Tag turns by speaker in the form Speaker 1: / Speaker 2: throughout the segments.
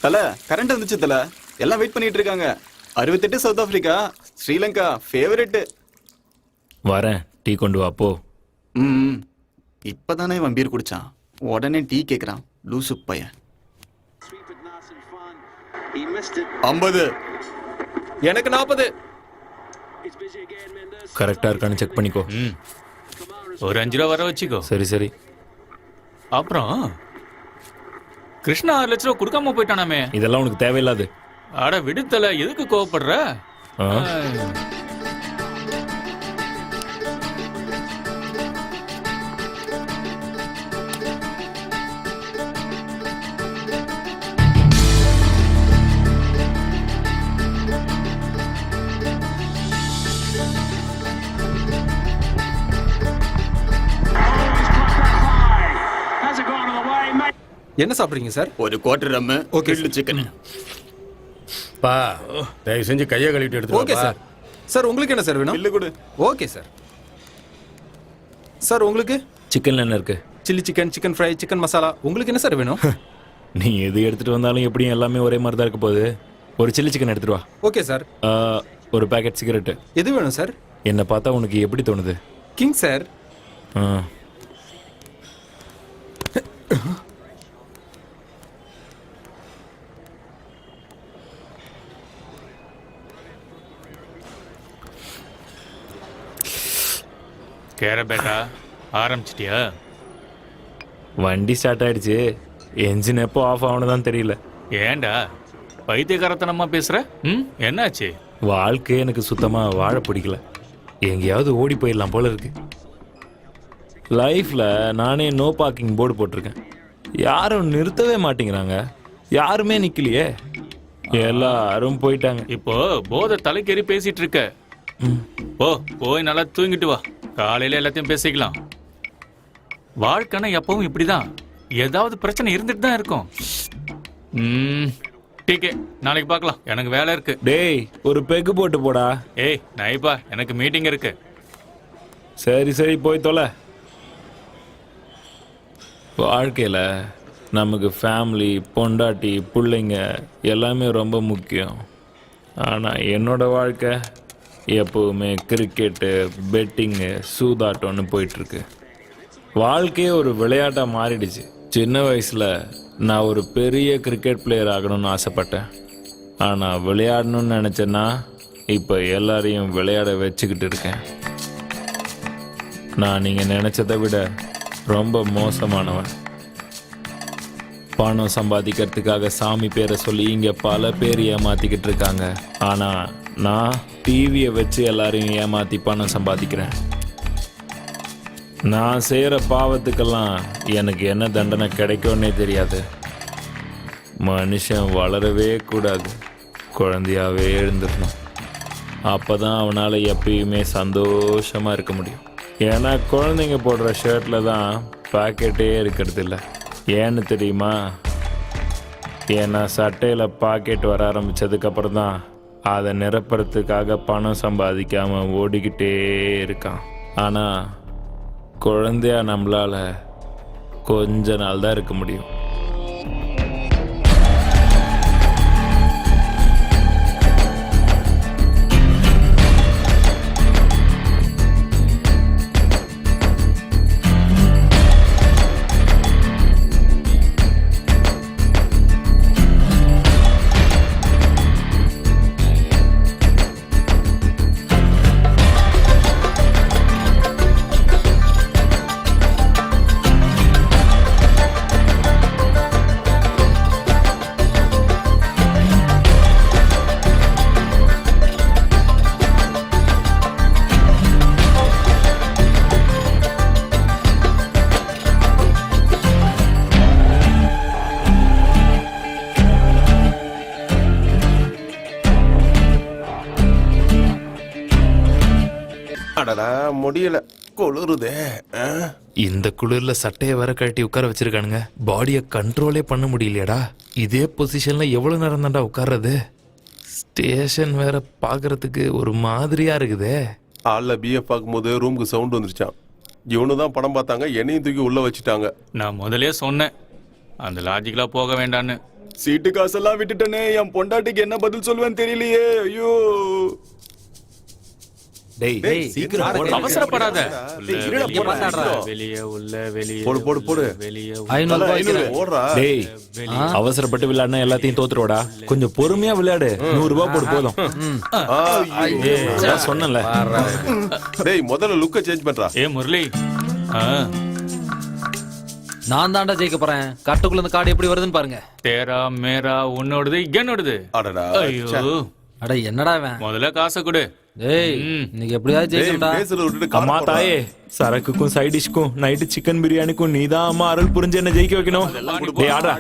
Speaker 1: தல கரண்ட் வந்துச்சு தல. எல்லாம் வெயிட் பண்ணிட்டு இருக்காங்க. 68 சவுத் ஆப்பிரிக்கா, ஸ்ரீலங்கா ஃபேவரட்.
Speaker 2: வரேன், டீ கொண்டு வா போ.
Speaker 1: ம் இப்பதானே இவன் பீர் குடிச்சான், உடனே டீ கேட்குறான். லூசு பையன். 50.
Speaker 3: எனக்கு 40.
Speaker 2: கரெக்டா இருக்கான்னு செக் பண்ணிக்கோ.
Speaker 4: ஒரு 5 ரூபா வர வச்சுக்கோ.
Speaker 2: சரி சரி.
Speaker 4: அப்புறம் கிருஷ்ணா 6 லட்ச ரூபா கொடுக்காம போயிட்டானாமே.
Speaker 2: இதெல்லாம் உனக்கு தேவையில்லாது.
Speaker 4: அட விடுத்தல, எதுக்கு கோவப்படுற?
Speaker 2: ஆ?
Speaker 3: என்ன சாப்பிடுறீங்க சார்?
Speaker 1: ஒரு quarter rum,
Speaker 3: Okay,
Speaker 1: grilled chicken.
Speaker 5: பா தயவு செஞ்சு கையை கழுவிட்டு எடுத்து
Speaker 3: ஓகே சார். சார் உங்களுக்கு என்ன சார் வேணும்?
Speaker 1: பில்லு கொடு.
Speaker 3: Okay sir. சார் உங்களுக்கு
Speaker 2: சிக்கன்ல என்ன இருக்கு?
Speaker 3: Chilli chicken, chicken fry, chicken masala, உங்களுக்கு என்ன சார் வேணும்?
Speaker 2: நீ எது எடுத்துட்டு வந்தாலும் எப்படியும் எல்லாமே ஒரே மாதிரி தான் இருக்க போகுது. ஒரு சில்லி சிக்கன் எடுத்துட்டு வா.
Speaker 3: Okay sir.
Speaker 2: ஒரு பேக்கெட் சிகரெட்டு.
Speaker 3: எது வேணும் சார்?
Speaker 2: என்னை பார்த்தா உனக்கு எப்படி தோணுது?
Speaker 3: King sir.
Speaker 2: ஆ.
Speaker 4: கேர பேட்டா ஆரம்பிச்சிட்டியா?
Speaker 2: வண்டி ஸ்டார்ட் ஆயிடுச்சு, என்ஜின் எப்போ ஆஃப் ஆகணுதான் தெரியல.
Speaker 4: ஏன்டா பைத்தியக்காரத்தனமா பேசுற? என்னாச்சு?
Speaker 2: வாழ்க்கை எனக்கு சுத்தமா வாழ பிடிக்கல. எங்கேயாவது ஓடி போயிடலாம் போல இருக்கு. லைஃப்ல நானே நோ பார்க்கிங் போர்டு போட்டிருக்கேன், யாரும் நிறுத்தவே மாட்டேங்கிறாங்க. யாருமே நிக்கலையே, எல்லாரும் போயிட்டாங்க.
Speaker 4: இப்போ போதை தலைக்கேறி பேசிட்டு இருக்க. போய் நல்லா தூங்கிட்டு வா, காலையில எல்லாத்தையும் பேசிக்கலாம். வாழ்க்கைனா எப்பவும் இப்படிதான், ஏதாவது பிரச்சனை இருந்துட்டு தான் இருக்கும். டீக்கே, நாளைக்கு பார்க்கலாம், எனக்கு வேலை இருக்கு.
Speaker 2: டேய், ஒரு பெக்கு போட்டு போடா.
Speaker 4: ஏய் நைப்பா, எனக்கு மீட்டிங் இருக்கு.
Speaker 2: சரி சரி, போய் தொலை. வாழ்க்கையில் நமக்கு ஃபேமிலி, பொண்டாட்டி, பிள்ளைங்க எல்லாமே ரொம்ப முக்கியம். ஆனால் என்னோட வாழ்க்கை எப்போவுமே கிரிக்கெட்டு, பெட்டிங்கு, சூதாட்டம்னு போயிட்டுருக்கு. வாழ்க்கையே ஒரு விளையாட்டாக மாறிடுச்சு. சின்ன வயசில் நான் ஒரு பெரிய கிரிக்கெட் பிளேயர் ஆகணும்னு ஆசைப்பட்டேன். ஆனால் விளையாடணும்னு நினச்சேன்னா இப்போ எல்லாரையும் விளையாட வச்சுக்கிட்டு இருக்கேன். நான் நீங்கள் நினச்சதை விட ரொம்ப மோசமானவன். பணம் சம்பாதிக்கிறதுக்காக சாமி பேரை சொல்லி இங்கே பல பேர் ஏமாற்றிக்கிட்டு இருக்காங்க. ஆனால் நான் டிவியை வச்சு எல்லாரையும் ஏமாற்றி பணம் சம்பாதிக்கிறேன். நான் செய்கிற பாவத்துக்கெல்லாம் எனக்கு என்ன தண்டனை கிடைக்கும்னே தெரியாது. மனுஷன் வளரவே கூடாது, குழந்தையாகவே எழுந்துடணும். அப்போ தான் அவனால் எப்பயுமே சந்தோஷமாக இருக்க முடியும். ஏன்னா குழந்தைங்க போடுற ஷர்ட்டில் தான் பாக்கெட்டே இருக்கிறது இல்லை. ஏன்னு தெரியுமா? ஏன்னா சட்டையில் பாக்கெட் வர ஆரம்பித்ததுக்கப்புறம் தான் அதை நிரப்புறதுக்காக பணம் சம்பாதிக்காமல் ஓடிக்கிட்டே இருக்கான். ஆனால் குழந்தையா நம்மளால் கொஞ்ச நாள் தான் இருக்க முடியும்.
Speaker 5: முடியல, குளிருதே.
Speaker 2: இந்த குளிர்ல சட்டையை வர கட்டி உட்கார வச்சிருக்கானுங்க. பாடியை கண்ட்ரோலே பண்ண முடியலையடா. இதே பொசிஷன்ல எவ்வளவு நேரம் தான்டா உட்கார்றது? ஸ்டேஷன் வேற பாக்குறதுக்கு ஒரு மாதிரியா இருக்குதே.
Speaker 5: ஆள்ல பிஎஃப் பார்க்கும்போது ரூமுக்கு சவுண்ட் வந்துருச்சான். இவனு தான் படம் பார்த்தாங்க, என்னையும் தூக்கி உள்ள வச்சுட்டாங்க.
Speaker 4: நான் முதலே சொன்னேன் அந்த லாஜிக்கலா போக வேண்டான்னு.
Speaker 1: சீட்டு காசெல்லாம் விட்டுட்டனே, என் பொண்டாட்டிக்கு என்ன பதில் சொல்லுவேன்னு தெரியலையே. ஐயோ.
Speaker 2: டேய்
Speaker 5: சீக்கிரம் போடு.
Speaker 4: அவசரப்படாத.
Speaker 5: டேய், இருடா, போடா, சீக்கிரம்.
Speaker 4: வெளியே உள்ள வெளியே
Speaker 5: போடு, போடு, போடு.
Speaker 4: வெளியே
Speaker 3: 500 ரூபாய் வைக்கிறேன்.
Speaker 5: ஓடுறா.
Speaker 2: டேய் அவசரப்பட்டு விளையாடுனா எல்லாத்தையும் தோத்துருவாடா. கொஞ்சம் பொறுமையா விளையாடு. 100 ரூபாய் போடு போதும். அதான் சொன்னேன்ல.
Speaker 5: டேய் முதல்ல லுக்க சேஞ்ச் பண்றா.
Speaker 4: ஏ முரளி,
Speaker 6: நான் தாண்டா ஜெயிக்க போறேன். கட்டுக்குள்ள இந்த கார்டு எப்படி வருதுன்னு பாருங்க.
Speaker 4: தேரா மேரா உன்னோடது என்னோடது.
Speaker 5: அடடா.
Speaker 4: ஐயோ,
Speaker 6: அட என்னடா இவன்?
Speaker 4: முதல்ல காசை கொடு.
Speaker 6: டேய் இன்னைக்கு எப்படியாவது
Speaker 5: டேய்
Speaker 6: ஜெயிக்கணும்டா.
Speaker 5: பேசுறத விட்டுட்டு
Speaker 2: அம்மா
Speaker 5: கார் போடுறா.
Speaker 2: தாயே, சரக்குக்கும் சைட் டிஷ்க்கும் நைட்டு சிக்கன் பிரியாணிக்கும் நீதான் அம்மா அருள் புரிஞ்சு என்ன ஜெயிக்க வைக்கணும். டேய் ஆடா.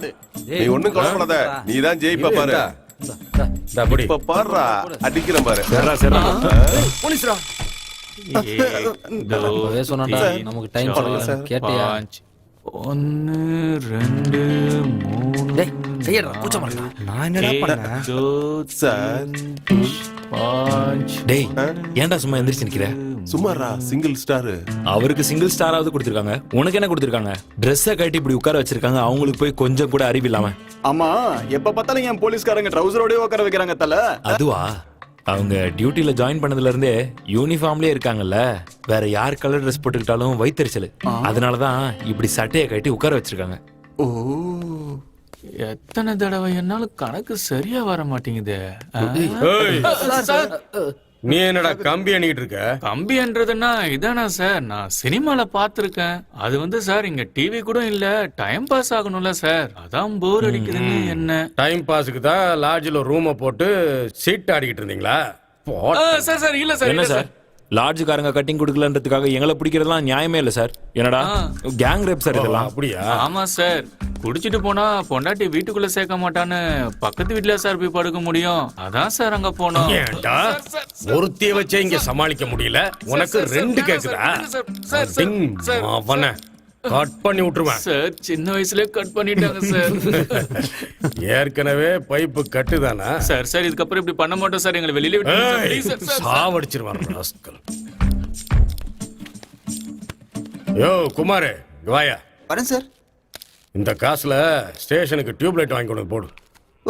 Speaker 5: நீ ஒண்ணும் கவலைப்படாத, நீ தான் ஜெயிப்ப பாரு. இப்ப பாருடா, அடிக்கிறேன் பாரு.
Speaker 2: சரிடா சரிடா.
Speaker 6: அப்பவே சொன்னான்டா நமக்கு டைம் சொல்லுங்க. கேட்டியா?
Speaker 4: 1 2 3
Speaker 6: டேய் கையடா கூச்சமா இருக்கா?
Speaker 3: நான் என்னடா பண்ணேன்?
Speaker 5: சார்.
Speaker 4: 5
Speaker 2: டேய் ஏன்டா சும்மா எந்திரிச்சு நிக்கிற?
Speaker 5: சும்மாரா, சிங்கிள் ஸ்டார்.
Speaker 2: அவருக்கு சிங்கிள் ஸ்டாராவது கொடுத்திருக்காங்க. உனக்கு என்ன கொடுத்திருக்காங்க? ட்ரெஸ்ஸை கட்டி இப்படி உட்கார வச்சிருக்காங்க. அவங்களுக்கு போய் கொஞ்சம் கூட அறிவு இல்லாம.
Speaker 1: ஆமா, எப்ப பார்த்தாலும் என் போலீஸ்காரங்க ட்ரவுசரோடய உட்கார வைக்கிறாங்க தல.
Speaker 2: அதுவா? அவங்க டியூட்டில ஜாயின் பண்ணதுல இருந்தே யூனிஃபார்ம்லயே இருக்காங்கல்ல. வேற யார் கலர் ட்ரெஸ் போட்டுக்கிட்டாலும் வயித்தெரிச்சல். அதனாலதான் இப்படி சட்டையை கட்டி உட்கார வச்சிருக்காங்க.
Speaker 1: ஓ,
Speaker 4: எத்தனை தடவை என்னால கணக்கு சரியா வர மாட்டேங்குது.
Speaker 7: நீ என்னடா கம்பி அணிக்கிட்டு இருக்க?
Speaker 4: கம்பின்றதுன்னா இதானா சார், நான் சினிமால பாத்திருக்கேன். அது வந்து சார் இங்க டிவி கூட இல்ல, டைம் பாஸ் ஆகணும்ல சார், அதான் போர் அடிக்குதுன்னு. என்ன
Speaker 7: டைம் பாஸுக்கு தான் லாட்ஜில் ரூமை போட்டு சீட் ஆடிக்கிட்டு இருந்தீங்களா?
Speaker 4: சார் சார் இல்ல சார்
Speaker 2: என்ன
Speaker 4: இல்ல
Speaker 2: சார், லாட்ஜுக்காரங்க கட்டிங் கொடுக்கலன்றதுக்காக எங்களை பிடிக்கிறதுலாம் நியாயமே இல்லை சார். என்னடா கேங் ரேப் சார் இதெல்லாம்.
Speaker 7: அப்படியா?
Speaker 4: ஆமா சார், குடிச்சிட்டு போனா பொண்டாட்டி வீட்டுக்குள்ள சேர்க்க மாட்டான்னு பக்கத்து வீட்டுல சார் போய் படுக்க முடியும். அதான் சார் அங்க போனோம்.
Speaker 7: ஏன்டா ஒருத்திய வச்சே இங்க சமாளிக்க முடியல, உனக்கு ரெண்டு கேக்குதா? அவனை கட் பண்ணி விட்டுருவேன்
Speaker 4: சார். சின்ன வயசுல கட் பண்ணிட்டாங்க சார்.
Speaker 7: ஏற்கனவே பைப்பு கட்டுதானா
Speaker 4: சார்? சார் இதுக்கப்புறம் இப்படி பண்ண மாட்டோம் சார், எங்களை வெளியில விட்டுருங்க sir. Please sir, sir, sir.
Speaker 7: சாவடிச்சிருவான் ராஸ்கல். யோ குமாரே, இங்க வாயா.
Speaker 8: வரேன் சார்.
Speaker 7: இந்த காசுல ஸ்டேஷனுக்கு டியூப்லைட் வாங்கி கொண்டு வந்து போடு.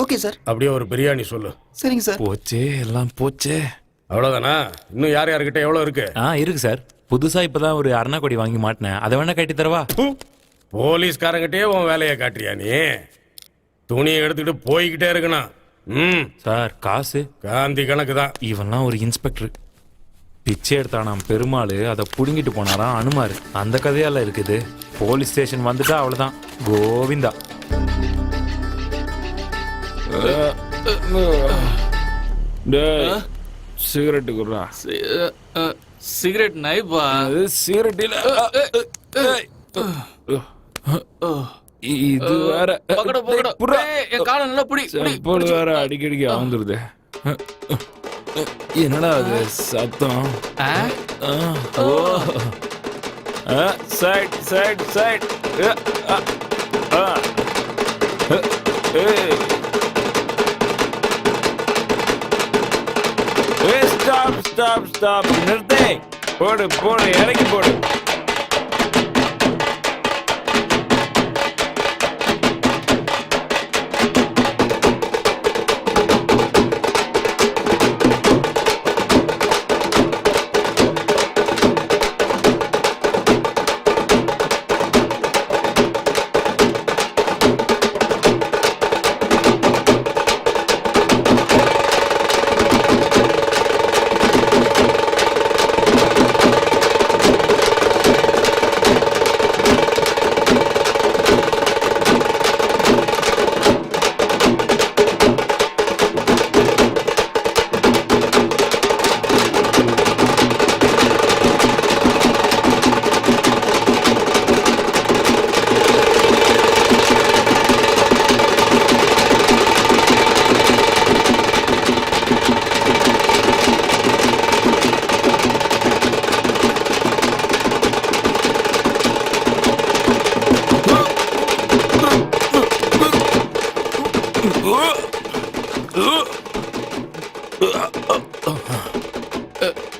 Speaker 8: Okay sir.
Speaker 7: அப்படியே ஒரு பிரியாணி சொல்லு.
Speaker 8: சரிங்க சார்.
Speaker 2: போச்சே, எல்லாம் போச்சே.
Speaker 7: அவ்வளவுதானா? இன்னும் யார் யார்கிட்ட எவ்வளவு இருக்கு?
Speaker 2: இருக்கு சார். புதுசா இப்பதான் ஒரு அருணாக்கொடி வாங்கி மாட்டினேன். அதை வேணா கட்டி தரவா?
Speaker 7: போலீஸ்காரங்கிட்டே உன் வேலையை காட்டுறியா நீ? துணியை எடுத்துக்கிட்டு போய்கிட்டே இருக்கணும்.
Speaker 2: சார் காசு
Speaker 7: காந்தி கணக்கு தான்.
Speaker 2: இவன்லாம் ஒரு இன்ஸ்பெக்டர். பிச்சை எடுத்தானாம் பெருமாள், அதை புடுங்கிட்டு போனாராம் அனுமாரு. அந்த கதையால இருக்குது. போலீஸ் ஸ்டேஷன் வந்துட்டா அவ்வளவுதான், கோவிந்தா. சிகரெட்டு குடுறா.
Speaker 4: சிகரெட் நைப்பா.
Speaker 2: சிகரெட் இல்ல, இது வேற.
Speaker 4: பக்கட பக்கட.
Speaker 2: புர்ரா.
Speaker 4: என் காலை நல்லா புடி.
Speaker 2: செப்பல் வேற அடிக்கடிக்கு ஆந்துருது. என்னடா அது சத்தம்? Side side side. Stop stop stop. நிறுத்து. போடு போடு, இறக்கி போடு.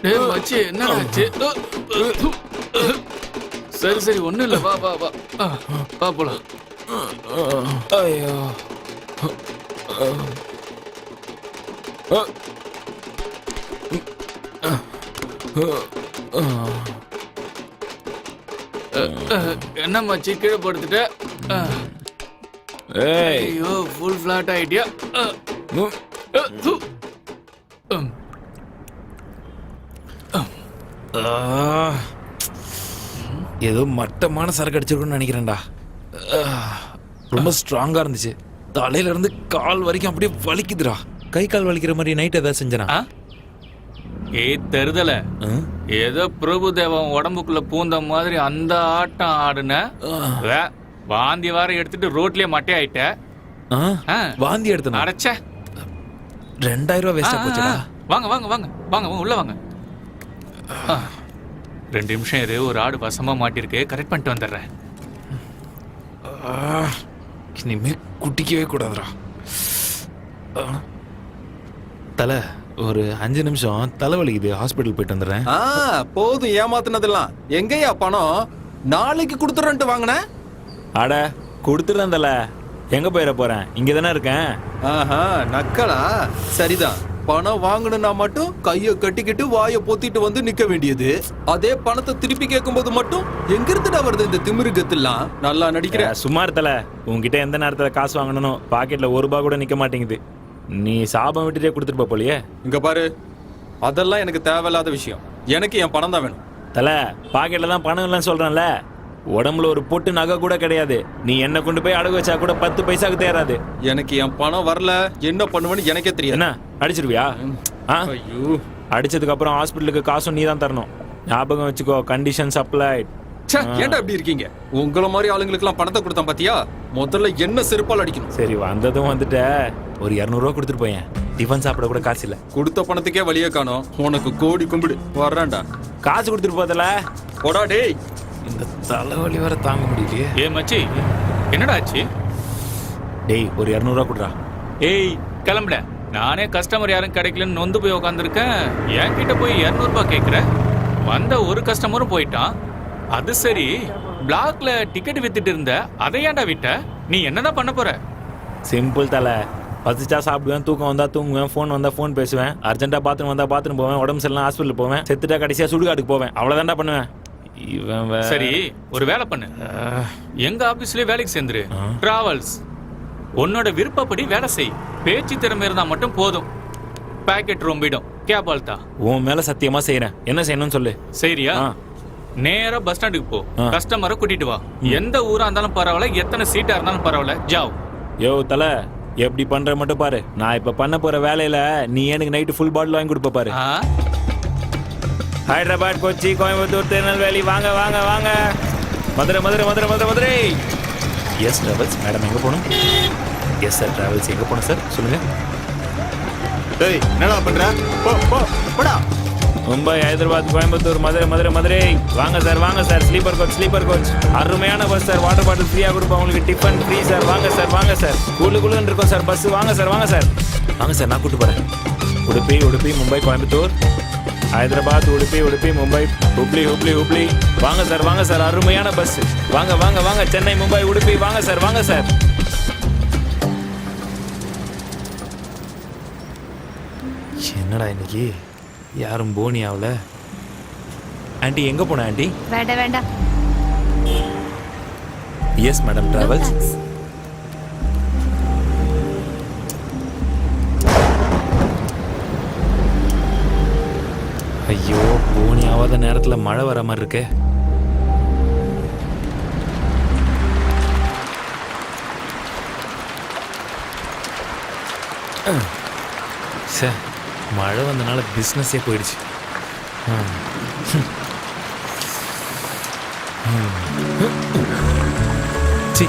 Speaker 4: டேய் மச்சி, என்ன ஆச்சு? சரி சரி, ஒண்ணும் இல்ல, வா வா வா. வா போலாம்.
Speaker 2: ஐயோ
Speaker 4: என்ன மச்சி கீழே படுத்துட்ட
Speaker 2: ஏய்
Speaker 4: ஐயோ ஃபுல் ஃபிளாட் ஆயிட்டியா
Speaker 2: ஏதோ மட்டமான சரக்கு அடிச்சிருக்குன்னு நினைக்கிறேன்டா. ரொம்ப ஸ்ட்ராங்கா இருந்துச்சு. தலையில இருந்து கால் வரைக்கும் அப்படியே வலிக்குதுடா. கை கால் வலிக்கிற மாதிரி நைட் ஏதாவது செஞ்சனா?
Speaker 4: தருதல ஏதோ பிரபுதேவன் உடம்புக்குள்ள பூந்த மாதிரி அந்த ஆட்டம் ஆடுன வாந்தி வார எடுத்துட்டு ரோட்லயே மட்டை ஆயிட்ட.
Speaker 2: வாந்தி எடுத்தனா?
Speaker 4: அடைச்ச
Speaker 2: 2000 ரூபாய் வேஸ்டா போச்சுடா.
Speaker 4: வாங்க வாங்க வாங்க வாங்க உள்ள வாங்க. 2 நிமிஷம் இரு, ஒரு ஆடு வசமா மாட்டிருக்கு, கரெக்ட் பண்ணிட்டு வந்துடுறேன்.
Speaker 2: இனிமே குட்டிக்கவே கூடாதுடா. தலை ஒரு 5 நிமிஷம் தலை வலிக்குது, ஹாஸ்பிட்டல் போயிட்டு வந்துடுறேன்.
Speaker 1: போதும் ஏமாத்துனதெல்லாம். எங்கயா பணம்? நாளைக்கு கொடுத்துறேன்ட்டு வாங்கின.
Speaker 2: அட கொடுத்துருந்தேன் தலை. எங்க போயிட போறேன்? இங்க தானே இருக்கேன்.
Speaker 1: ஆஹா நக்கலா? சரிதான். பணம் வாங்கணும்னா மட்டும் கைய கட்டிக்கிட்டு வாயை பொத்திட்டு வந்து நிக்க வேண்டியது. அதே பணத்தை திருப்பி கேட்கும்போது மட்டும் எங்கிருந்துடா வருது இந்த திமிருகத்தெல்லாம்? நல்லா நடிக்கிற.
Speaker 2: சும்மா இருத்தல. உன்கிட்ட எந்த நேரத்துல காசு வாங்கணும், பாக்கெட்ல 1 ரூபாய் கூட நிக்க மாட்டேங்குது. நீ சாபம் விட்டுட்டே கொடுத்துட்டு போலியே.
Speaker 1: இங்க பாரு, அதெல்லாம் எனக்கு தேவையில்லாத விஷயம். எனக்கு என் பணம் தான் வேணும்.
Speaker 2: தல பாக்கெட்ல தான் பணம் இல்லைன்னு சொல்றேன்ல. உடம்புல ஒரு பொட்டு நகை கூட கிடையாது. நீ என்ன கொண்டு போய் அடகு வச்சா கூட 10 பைசாக்கு தேராது.
Speaker 1: எனக்கு என் பணம் வரல, என்ன பண்ணுவேன்னு எனக்கே தெரியும்.
Speaker 2: என்ன அடிச்சிருவியா?
Speaker 1: ஐயோ,
Speaker 2: அடிச்சதுக்கு அப்புறம் ஹாஸ்பிட்டலுக்கு காசும் நீ தான் தரணும். ஞாபகம் வச்சுக்கோ, கண்டிஷன் சப்ளைட்.
Speaker 1: ஏன்டா இப்படி இருக்கீங்க? உங்கள மாதிரி ஆளுங்களுக்கு எல்லாம் பணத்தை கொடுத்தேன் பாத்தியா? முதல்ல என்ன செருப்பால் அடிக்கணும்.
Speaker 2: சரி வந்ததும் வந்துட்ட. ஒரு 200 ரூபா கொடுத்துட்டு போயேன். டிஃபன் சாப்பிட கூட காசு இல்ல.
Speaker 1: கொடுத்த பணத்துக்கே வழியே காணோம். உனக்கு கோடி கும்பிடு. வர்றேன்டா.
Speaker 2: காசு கொடுத்துட்டு போதல.
Speaker 1: போடா டேய்.
Speaker 2: இந்த தலைவலி வர தாங்க முடியலையே.
Speaker 4: ஏ மச்சி, என்னடா ஆச்சு?
Speaker 2: டேய் ஒரு 200 ரூபா கொடுறா.
Speaker 4: ஏய் கிளம்புட. நானே கஸ்டமர் யாரும் கிடைக்கலன்னு நொந்து போய் உட்காந்துருக்கேன். என்கிட்ட போய் 200 ரூபாய் கேட்குற. வந்த ஒரு கஸ்டமரும் போயிட்டான். அது சரி, பிளாக்ல டிக்கெட் வித்துட்டு இருந்த, அதை ஏன்டா விட்ட? நீ என்னதான் பண்ண போற?
Speaker 2: சிம்பிள் தலை. பசிச்சா சாப்பிடுவேன், தூக்கம் வந்தா தூங்குவேன், ஃபோன் வந்தா ஃபோன் பேசுவேன், அர்ஜென்ட்டா பாத்ரூம் வந்தா பாத்ரூம் போவேன், உடம்பு சரியில்லை ஹாஸ்பிட்டல் போவேன், செத்துட்டா கடைசியா சுடுகாட்டுக்கு போவேன். அவ்வளவுதான்டா பண்ணுவேன். இவன்
Speaker 4: சரி ஒரு வேலை பண்ணு. எங்க ஆபீஸ்லயே வேலைக்கு சேர்ந்துரு. டிராவல்ஸ் உன்னோட விருப்பப்படி வேலை செய். பேச்சு திறமை இருந்தா மட்டும் போதும். பாக்கெட் ரொம்பிடும். கேபால்தா
Speaker 2: உன் மேல சத்தியமா செய்யறேன். என்ன செய்யணும்னு சொல்லு.
Speaker 4: சரியா? நேரா பஸ் ஸ்டாண்டுக்கு போ. கஸ்டமரை கூட்டிட்டு வா. எந்த ஊரா இருந்தாலும் பரவாயில்ல, எத்தனை சீட்டா இருந்தாலும் பரவாயில்ல, ஜாவ்.
Speaker 2: யோ தலை, எப்படி பண்ற மட்டும் பாரு. நான் இப்ப பண்ண போற வேலையில நீ எனக்கு நைட்டு ஃபுல் பாட்டில் வாங்கி கொடுப்ப பாரு. ஹைதராபாத், கொச்சி, கோயம்புத்தூர், திருநெல்வேலி, வாங்க வாங்க வாங்க. Madurai Madurai Madurai Madurai Madurai. S travels. Madam எங்க போகணும்? S sir travels. எங்க போகணும் சார் சொல்லுங்க.
Speaker 1: டேய் என்னடா பண்ற? போ போ போடா.
Speaker 2: மும்பை, ஹைதராபாத், கோயம்புத்தூர், மதுரை மதுரை மதுரை. வாங்க சார் வாங்க sir. Sleeper coach sleeper coach. அருமையான பஸ் சார். வாட்டர் பாட்டில் ஃப்ரீயாக கொடுப்போம் உங்களுக்கு. Tiffin free sir. வாங்க சார் வாங்க சார். குளுன்னு இருக்கும் சார் பஸ். வாங்க சார் வாங்க சார். வாங்க சார், நான் கூட்டு போகிறேன். உடுப்பி உடுப்பி மும்பை கோயம்புத்தூர், ஹைதராபாத், உடுப்பி உடுப்பி மும்பை, ஹுப்ளி ஹுப்ளி ஹுப்ளி. வாங்க சார் வாங்க சார். அருமையான பஸ். வாங்க வாங்க வாங்க. சென்னை, மும்பை, உடுப்பி. வாங்க சார் வாங்க சார். என்னடா இன்னைக்கு யாரும் போனி ஆகல. ஆண்டி எங்க போன ஆண்டி?
Speaker 8: வேண்டாம் வேண்டாம்.
Speaker 2: Yes madam travels. ஐயோ, போனி ஆகாத நேரத்துல மழை வர மாதிரி இருக்கே. சே, மழை வந்தனால பிஸ்னஸே போயிடுச்சு. சி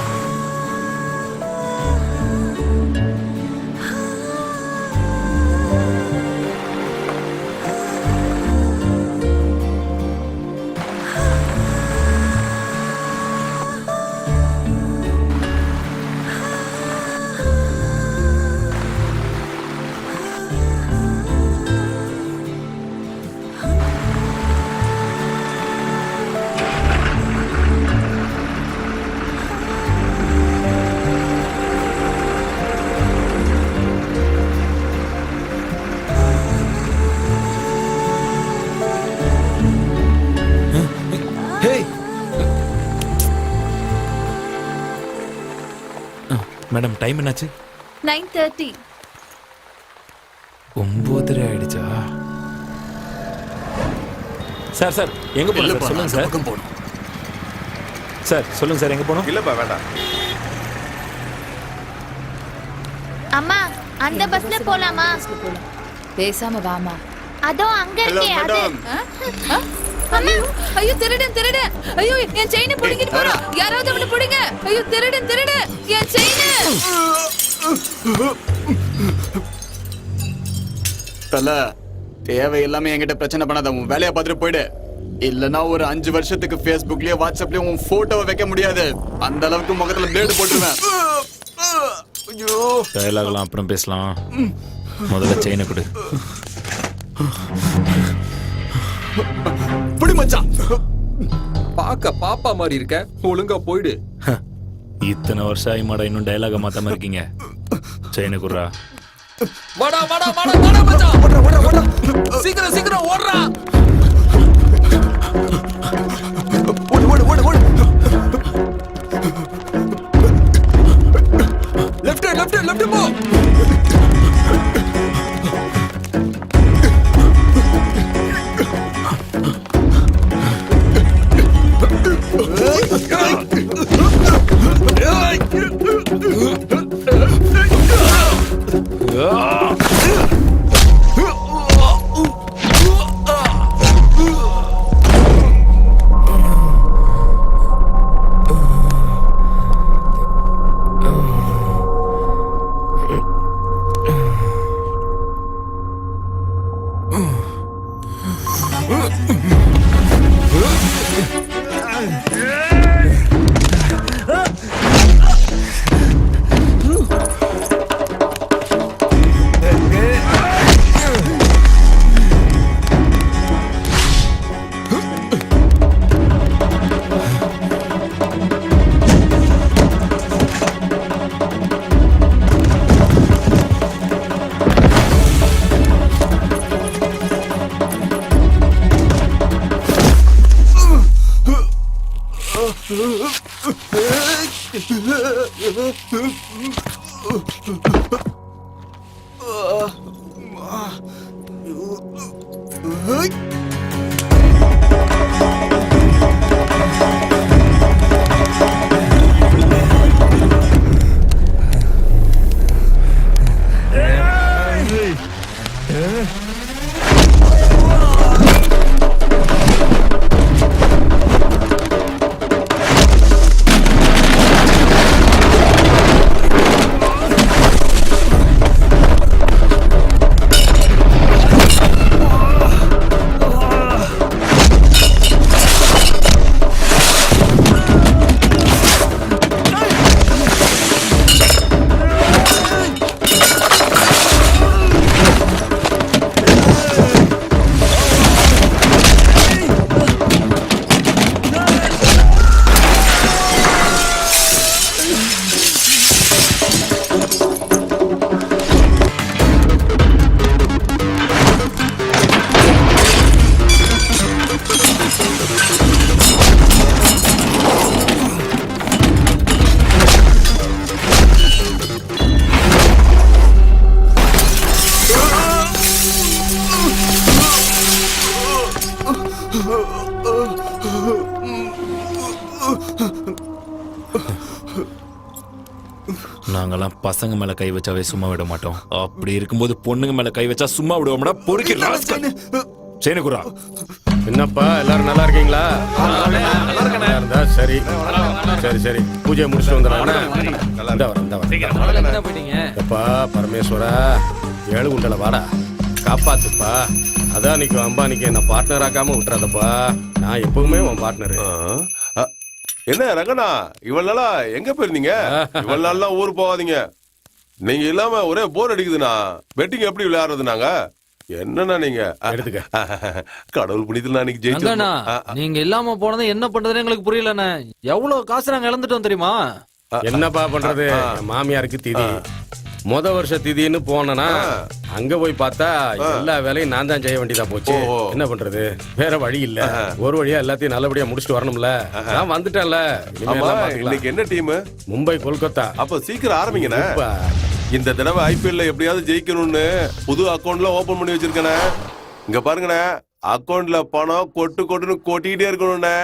Speaker 2: மேடம் டைம் என்னாச்சு?
Speaker 8: 9:30.
Speaker 2: 9:30 ஆயிடுச்சா? சார் சார் எங்க போகணும் சார் சொல்லுங்க சார். சார் சொல்லுங்க சார் எங்க போகணும்?
Speaker 5: இல்லப்பா வேண்டாம்.
Speaker 8: அம்மா அந்த பஸ்ல போலாமா?
Speaker 9: பேசாம வாமா.
Speaker 8: அதோ அங்க இருக்கே அது.
Speaker 9: அம்மா ஐயோ திருடன் திருடன். ஐயோ என் செயினை புடிங்கிட்டு போறான். யாராவது அவனை புடிங்க. ஐயோ திருடன் திருடன். என் செயின்.
Speaker 10: தல தேவையில்லாம என்கிட்ட பிரச்சனை பண்ணாத. உன் வேலையை பார்த்துட்டு போயிடு. இல்லனா ஒரு 5 வருஷத்துக்கு Facebookலயே வாட்ஸ்அப்லயே உன் போட்டோவை வைக்க முடியாது. அந்த அளவுக்கு முகத்துல பிளேடு போட்டுருவேன். ஐயோ
Speaker 2: டயலாக்லாம் அப்புறம் பேசலாம். முதல்ல செயினை கொடு.
Speaker 10: புடி மச்சான்.
Speaker 1: பாக்க பாப்பா மாதிரி இருக்க, ஒழுங்கா போயிடு.
Speaker 2: இத்தனை வருஷம் ஆகி மாடா இன்னும் டயலாக மாத்தாம இருக்கீங்க. செயினை குடுறா.
Speaker 1: வாடா வாடா வாடா வாடா மச்சான். ஓடுறா ஓடுறா ஓடுறா. சீக்கிரம் சீக்கிரம் ஓடுறா.
Speaker 10: ஓடு ஓடு ஓடு ஓடு.
Speaker 1: லெஃப்ட் லெஃப்ட் லெஃப்ட் போ.
Speaker 2: நாங்கெல்லாம் பசங்க மேல கை வச்சாவே சும்மா விட மாட்டோம். அப்படி இருக்கும்போது பொண்ணுங்க மேல கை வச்சா சும்மா விடுவோம்டா. பொறுக்கி செயினை குடுறா.
Speaker 7: என்னப்பா எல்லாரும் நல்லா இருக்கீங்களா? நல்லா இருந்தா சரி சரி சரி. பூஜையை முடிச்சுட்டு வந்துடுறேன்.
Speaker 6: போயிட்டீங்க.
Speaker 7: எப்பா பரமேஸ்வரா, 7 குண்டல வாடா, காப்பாத்துப்பா. அதான் நீக்கு அம்பானிக்கு என்ன பார்ட்னர் ஆக்காம விட்டுறாதப்பா. நான் எப்பவுமே உன் பார்ட்னர்.
Speaker 5: என்ன ரங்கண்ணா, இவ்வளவு நாளா எங்க போயிருந்தீங்க? இவ்வளவு நாள்லாம் ஊர் போகாதீங்க. நீங்க இல்லாம ஒரே போர் அடிக்குதுண்ணா. பெட்டிங் எப்படி விளையாடுறது நாங்க? என்னன்னா நீங்க
Speaker 7: எடுத்துக்க.
Speaker 5: கடவுள் புனிதல் அன்னைக்கு
Speaker 6: அங்கண்ணா,
Speaker 5: ஜெயிச்சு
Speaker 6: நீங்க இல்லாம போனது என்ன பண்றதுன்னு எங்களுக்கு புரியலண்ணே. எவ்வளவு காசு நாங்க இழந்துட்டோம் தெரியுமா?
Speaker 7: என்னப்பா பண்றது? மாமியாருக்கு திதி. முத வருஷ திதின்னு போனனா அங்க போய் பார்த்தா எல்லா வேலையும் நான் தான் செய்ய வேண்டியதா போச்சு.
Speaker 5: ஓஹோ.
Speaker 7: என்ன பண்றது, வேற வழி இல்ல. ஒரு வழியா எல்லாத்தையும் நல்லபடியா முடிச்சுட்டு வரணும்ல. நான் வந்துட்டேன்ல, இனிமே
Speaker 5: ஆமா,
Speaker 7: எல்லாம் பாத்துக்கலாம்.
Speaker 5: இன்னைக்கு என்ன டீம்?
Speaker 7: மும்பை கொல்கத்தா.
Speaker 5: அப்ப சீக்கிரம் ஆரம்பிங்கண்ணே.
Speaker 7: இப்ப
Speaker 5: இந்த தடவை ஐபிஎல்ல எப்படியாவது ஜெயிக்கணும்னு புது அக்கவுண்ட்ல ஓபன் பண்ணி வச்சிருக்கேனே. இங்க பாருங்கண்ணே, அக்கவுண்ட்ல பணம் கொட்டுன்னு கொட்டிக்கிட்டே இருக்கணும்ண்ணே.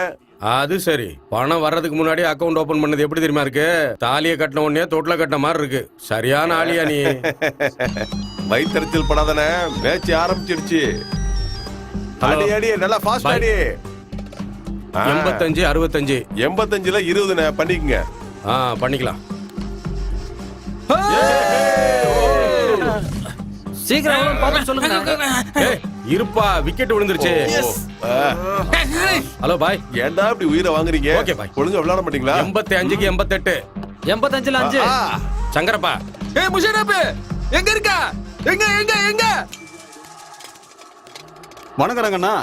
Speaker 7: அது சரி, பணம் வர்றதுக்கு முன்னாடி அக்கவுண்ட் ஓபன் பண்ணது எப்படி தெரியுமா இருக்கு? தாலியை கட்டின உடனே தொட்டில கட்டின மாதிரி இருக்கு. சரியான ஆளியா நீ.
Speaker 5: வயிற்றுச்சல் படாதானே, மேட்ச் ஆரம்பிச்சிடுச்சு. அடி அடி, நல்லா ஃபாஸ்ட் அடி.
Speaker 7: 85 65
Speaker 5: 85ல 20ண்ணே, பண்ணிக்கங்க.
Speaker 7: பண்ணிக்கலாம்.
Speaker 6: சீக்கிரம் எவ்வளவு பார்த்து சொல்லுங்க.
Speaker 7: ஏய், இருப்பா, விக்கெட் விழுந்துருச்சு. ஹலோ பாய்.
Speaker 5: ஏன்டா இப்படி உயிரை வாங்குறீங்க?
Speaker 7: Okay bye.
Speaker 5: ஒழுங்கா விளையாட மாட்டீங்களா?
Speaker 7: 85க்கு 88.
Speaker 6: 85ல 5.
Speaker 7: சங்கரப்பா.
Speaker 1: ஏய் முஷரப், எங்க இருக்க? எங்க எங்க எங்க?
Speaker 10: வணக்கம் ரங்கண்ணா.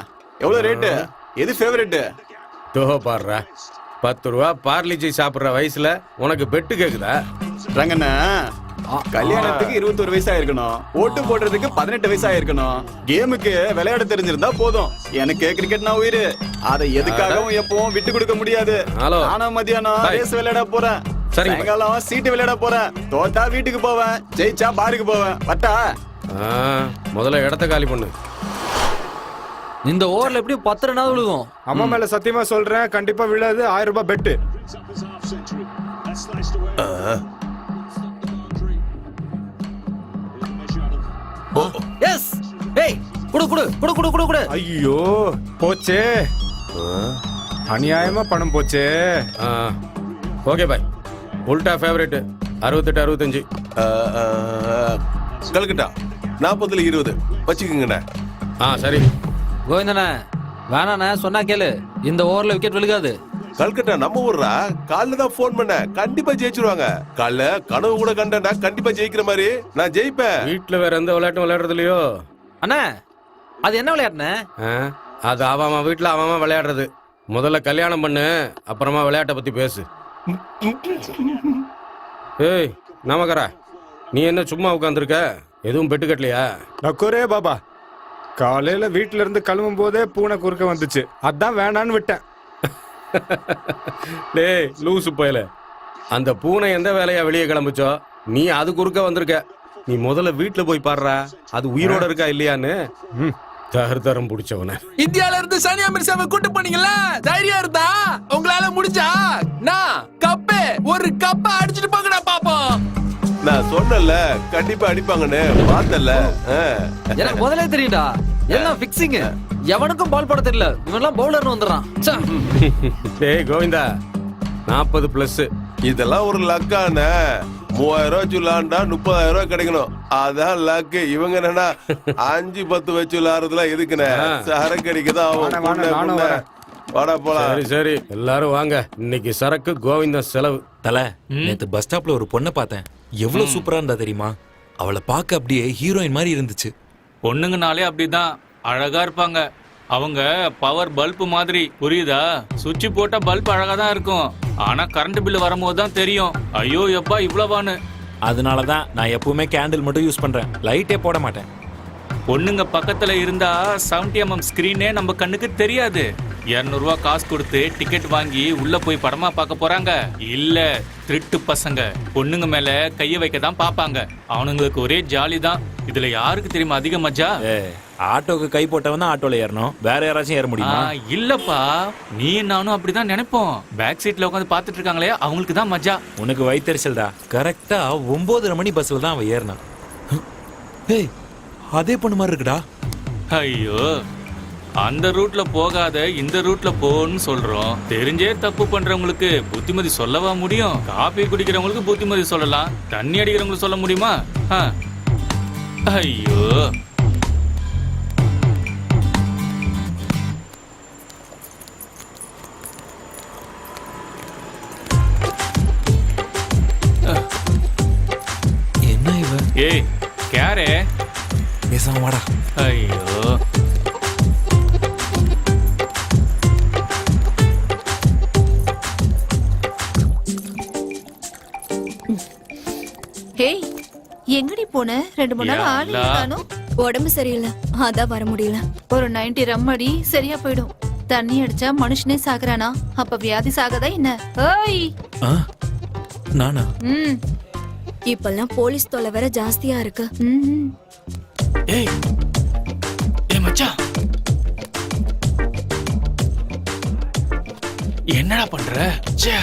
Speaker 10: எவ்வளவு ரேட்டு? எது ஃபேவரட்?
Speaker 7: தோ பாடுறா, 10 ரூபா பார்லிஜி சாப்பிடுற வயசுல உனக்கு பெட்டு கேக்குதா?
Speaker 10: ரங்கண்ணா, கல்யாணத்துக்கு 21 வயசா இருக்கணும், ஓட்டு போடுறதுக்கு 18 வயசா இருக்கணும், கேமுக்கு விளையாட தெரிஞ்சிருந்தா போதும். எனக்கு கிரிக்கெட் நான் உயிரு. அதை எதுக்காகவும் எப்பவும் விட்டு கொடுக்க முடியாது.
Speaker 7: ஹலோ.
Speaker 10: நானும் மதியானம்
Speaker 7: பாய்.
Speaker 10: ரேஸ் விளையாட போறேன்.
Speaker 7: சரிங்க பாய்.
Speaker 10: சாயங்காலம் சீட்டு விளையாட போறேன். தோத்தா வீட்டுக்கு போவேன், ஜெயிச்சா பாருக்கு போவேன். வட்டா?
Speaker 7: முதல்ல இடத்த காலி பண்ணு.
Speaker 6: இந்த ஓவர்ல எப்படியும் 10 ரன்னாவது விழுகும்.
Speaker 3: அம்மா மேல சத்தியமா சொல்றேன், கண்டிப்பா விழாது. 1000 ரூபாய் பெட்டு.
Speaker 6: எஸ். ஏய், குடு குடு குடு குடு குடு குடு.
Speaker 3: ஐயோ போச்சே, அநியாயமா பணம் போச்சே.
Speaker 7: Okay bye. உல்டா ஃபேவரட் 68 65.
Speaker 5: கல்கட்டா 40ல 20 வச்சுக்கோங்கண்ணே.
Speaker 7: சரி.
Speaker 6: கோவிந்தண்ணே, வேணாண்ணே, சொன்னா கேளு. இந்த ஓவர்ல விக்கெட் விழுகாது.
Speaker 5: கல்கட்டா நம்ம ஊர்ரா. காலைல தான் போன் பண்ண, கண்டிப்பா ஜெயிச்சிருவாங்க. காலைல கனவு கூட கண்டா கண்டிப்பா ஜெயிக்கிற மாதிரி நான் ஜெயிப்பேன்.
Speaker 7: வீட்டுல வேற எந்த விளையாட்டும் விளையாடுறது இல்லையோ?
Speaker 6: அண்ணா, அது என்ன விளையாட்டுண்ணே?
Speaker 7: அது அவன் வீட்டுல அவன் விளையாடுறது. முதல்ல கல்யாணம் பண்ணு, அப்புறமா விளையாட்டை பத்தி பேசு. ஏய் நமக்கரா, நீ என்ன சும்மா உட்காந்துருக்க? எதுவும் பெட்டு கட்டலையா?
Speaker 3: நக்கோரே பாபா, காலையில வீட்டுல இருந்து கிளம்பும் போதே பூனை குறுக்க வந்துச்சு, அதான் வேணான்னு விட்டேன்.
Speaker 7: டேய் லூசு பயல, அந்த பூனை எந்த வேலையா வெளியே கிளம்புச்சோ, நீ அது குறுக்க வந்திருக்க. நீ முதல்ல வீட்டுல போய் பாடுறா, அது உயிரோட இருக்கா இல்லையான்னு. தரம் பிடிச்சவன.
Speaker 1: இந்தியால இருந்து சானியா மிர்சாவை கூட்டு போனீங்கல்ல, தைரியம் இருந்தா உங்களால முடிஞ்சா நான் கப்பே ஒரு கப்பை அடிச்சிட்டு போங்கடா பாப்போம்.
Speaker 5: நான் சொன்னல கண்டிப்பா அடிப்பாங்கன்னு, பார்த்தல.
Speaker 6: எனக்கு முதல்ல தெரியும்டா, எல்லாம் பிக்சிங். எவனுக்கும் பால் போட தெரியல, இவன்லாம் பவுலர்னு வந்துடுறான்.
Speaker 7: டேய் கோவிந்தா, 40+.
Speaker 5: இதெல்லாம் ஒரு லக்கான. 3000 ரூபாய் சொல்லாண்டா 30,000 ரூபாய் கிடைக்கணும். அதான் லக்கு. இவங்க என்னன்னா 5-10 வச்சு விளையாடுறதுலாம் எதுக்குண்ணே? சரக்கு அடிக்கதான் ஆகும். வாடா போலாம்.
Speaker 7: சரி சரி, எல்லாரும் வாங்க. இன்னைக்கு சரக்கு கோவிந்தன் செலவு.
Speaker 11: தல, நேத்து பஸ் ஸ்டாப்ல ஒரு பொண்ணை பார்த்தேன். எவ்வளவு சூப்பரா இருந்தா தெரியுமா? அவளை பார்க்க அப்படியே ஹீரோயின் மாதிரி இருந்துச்சு.
Speaker 4: பொண்ணுங்கனாலே அப்படிதான் அழகா இருப்பாங்க. அவங்க பவர் பல்ப் மாதிரி, புரியுதா? சுவிட்ச் போட்டா பல்ப் அழகா தான் இருக்கும், ஆனா கரண்ட் பில் வரும்போது தான் தெரியும், ஐயோ எப்பா இவ்வளவான்னு.
Speaker 11: அதனாலதான் நான் எப்பவுமே கேண்டில் மட்டும் யூஸ் பண்றேன், லைட்டே போட மாட்டேன்.
Speaker 4: பொண்ணுங்க பக்கத்துல இருந்தா 70mm ஸ்கிரீனே நம்ம கண்ணுக்கு தெரியாது. 200 ரூபா காசு கொடுத்து டிக்கெட் வாங்கி உள்ள போய் படமா பார்க்க போறாங்க. இல்ல திருட்டு பசங்க பொண்ணுங்க மேல கைய வைக்க தான் பாப்பாங்க. அவனுங்களுக்கு ஒரே ஜாலி தான். இதுல யாருக்கு தெரியுமா அதிக மஜா?
Speaker 11: ஆட்டோக்கு கை போட்டவன் தான் ஆட்டோல ஏறணும், வேற யாராச்சும் ஏற முடியுமா?
Speaker 4: இல்லப்பா, நீ நானும் அப்படிதான் நினைப்போம். பேக் சீட்ல உட்காந்து பாத்துட்டு இருக்காங்களே, அவங்களுக்கு தான் மஜா.
Speaker 11: உனக்கு வயிற்றுச்சல்டா. கரெக்டா 9:30 மணி பஸ்ல தான் அவன் ஏறினான். ஏய், அதே பொண்ணு மாதிரி இருக்குடா.
Speaker 4: ஐயோ, அந்த ரூட்ல போகாத இந்த ரூட்ல போன்னு சொல்றோம். தெரிஞ்சே தப்பு பண்றவங்களுக்கு புத்திமதி சொல்லவா முடியும்? காபி குடிக்கிறவங்களுக்கு புத்திமதி சொல்லலாம், தண்ணி அடிக்கிறவங்களுக்கு சொல்ல முடியுமா? ஐயோ,
Speaker 11: என்ன இவ?
Speaker 4: ஏய் கேரே,
Speaker 11: பேசாம வாடா.
Speaker 4: ஐயோ,
Speaker 9: ஹேய், எங்கடி போன 2-3 நாள் ஆளே
Speaker 4: யா அல்லா.
Speaker 9: காணோம்.
Speaker 12: உடம்பு சரியில்லை அதான் வர முடியல.
Speaker 9: ஒரு 90 ரம் அடி சரியா போயிடும். தண்ணி அடிச்சா மனுஷனே சாகுறானா? அப்ப வியாதி சாகதா என்ன? ஏய்
Speaker 11: ஆ நானா?
Speaker 9: ம்
Speaker 12: இப்பெல்லாம் போலீஸ் தொல்லை வேற ஜாஸ்தியா இருக்கு.
Speaker 9: ம்
Speaker 4: ஏய் ஏய் மச்சான், என்னடா பண்ற? ச்சே.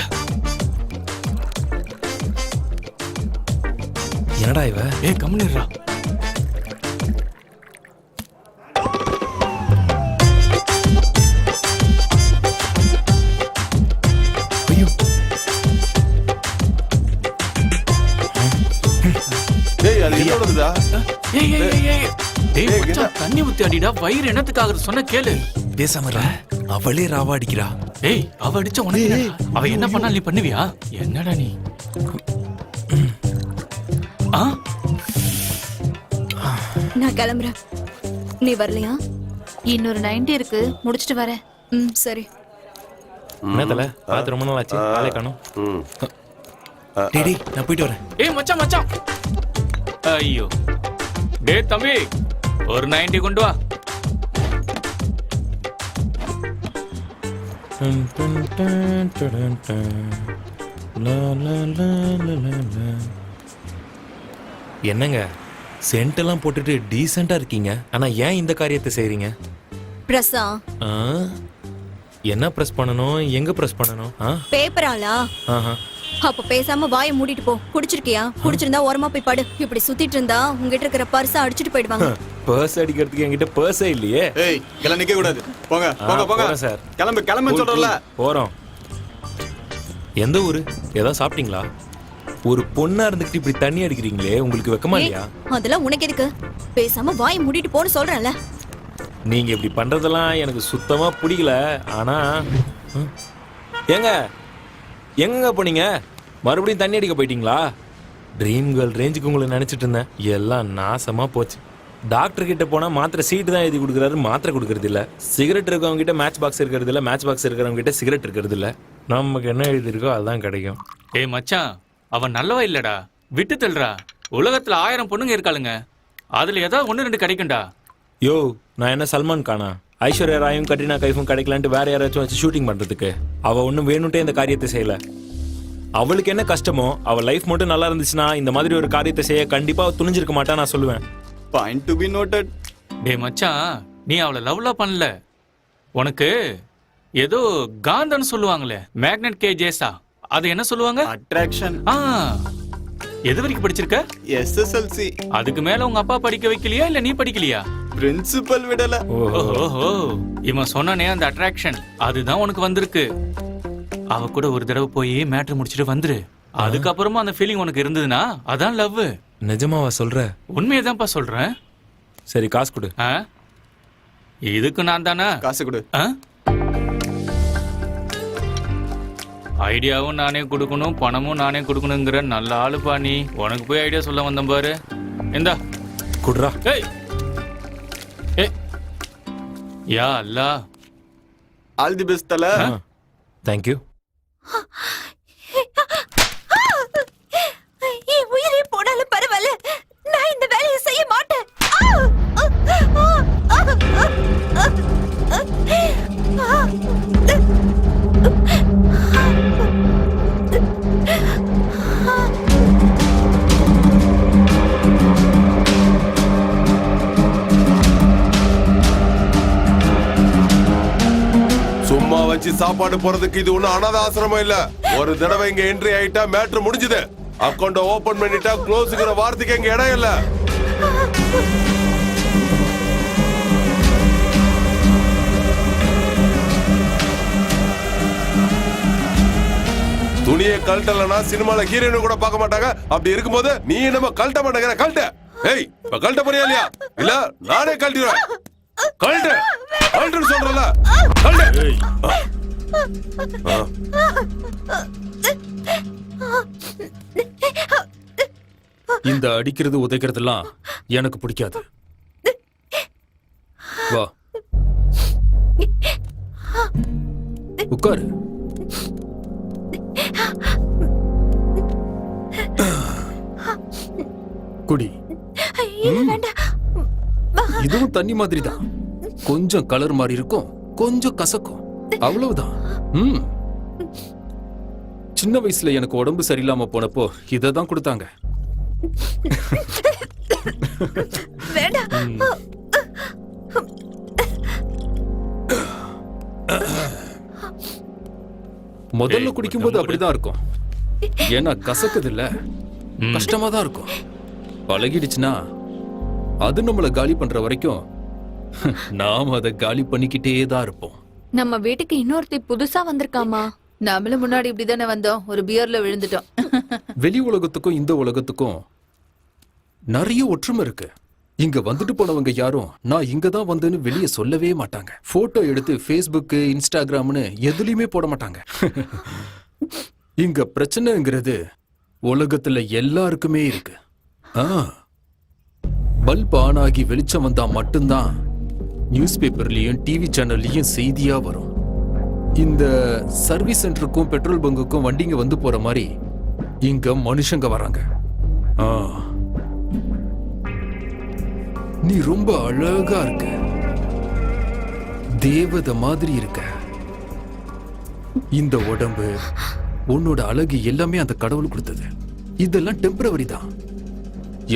Speaker 11: என்னடா இவ?
Speaker 4: ஏய் கம்முனிடுறா.
Speaker 11: ஐயோ
Speaker 5: டேய் அது என்னோடதுடா.
Speaker 4: ஏய் ஏய் ஏய் ஏய் டேய்
Speaker 5: ஏய்,
Speaker 4: மச்சான், தண்ணி ஊத்தி அடிடா. வயிறு என்னத்துக்காக சொன்ன கேளு.
Speaker 11: பேசாம இருடா. அவளே ராவா அடிக்கிறா.
Speaker 4: ஏய் அவ அடிச்ச உனக்கு என்னடா? அவ என்ன பண்ணாலும் நீ பண்ணுவியா? என்னடா நீ? ஆ
Speaker 12: நான் கிளம்புறேன். நீ வரலையா?
Speaker 9: இன்னொரு 90 இருக்கு, முடிச்சிட்டு வரேன்.
Speaker 12: ம் சரி.
Speaker 11: என்ன தல பார்த்து ரொம்ப நாள் ஆச்சு, ஆளே காணோம்.
Speaker 5: ம்.
Speaker 11: டேய் டேய், நான் போயிட்டு வரேன்.
Speaker 4: ஏய் மச்சான் மச்சான். ஐயோ டேய் தம்பி, ஒரு 90 கொண்டு வா.
Speaker 2: என்னங்க சென்ட் எல்லாம் போட்டுட்டு டீசெண்டா இருக்கீங்க, ஆனா ஏன் இந்த காரியத்தை செய்றீங்க?
Speaker 12: பிரசா
Speaker 2: ஆ? என்ன பிரஸ் பண்ணணும், எங்க பிரஸ் பண்ணணும்?
Speaker 12: பேப்பராலா?
Speaker 2: ஆஹா.
Speaker 12: அப்ப பேசாம வாயை மூடிட்டு போ. குடிச்சிருக்கியா? குடிச்சிருந்தா ஓரமா போய் படு. இப்படி சுத்திட்டு இருந்தா உங்ககிட்ட இருக்கிற பர்ஸ அடிச்சிட்டு போயிடுவாங்க.
Speaker 2: பர்ஸ் அடிக்கிறதுக்கு என்கிட்ட பர்ஸே இல்லையே.
Speaker 10: ஏய் கிளம்ப நிக்க கூடாது. போங்க போங்க போங்க
Speaker 2: போறேன் சார்.
Speaker 10: கிளம்பு கிளம்பு சொல்றல.
Speaker 2: போறோம். எந்த ஊரு? ஏதாவது சாப்பிட்டீங்களா? ஒரு பொண்ணா இருந்துட்டு இப்படி தண்ணி அடிக்கிறீங்களே, உங்களுக்கு வெக்கமா இல்லையா?
Speaker 12: அதெல்லாம் உனக்கு எதுக்கு? பேசாம வாயை மூடிட்டு போன்னு சொல்றேன்ல.
Speaker 2: நீங்க இப்படி பண்றதெல்லாம் எனக்கு சுத்தமா பிடிக்கல. ஆனா ஏங்க எங்க போனீங்க? மறுபடியும் தண்ணி அடிக்க போயிட்டீங்களா? ட்ரீம் கேர்ள் ரேஞ்சுக்கு உங்களை நினைச்சிட்டு இருந்தேன், எல்லாம் நாசமா போச்சு. டாக்டர் கிட்ட போனா மாத்திரை சீட்டு தான் எழுதி கொடுக்குறாரு, மாத்திரை கொடுக்கறது இல்ல. சிகரெட் இருக்கவங்க கிட்ட மேட்ச் பாக்ஸ் இருக்கிறது இல்ல, மேட்ச் பாக்ஸ் இருக்கிறவங்க கிட்ட சிகரெட் இருக்கிறது இல்ல. நமக்கு என்ன எழுதிருக்கோ அதுதான் கிடைக்கும்.
Speaker 4: ஏய் மச்சான், அவன் நல்லவா இல்லடா, விட்டு தள்ளுறா. உலகத்துல 1000 பொண்ணுங்க இருக்காளுங்க, அதுல ஏதாவது 1-2 கிடைக்கும்டா.
Speaker 2: யோ நான் என்ன சல்மான் கானா? ஐஸ்வர்யா ராயும் கட்ரினா கைஃபும் கிடைக்கலான்ட்டு வேற யாராச்சும் வச்சு ஷூட்டிங் பண்றதுக்கு? அவ ஒன்றும் வேணும்ட்டே இந்த காரியத்தை செய்யல. அவளுக்கு என்ன கஷ்டமோ, அவள் லைஃப் மட்டும் நல்லா இருந்துச்சுன்னா இந்த மாதிரி ஒரு காரியத்தை செய்ய கண்டிப்பா துணிஞ்சிருக்க மாட்டா நான் சொல்லுவேன்.
Speaker 10: Point to be noted.
Speaker 4: டேய் மச்சான், நீ அவளை லவ்லாம் பண்ணல. உனக்கு ஏதோ காந்தன்னு சொல்லுவாங்களே, மேக்னெட் கேஜேஸா, அது என்ன சொல்லுவாங்க?
Speaker 10: அட்ராக்ஷன்.
Speaker 4: எது வரைக்கும் படிச்சிருக்க?
Speaker 10: எஸ்எஸ்எல்சி.
Speaker 4: அதுக்கு மேல உங்க அப்பா படிக்க வைக்கலையா இல்ல நீ படிக்கலையா?
Speaker 10: பிரின்சிபல் விடல.
Speaker 4: ஓஹோ, இவன் சொன்னானே அந்த அட்ராக்ஷன், அதுதான் உனக்கு வந்திருக்கு. அவ கூட ஒரு தடவை போய் மேட்டர் முடிச்சிட்டு வந்துரு. அதுக்கப்புறமா அந்த ஃபீலிங் உனக்கு இருந்ததுன்னா அதான் லவ்.
Speaker 2: நிஜமாவா சொல்ற?
Speaker 4: உண்மையதான்ப்பா சொல்றேன்.
Speaker 2: சரி காசு கொடு.
Speaker 4: இதுக்கு நான் தானே
Speaker 10: காசு கொடு.
Speaker 4: ஐடியாவும் நானே கொடுக்கணும், பணமும் நானே கொடுக்கணுங்கிற நல்ல ஆளுப்பா நீ. உனக்கு போய் ஐடியா சொல்ல வந்தேன் பாரு. இந்தா
Speaker 2: குடுறா.
Speaker 4: ஏய் ஏய், யா அல்லாஹ்.
Speaker 10: ஆல் தி பெஸ்ட் தல.
Speaker 2: தேங்க்யூ.
Speaker 12: என் உயிரே போனாலும் பரவாயில்ல, நான் இந்த வேலையை செய்ய மாட்டேன்.
Speaker 5: சும்மா வச்சு சாப்பாடு போறதுக்கு இது ஒண்ணும் அனாதை ஆசிரமம் இல்ல. ஒரு தடவை இங்க என்ட்ரி ஆயிட்டா மேட்ரு முடிஞ்சது. அக்கௌண்ட் ஓபன் பண்ணிட்டா க்ளோஸ்ங்கிற வார்த்தைக்கு இங்க இடம் இல்ல. துணியை கழட்டலன்னா சினிமால ஹீரோயின் கூட பார்க்க மாட்டாங்க. அப்படி இருக்கும்போது நீ நம்ம கழட்ட மாட்டேங்கிற. கழட்ட. ஏய் இப்ப கழட்ட போறியா இல்லையா? இல்ல நானே கழட்டிடுறேன். கழட்டு கழட்டுன்னு சொல்றல. கழட்டு.
Speaker 1: இந்த அடிக்கிறது உதைக்கிறதுலாம் எனக்கு பிடிக்காது. வா உட்காரு. குடி. இதுவும் தண்ணி மாதிரி தான். கொஞ்சம் கலர் மாதிரி இருக்கும், கொஞ்சம் கசக்கும், அவ்வளவுதான். சின்ன வயசுல எனக்கு உடம்பு சரியில்லாம போனப்போ இதை தான் கொடுத்தாங்க. முதல்ல குடிக்கும்போது அப்படிதான் இருக்கும். ஏன்னா கசக்குது இல்ல, கஷ்டமா தான் இருக்கும். பழகிடுச்சுன்னா அது நம்மள காலி பண்ற வரைக்கும் நாம அதை காலி பண்ணிக்கிட்டே தான் இருப்போம்.
Speaker 9: நம்ம வீட்டுக்கு இன்னொருத்தி புதுசா வந்திருக்காமா. நாமளும் முன்னாடி இப்படிதானே வந்தோம், ஒரு பியர்ல விழுந்துட்டோம்.
Speaker 1: வெளி உலகத்துக்கும் இந்த உலகத்துக்கும் நிறைய ஒற்றுமை இருக்கு. இங்க வந்துட்டு போனவங்க யாரும் நான் இங்க தான் வந்தேன்னு வெளியே சொல்லவே மாட்டாங்க. போட்டோ எடுத்து ஃபேஸ்புக், இன்ஸ்டாகிராம்னு எதுலயுமே போட மாட்டாங்க. இங்க பிரச்சனைங்கிறது உலகத்துல எல்லாருக்குமே இருக்கு. பல்ப் ஆன் ஆகி வெளிச்சம் வந்தா மட்டும்தான் நியூஸ் பேப்பர்லயும் டிவி சேனல்லயும் செய்தியா வரும். இந்த சர்வீஸ் சென்டருக்கும் பெட்ரோல் பங்குக்கும் வண்டிங்க வந்து போற மாதிரி இங்க மனுஷங்க வராங்க. நீ ரொம்ப அழகா இருக்க, தேவதை மாதிரி இருக்க. இந்த உடம்பு, உன்னோட அழகு எல்லாமே அந்த கடவுள் கொடுத்தது. இதெல்லாம் டெம்பரவரி தான்.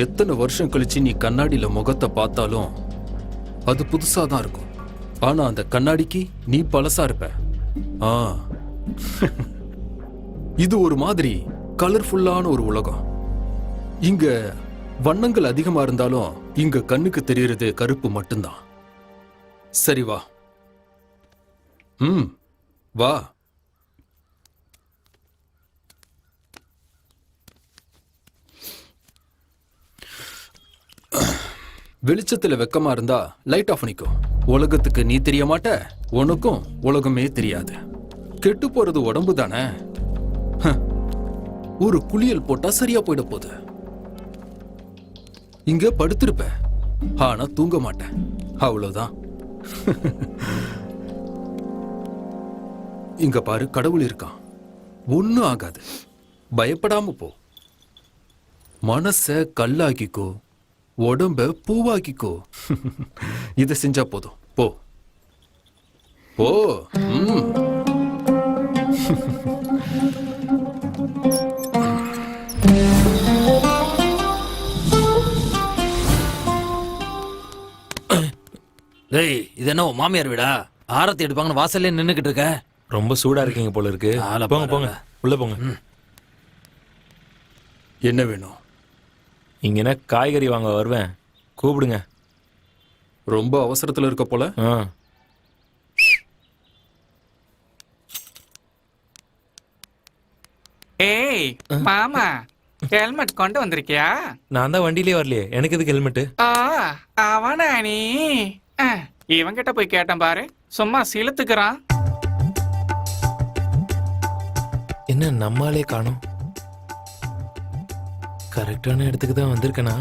Speaker 1: எத்தனை வருஷம் கழிச்சு நீ கண்ணாடியில முகத்தை பார்த்தாலும் அது புதுசா தான் இருக்கும். ஆனா அந்த கண்ணாடிக்கு நீ பழசா இருப்ப. இது ஒரு மாதிரி கலர்ஃபுல்லான ஒரு உலகம். இங்க வண்ணங்கள் அதிகமா இருந்தாலும் இங்க கண்ணுக்கு தெரியறது கருப்பு மட்டும்தான். சரி வா. வா. வெளிச்சத்துல வெக்கமா இருந்தா லைட் ஆஃப் பண்ணிக்கோ. உலகத்துக்கு நீ தெரிய மாட்ட, உனக்கும் உலகமே தெரியாது. கெட்டு போறது உடம்பு தானே. ஒரு குளியல் போட்டா சரியா போயிட போகுது. இங்க படுத்திருப்ப, ஆனா தூங்க மாட்டேன், அவ்வளவுதான். இங்க பாரு, கடவுள் இருக்கான், ஒண்ணும் ஆகாது, பயப்படாம போ. மனச கல்லாக்கிக்கோ, உடம்ப பூவாக்கிக்கோ. இத செஞ்சா போதும். போ போ.
Speaker 6: டேய், இது என்ன மாமியார் வீடா? ஆரத்தி எடுப்பாங்கன்னு வாசல்ல நின்னுக்கிட்டு இருக்க.
Speaker 11: ரொம்ப சூடா இருக்கீங்க போல இருக்கு. போங்க போங்க, உள்ள போங்க.
Speaker 1: என்ன வேணும்?
Speaker 11: இங்க என்ன காய்கறி வாங்க வருவேன், கூப்பிடுங்க.
Speaker 1: ரொம்ப அவசரத்துல இருக்க போல.
Speaker 4: ஏய் மாமா, ஹெல்மெட் கொண்டு வந்திருக்கியா?
Speaker 11: நான் தான் வண்டியிலே வரலையே, எனக்கு எதுக்கு ஹெல்மெட்?
Speaker 4: அவனா நீ? இவங்கிட்ட போய் கேட்டேன் பாரு, சும்மா சிலுத்துக்கிறான்.
Speaker 11: என்ன நம்மாலே காணோம்? கரெக்டான இடத்துக்கு தான் வந்திருக்கனா?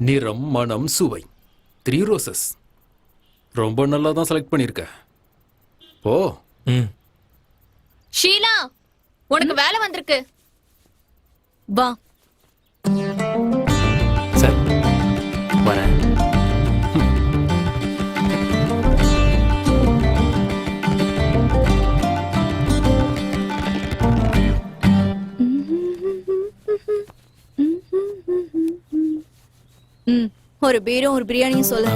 Speaker 1: நிறம், மனம், சுவை, 3 ரோசஸ். ரொம்ப நல்லா தான் செலக்ட் பண்ணிருக்க. ஓ.
Speaker 8: ஷீலா, உனக்கு வேலை வந்திருக்கு.
Speaker 12: வா.
Speaker 11: சரி, வரேன்.
Speaker 12: ஒரு பீரும் ஒரு பிரியாணியும் சொல்ல.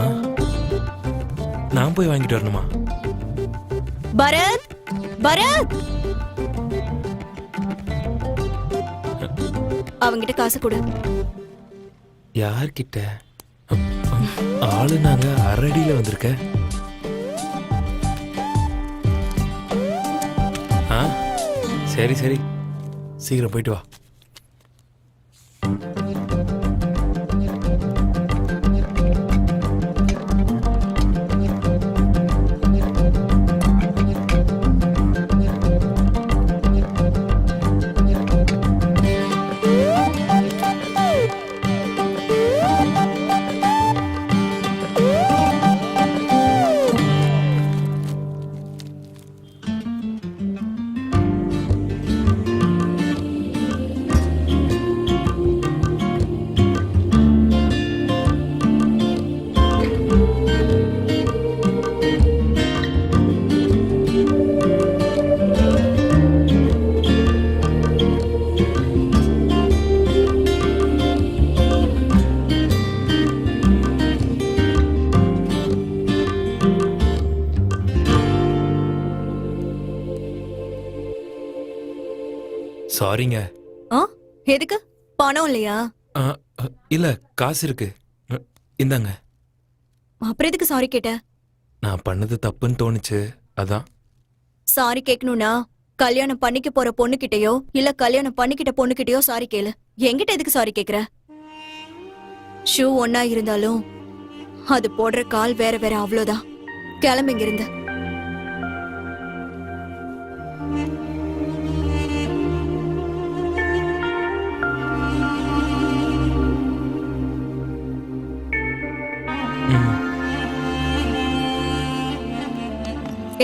Speaker 11: நான் போய் வாங்கிட்டு வரணுமா?
Speaker 12: பரத், பரத், அவங்கிட்ட காசு கொடு.
Speaker 11: யார்கிட்ட? ஆளு நாங்க அரடியில வந்திருக்க. சரி சரி, சீக்கிரம் போயிட்டு வா. சாரிங்க.
Speaker 12: ஆ எதுக்கு? பணம் இல்லையா?
Speaker 11: இல்ல, காசு இருக்கு. இந்தாங்க.
Speaker 12: அப்புறம் எதுக்கு சாரி கேட்ட?
Speaker 11: நான் பண்ணது தப்புன்னு தோணுச்சு, அதான்.
Speaker 12: சாரி கேட்கணும்னா கல்யாணம் பண்ணிக்க போற பொண்ணுகிட்டயோ இல்ல கல்யாணம் பண்ணிக்கிட்ட பொண்ணுகிட்டயோ சாரி கேளு. என்கிட்ட எதுக்கு சாரி கேக்குற? ஷூ ஒன்னா இருந்தாலும் அது போடுற கால் வேற வேற, அவ்வளவுதான். கிளம்பிங்க இருந்து.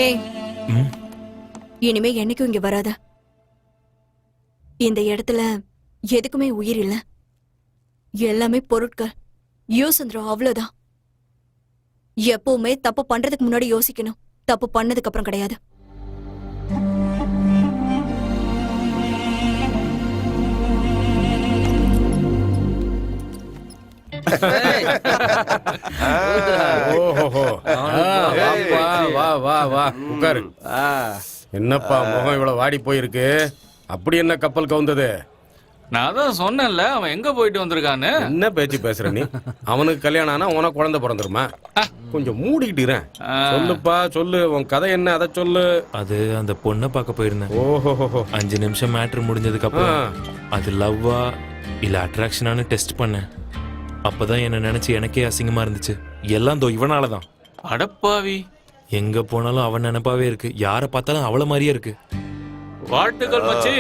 Speaker 12: ஏய், இனிமே என்னைக்கும் இங்க வராத. இந்த இடத்துல எதுக்குமே உயிர் இல்ல, எல்லாமே பொருட்கள். யோசந்திரம், அவ்வளவுதான். எப்பவுமே தப்பு பண்றதுக்கு முன்னாடி யோசிக்கணும், தப்பு பண்ணதுக்கு அப்புறம் கிடையாது.
Speaker 7: உட்காரு. என்னப்பா முகம் இவ்வளவு வாடி போயிருக்கு? அப்படி என்ன கப்பல் கவுந்தது?
Speaker 4: நான் தான் சொன்னேன்ல, அவன் எங்க போயிட்டு வந்திருக்கான்னு.
Speaker 7: என்ன பேச்சு பேசுற நீ? அவனுக்கு கல்யாணம் ஆனா உனக்கு குழந்தை பிறந்துருமா? கொஞ்சம் மூடிக்கிட்டுறேன். சொல்லுப்பா, சொல்லு. உன் கதை என்ன, அதை சொல்லு.
Speaker 11: அது அந்த பொண்ணை பார்க்க போயிருந்தேன்.
Speaker 7: ஓஹோ.
Speaker 11: 5 நிமிஷம் மேட்ரு முடிஞ்சதுக்கு அப்புறம் அது லவ்வா இல்ல அட்ராக்ஷனானு டெஸ்ட் பண்ணேன். அப்பதான் என்ன நினைச்சு எனக்கே அசிங்கமா இருந்துச்சு. எல்லாம் தோ இவனாலதான்.
Speaker 4: அடப்பாவி,
Speaker 11: எங்க போனாலும் அவன் நினைப்பாவே இருக்கு. யார பார்த்தாலும் அவள மாதிரியே இருக்கு.
Speaker 4: வாழ்த்துக்கள் மச்சி.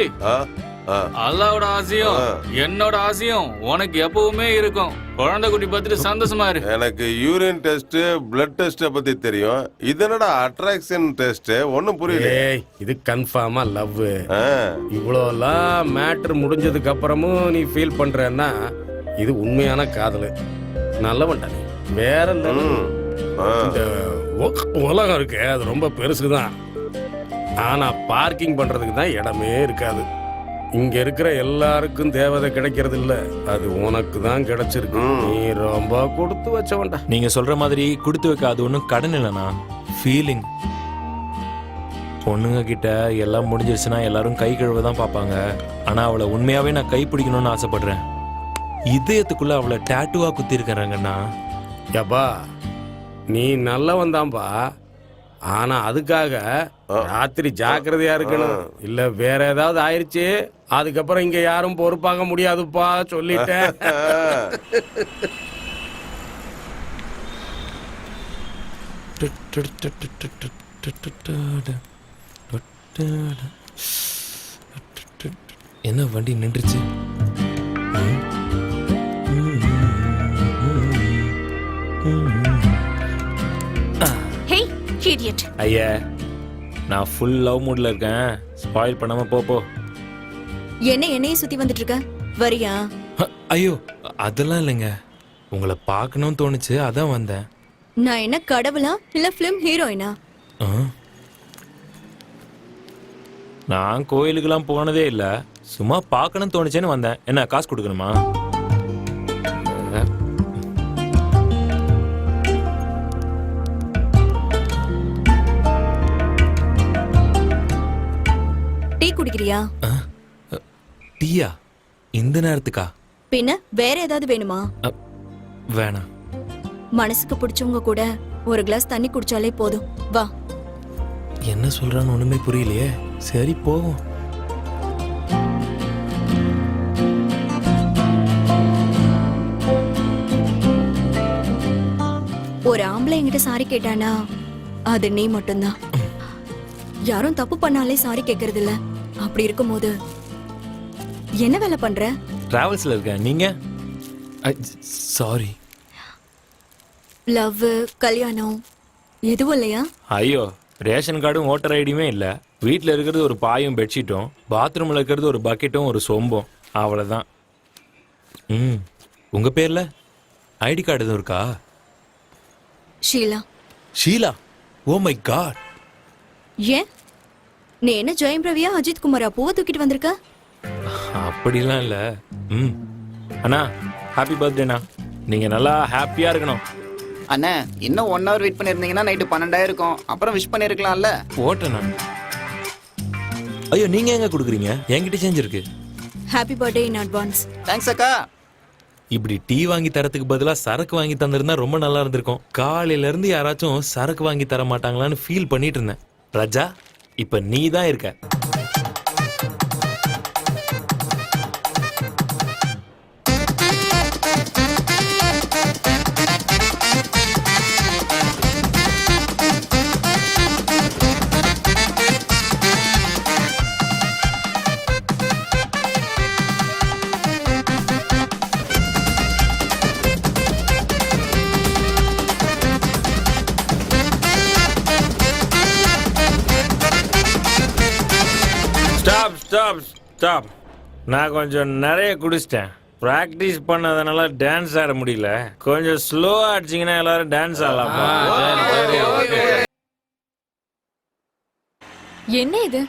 Speaker 4: அல்லாவோட ஆசையும் என்னோட ஆசையும் உனக்கு எப்பவுமே இருக்கும். குழந்தை குட்டி பார்த்துட்டு சந்தோஷமா இருக்கு.
Speaker 5: எனக்கு யூரின் டெஸ்ட், பிளட் டெஸ்ட் பத்தி தெரியும். இது என்னடா அட்ராக்ஷன் டெஸ்ட்? ஒண்ணும் புரியல.
Speaker 7: இது கன்ஃபார்மா லவ். இவ்வளோலாம் மேட்ரு முடிஞ்சதுக்கு அப்புறமும் நீ ஃபீல் பண்றன்னா இது உண்மையான காதல். நல்லவன்டா நீ. வேற இந்த உலகம் இருக்கு, அது ரொம்ப பெருசுதான். ஆனா பார்க்கிங் பண்றதுக்கு தான் இடமே இருக்காது. இங்க இருக்கிற எல்லாருக்கும் தேவதை கிடைக்கிறது இல்ல, அது உனக்கு தான் கிடைச்சிருக்கு. நீ ரொம்ப கொடுத்து வச்சவன்டா.
Speaker 11: நீங்க சொல்ற மாதிரி கொடுத்து வைக்க அது ஒன்றும் கடன் இல்லைண்ணா, ஃபீலிங். பொண்ணுங்க கிட்ட எல்லாம் முடிஞ்சிருச்சுன்னா எல்லாரும் கை கழுவ தான் பார்ப்பாங்க. ஆனா அவளை உண்மையாவே நான் கை பிடிக்கணும்னு ஆசைப்படுறேன். இதயத்துக்குள்ள அவளை டாட்டுவா குத்தி இருக்கிறாங்கண்ணா.
Speaker 7: யப்பா, நீ நல்லவன் தான்பா. ஆனா அதுக்காக ராத்திரி ஜாக்கிரதையா இருக்கணும். இல்ல வேற ஏதாவது ஆயிருச்சு, அதுக்கப்புறம் இங்க யாரும் பொறுப்பாக முடியாதுப்பா, சொல்லிட்டேன்.
Speaker 11: என்ன வண்டி நின்றுச்சு? ஐயா, நான் ஃபுல் லவ் மூட்ல இருக்கேன். ஸ்பாயில் பண்ணாம போ.
Speaker 12: என்னையே சுத்தி வந்துட்டு இருக்க, வரியா?
Speaker 11: ஐயோ, அதெல்லாம் இல்லைங்க. உங்களை பார்க்கணும்னு தோணுச்சு, அதான் வந்தேன்.
Speaker 12: நான் என்ன கடவுளா இல்ல பிலிம் ஹீரோயினா?
Speaker 11: நான் கோயிலுக்கெல்லாம் போனதே இல்ல, சும்மா பார்க்கணும்னு தோணுச்சேன்னு வந்தேன். என்ன காசு கொடுக்கணுமா?
Speaker 12: டீ குடிக்கிறியா?
Speaker 11: டீயா? இந்த நேரத்துக்கா?
Speaker 12: பின்ன வேற ஏதாவது வேணுமா?
Speaker 11: வேணாம்.
Speaker 12: மனசுக்கு பிடிச்சவங்க கூட ஒரு கிளாஸ் தண்ணி குடிச்சாலே போதும். வா.
Speaker 11: என்ன சொல்றான்னு ஒண்ணுமே புரியலையே. சரி போவோம்.
Speaker 12: பொம்பளை என்கிட்ட சாரி கேட்டானா அது நீ மட்டும்தான். யாரும் தப்பு பண்ணாலே சாரி கேக்குறது இல்ல. அப்படி இருக்கும்போது என்ன வேலை பண்ற?
Speaker 11: டிராவல்ஸ்ல இருக்கேன். நீங்க? சாரி.
Speaker 12: லவ், கல்யாணம் எதுவும் இல்லையா?
Speaker 2: ஐயோ, ரேஷன் கார்டும் ஓட்டர் ஐடியுமே இல்லை. வீட்டில் இருக்கிறது ஒரு பாயும் பெட்ஷீட்டும், பாத்ரூமில் இருக்கிறது ஒரு பக்கெட்டும் ஒரு சொம்பும், அவ்வளோதான். ம், உங்கள் பேரில் ஐடி கார்டு எதுவும் இருக்கா?
Speaker 12: Sheela.
Speaker 11: Sheela? Oh my God.
Speaker 12: ஏன் நீ என்ன ஜெயம் ரவியா அஜித் குமாரா பூவை தூக்கிட்டு வந்திருக்க?
Speaker 2: அப்படிலாம் இல்லை. ம், அண்ணா ஹாப்பி பர்த்டேண்ணா. நீங்கள் நல்லா ஹாப்பியாக இருக்கணும்.
Speaker 10: அண்ணா இன்னும் 1 hour வெயிட் பண்ணிருந்தீங்கன்னா நைட்டு 12 இருக்கும். அப்புறம் விஷ் பண்ணிருக்கலாம்ல.
Speaker 2: ஓட்டண்ணா. ஐயோ, நீங்கள் எங்கே கொடுக்குறீங்க? என்கிட்ட செஞ்சிருக்கு.
Speaker 12: Happy birthday in advance.
Speaker 10: Thanks அக்கா.
Speaker 11: இப்படி டீ வாங்கி தரத்துக்கு பதிலாக சரக்கு வாங்கி தந்திருந்தா ரொம்ப நல்லா இருந்திருக்கும். காலையில இருந்து யாராச்சும் சரக்கு வாங்கி தர மாட்டாங்களான்னு ஃபீல் பண்ணிட்டு இருந்தேன். ரஜா, இப்ப நீ தான் இருக்க.
Speaker 2: Stop stop stop. நான் கொஞ்சம் நிறைய குடிச்சிட்டேன். ப்ராக்டிஸ் பண்ணதுனால டான்ஸ் ஆட முடியல. கொஞ்சம் ஸ்லோவா அடிச்சிங்கன்னா எல்லாரும் டான்ஸ் ஆடலாமா?
Speaker 8: என்ன இது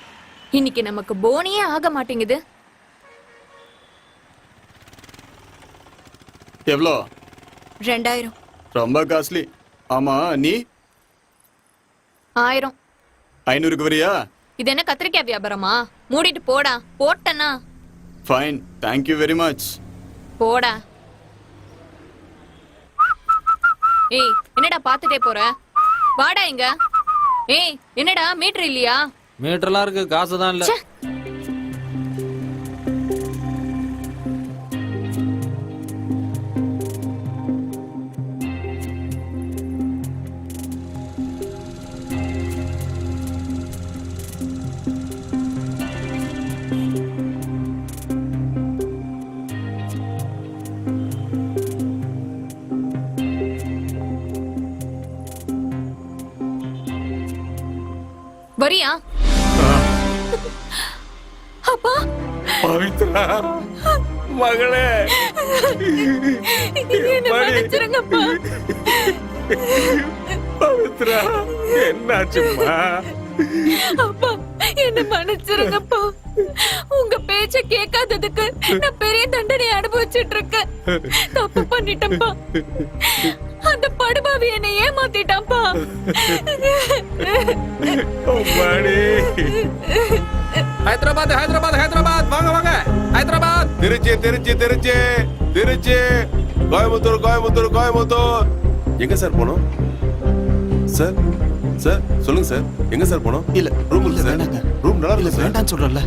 Speaker 8: இன்னைக்கு நமக்கு போனியே ஆக மாட்டேங்குது.
Speaker 10: எவ்வளோ?
Speaker 12: 2000.
Speaker 10: ரொம்ப காஸ்ட்லி. ஆமா, நீ
Speaker 8: 1000.
Speaker 10: 500க்கு வரியா?
Speaker 8: இது என்ன கத்திரிக்காய் வியாபாரமா? மூடிட்டு போடா. போட்டனா?
Speaker 10: Fine, thank you very much.
Speaker 8: போடா. ஏய், என்னடா பாத்துட்டே போற? வாடா இங்க. ஏய், என்னடா மீட்டர் இல்லையா?
Speaker 6: மீட்டர்லாம் இருக்கு, காசு தான் இல்ல.
Speaker 8: வரியா? அப்பா
Speaker 2: பவித்ரா மகளே,
Speaker 8: என்ன மன்னிச்சிருங்கப்பா.
Speaker 2: பவித்ரா என்னாச்சும்மா?
Speaker 8: அப்பா என்ன மன்னிச்சிருங்கப்பா. உங்க பேச்ச கேட்காததுக்கு நான் பெரிய தண்டனை அனுபவிச்சிட்டு இருக்கேன். தப்பு பண்ணிட்டேன்ப்பா. அந்த படுபாவி என்னை ஏமாத்திட்டான்ப்பா.
Speaker 1: ஹைதராபாத் ஹைதராபாத் ஹைதராபாத், வாங்க வாங்க. ஹைதராபாத்,
Speaker 5: திருச்சி திருச்சி திருச்சி திருச்சி, கோயம்புத்தூர் கோயம்புத்தூர் கோயம்புத்தூர். எங்க சார் போனோம்? சார் சார் சொல்லுங்க சார், எங்க சார் போனோம்?
Speaker 10: இல்ல
Speaker 5: ரூம் இல்ல சார். ரூம் நல்லா இல்ல சார்.
Speaker 10: வேண்டாம்னு சொல்றல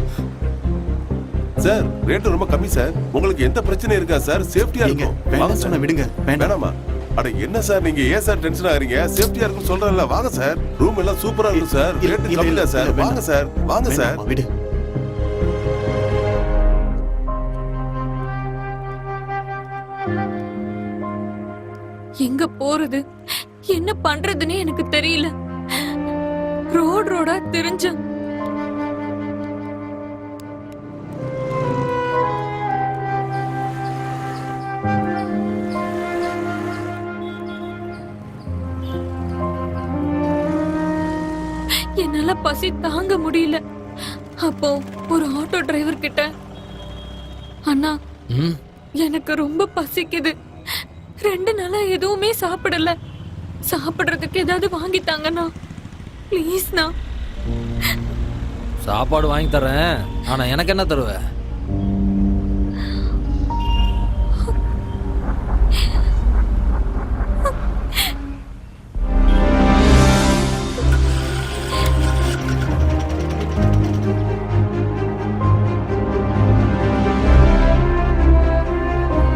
Speaker 5: சார். ரேட் ரொம்ப கம்மி சார். உங்களுக்கு எந்த பிரச்சனை இருக்கா சார்? சேஃப்டியா இருக்கும்.
Speaker 10: வேண்டாம் சொன்னா விடுங்க.
Speaker 5: வேணாமா? அட என்ன சார் நீங்க ஏன் சார் டென்ஷன் ஆகுறீங்க? சேஃப்டியா இருக்குன்னு சொல்றேன்ல, வாங்க சார். ரூம் எல்லாம் சூப்பரா இருக்கும் சார். ரேட் கம்மி தான் சார். வாங்க சார், வாங்க சார்.
Speaker 10: விடு.
Speaker 8: எங்க போறது, என்ன பண்றதுன்னு எனக்கு தெரியல. ரோடா தெரிஞ்ச என்னால பசி தாங்க முடியல. அப்போ ஒரு ஆட்டோ டிரைவர் கிட்ட, அண்ணா எனக்கு ரொம்ப பசிக்குது, 2 நாளா எதுவுமே சாப்பிடல, சாப்பிடுறதுக்கு ஏதாவது வாங்கி தாங்கண்ணா ப்ளீஸ்ண்ணா.
Speaker 6: சாப்பாடு வாங்கி தரேன், ஆனா எனக்கு என்ன தருவ?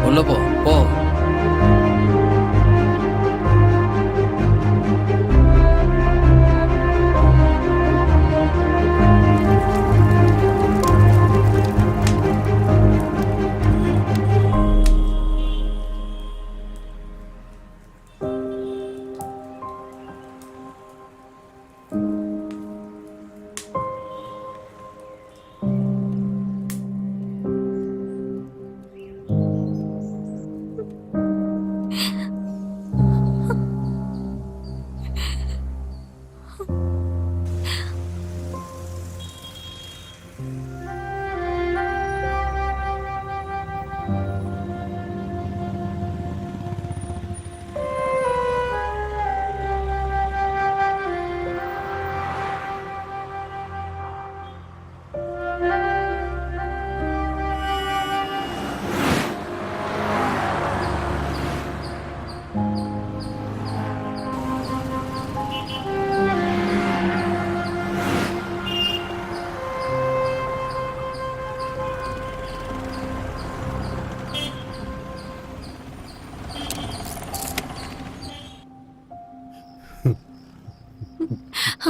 Speaker 6: உள்ள போ போ.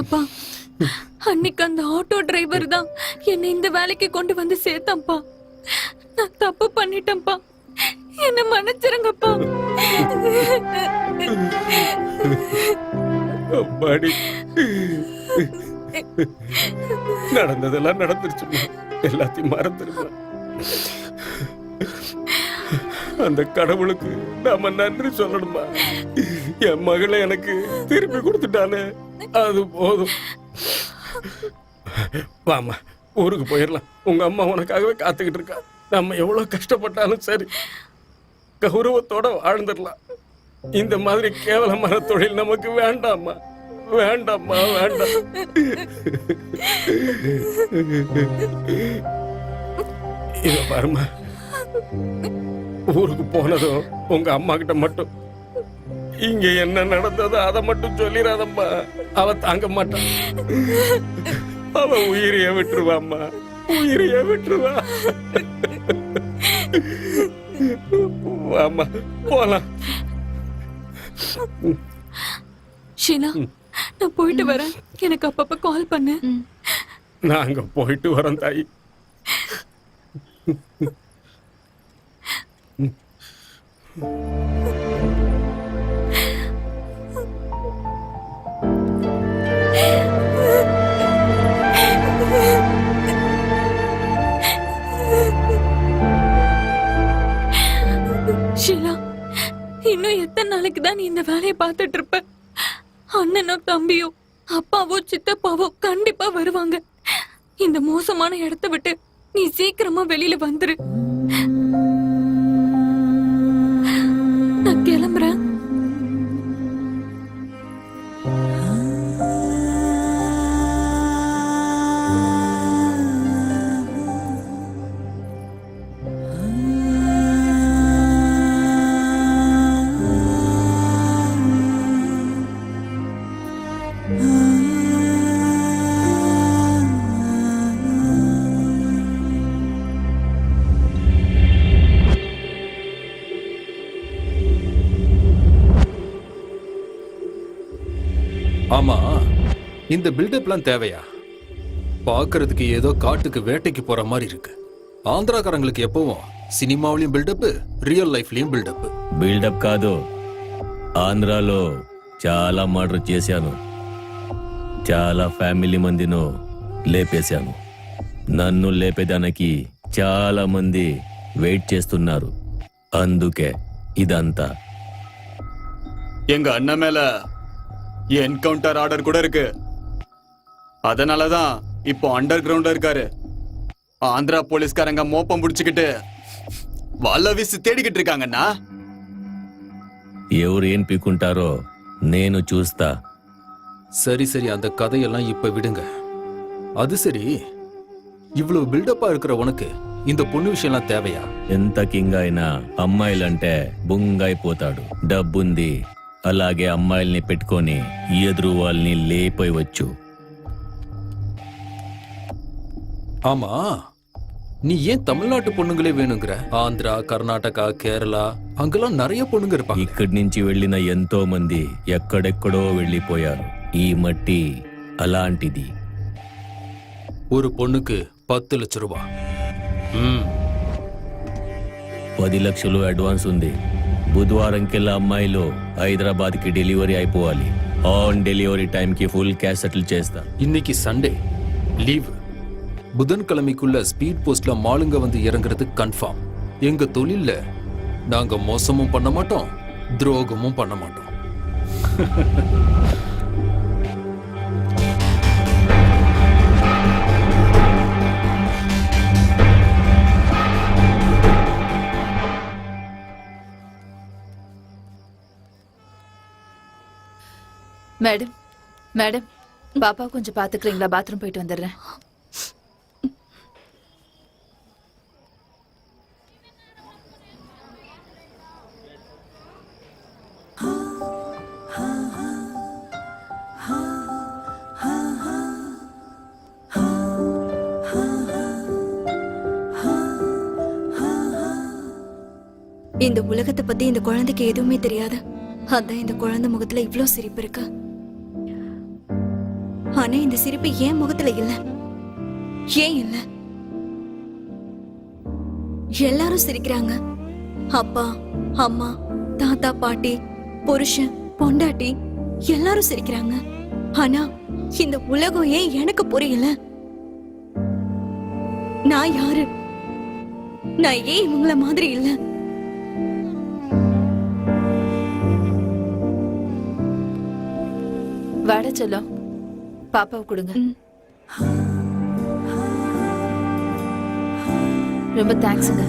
Speaker 9: அப்பா, அன்னைக்கு அந்த ஆட்டோ டிரைவர் தான் என்னை இந்த வேலைக்கு கொண்டு வந்து சேர்த்தான்ப்பா. நான் தப்பு பண்ணிட்டேன்ப்பா, என்ன மன்னிச்சிருங்கப்பா.
Speaker 7: அம்மாடி, நடந்ததெல்லாம் நடந்துருச்சுமா, எல்லாத்தையும் மறந்துருமா. அந்த கடவுளுக்கு நாம நன்றி சொல்லணுமா. என் மகளை எனக்கு திருப்பி கொடுத்துட்டானே, அது போதும். வாமா, ஊருக்கு போயிடலாம். உங்க அம்மா உனக்காகவே காத்துக்கிட்டு இருக்கா. நம்ம எவ்வளவு கஷ்டப்பட்டாலும் சரி, கௌரவத்தோட வாழ்ந்துடலாம். இந்த மாதிரி கேவலமான தொழில் நமக்கு வேண்டாமா, வேண்டாம்மா, வேண்டாம். இத பாருமா, ஊருக்கு போனதும் உங்க அம்மா கிட்ட மட்டும் இங்க என்ன நடந்ததோ அதை மட்டும் சொல்லிடாதம்மா. அவ தாங்க மாட்டான். அவ உயிரைய விட்டுருவாம்மா, உயிரைய விட்டுருவா. வாம்மா, போலாம்.
Speaker 9: ஷீலா, நான் போயிட்டு வரேன். எனக்கு அப்பப்ப கால் பண்ணு.
Speaker 7: நாங்க போயிட்டு வரோம் தாயி.
Speaker 9: ஷீலா, இன்னும் எத்தனை நாளைக்கு தான் நீ இந்த வேலையை பார்த்துட்டு இருப்ப? அண்ணனோ தம்பியோ அப்பாவோ சித்தப்பாவோ கண்டிப்பா வருவாங்க. இந்த மோசமான இடத்தை விட்டு நீ சீக்கிரமா வெளியில வந்துரு. நான் கிளம்புறேன்.
Speaker 1: ஆமா, இந்த பில்டப்லாம் தேவையா? பார்க்கிறதுக்கு ஏதோ காட்டுக்கு வேட்டைக்கு போற மாதிரி இருக்கு. ஆந்திராக்காரங்களுக்கு எப்பவும் సినిమావలియం బిల్డప్, రియల్ లైఫ్లియం బిల్డప్.
Speaker 13: బిల్డప్ కాదు, ఆంధ్రాలో చాలా మర్డర్ చేశాను, చాలా ఫ్యామిలీ మందిను లేపేశాను. నన్ను లేపేదానికి చాలా మంది వెయిట్ చేస్తున్నారు. అందుకే ఇదంతా.
Speaker 10: எங்க அண்ணன் மேல என்கவுண்டர் ஆர்டர் கூட இருக்கு. அதனாலதான் இப்போ அண்டர் கிரவுண்ட்ல இருக்காரு. ஆந்திரா போலீஸ்காரங்க மோப்பம் புடிச்சுக்கிட்டு வல்ல வீசி தேடிக்கிட்டு இருக்காங்கண்ணா.
Speaker 13: ఎవరు ఏం పీకుంటారో నేను చూస్తా.
Speaker 1: சரி சரி, அந்த கதையெல்லாம் இப்ப விடுங்க. அது சரி, இவ்வளவு பில்டப்பா இருக்கிற உனக்கு இந்த பொண்ணு விஷயம்லாம் தேவையா?
Speaker 13: ఎంత కింగ్ అయినా అమ్మాయిలంటే బుంగైపోతాడు. డబ్బుంది, అలాగే అమ్మాయిల్ని పెట్టుకొని ఎదురు వాళ్ళని లేపేయవచ్చు.
Speaker 1: ஆமா, நீ ஏன் தமிழ்நாட்டு பொண்ணுங்களே வேணுங்கிற? ஆந்திரா, கர்நாடகா, கேரளா அங்கெல்லாம் நிறைய பொண்ணுங்க இருப்பாங்க.
Speaker 13: ఇక్కడి నుంచి వెళ్ళిన ఎంతో మంది ఎక్కడెక్కడో వెళ్ళిపోయారు. ఈ మట్టి అలాంటిది.
Speaker 1: ஒரு பொண்ணுக்கு 10 லட்சம் ரூபாய்.
Speaker 13: 10 లక్షలు అడ్వాన్స్ ఉంది. బుధవారం కెల్లా అమ్మాయిలు హైదరాబాద్ కి డెలివరీ అయిపోవాలి. ఆన్ డెలివరీ టైం కి ఫుల్ క్యాష్ సెటిల్ చేస్తా.
Speaker 1: இன்னைக்கு சண்டே லீவ். புதன்கிழமைக்குள்ள ஸ்பீட் போஸ்ட்ல மாலுங்க வந்து இறங்குறது கன்ஃபார்ம். எங்க தொழில்ல நாங்க மோசமும் பண்ண மாட்டோம், துரோகமும் பண்ண மாட்டோம்.
Speaker 9: மேடம், மேடம், பாப்பா கொஞ்சம் பாத்துக்கிறீங்களா? பாத்ரூம் போயிட்டு வந்துடுறேன்.
Speaker 12: இந்த உலகத்தை பத்தி இந்த குழந்தைக்கு எதுவுமே தெரியாது. அதான் இந்த குழந்தை முகத்துல இவ்ளோ சிரிப்பு இருக்கு. ஆனா இந்த சிரிப்பு ஏன் முகத்துல இல்ல? ஏன் இல்ல? எல்லாரும் சிரிக்கிறாங்க. அப்பா, அம்மா, தாத்தா, பாட்டி, புருஷன், பொண்டாட்டி எல்லாரும் சிரிக்கிறாங்க. ஆனா இந்த உலகம் ஏன் எனக்கு புரியல? நான் யாரு? நான் ஏன் இவங்கள மாதிரி இல்ல?
Speaker 8: வாட சொல்லும் பாப்பாவை கொடுங்க. ரொம்ப தேங்க்ஸுங்க.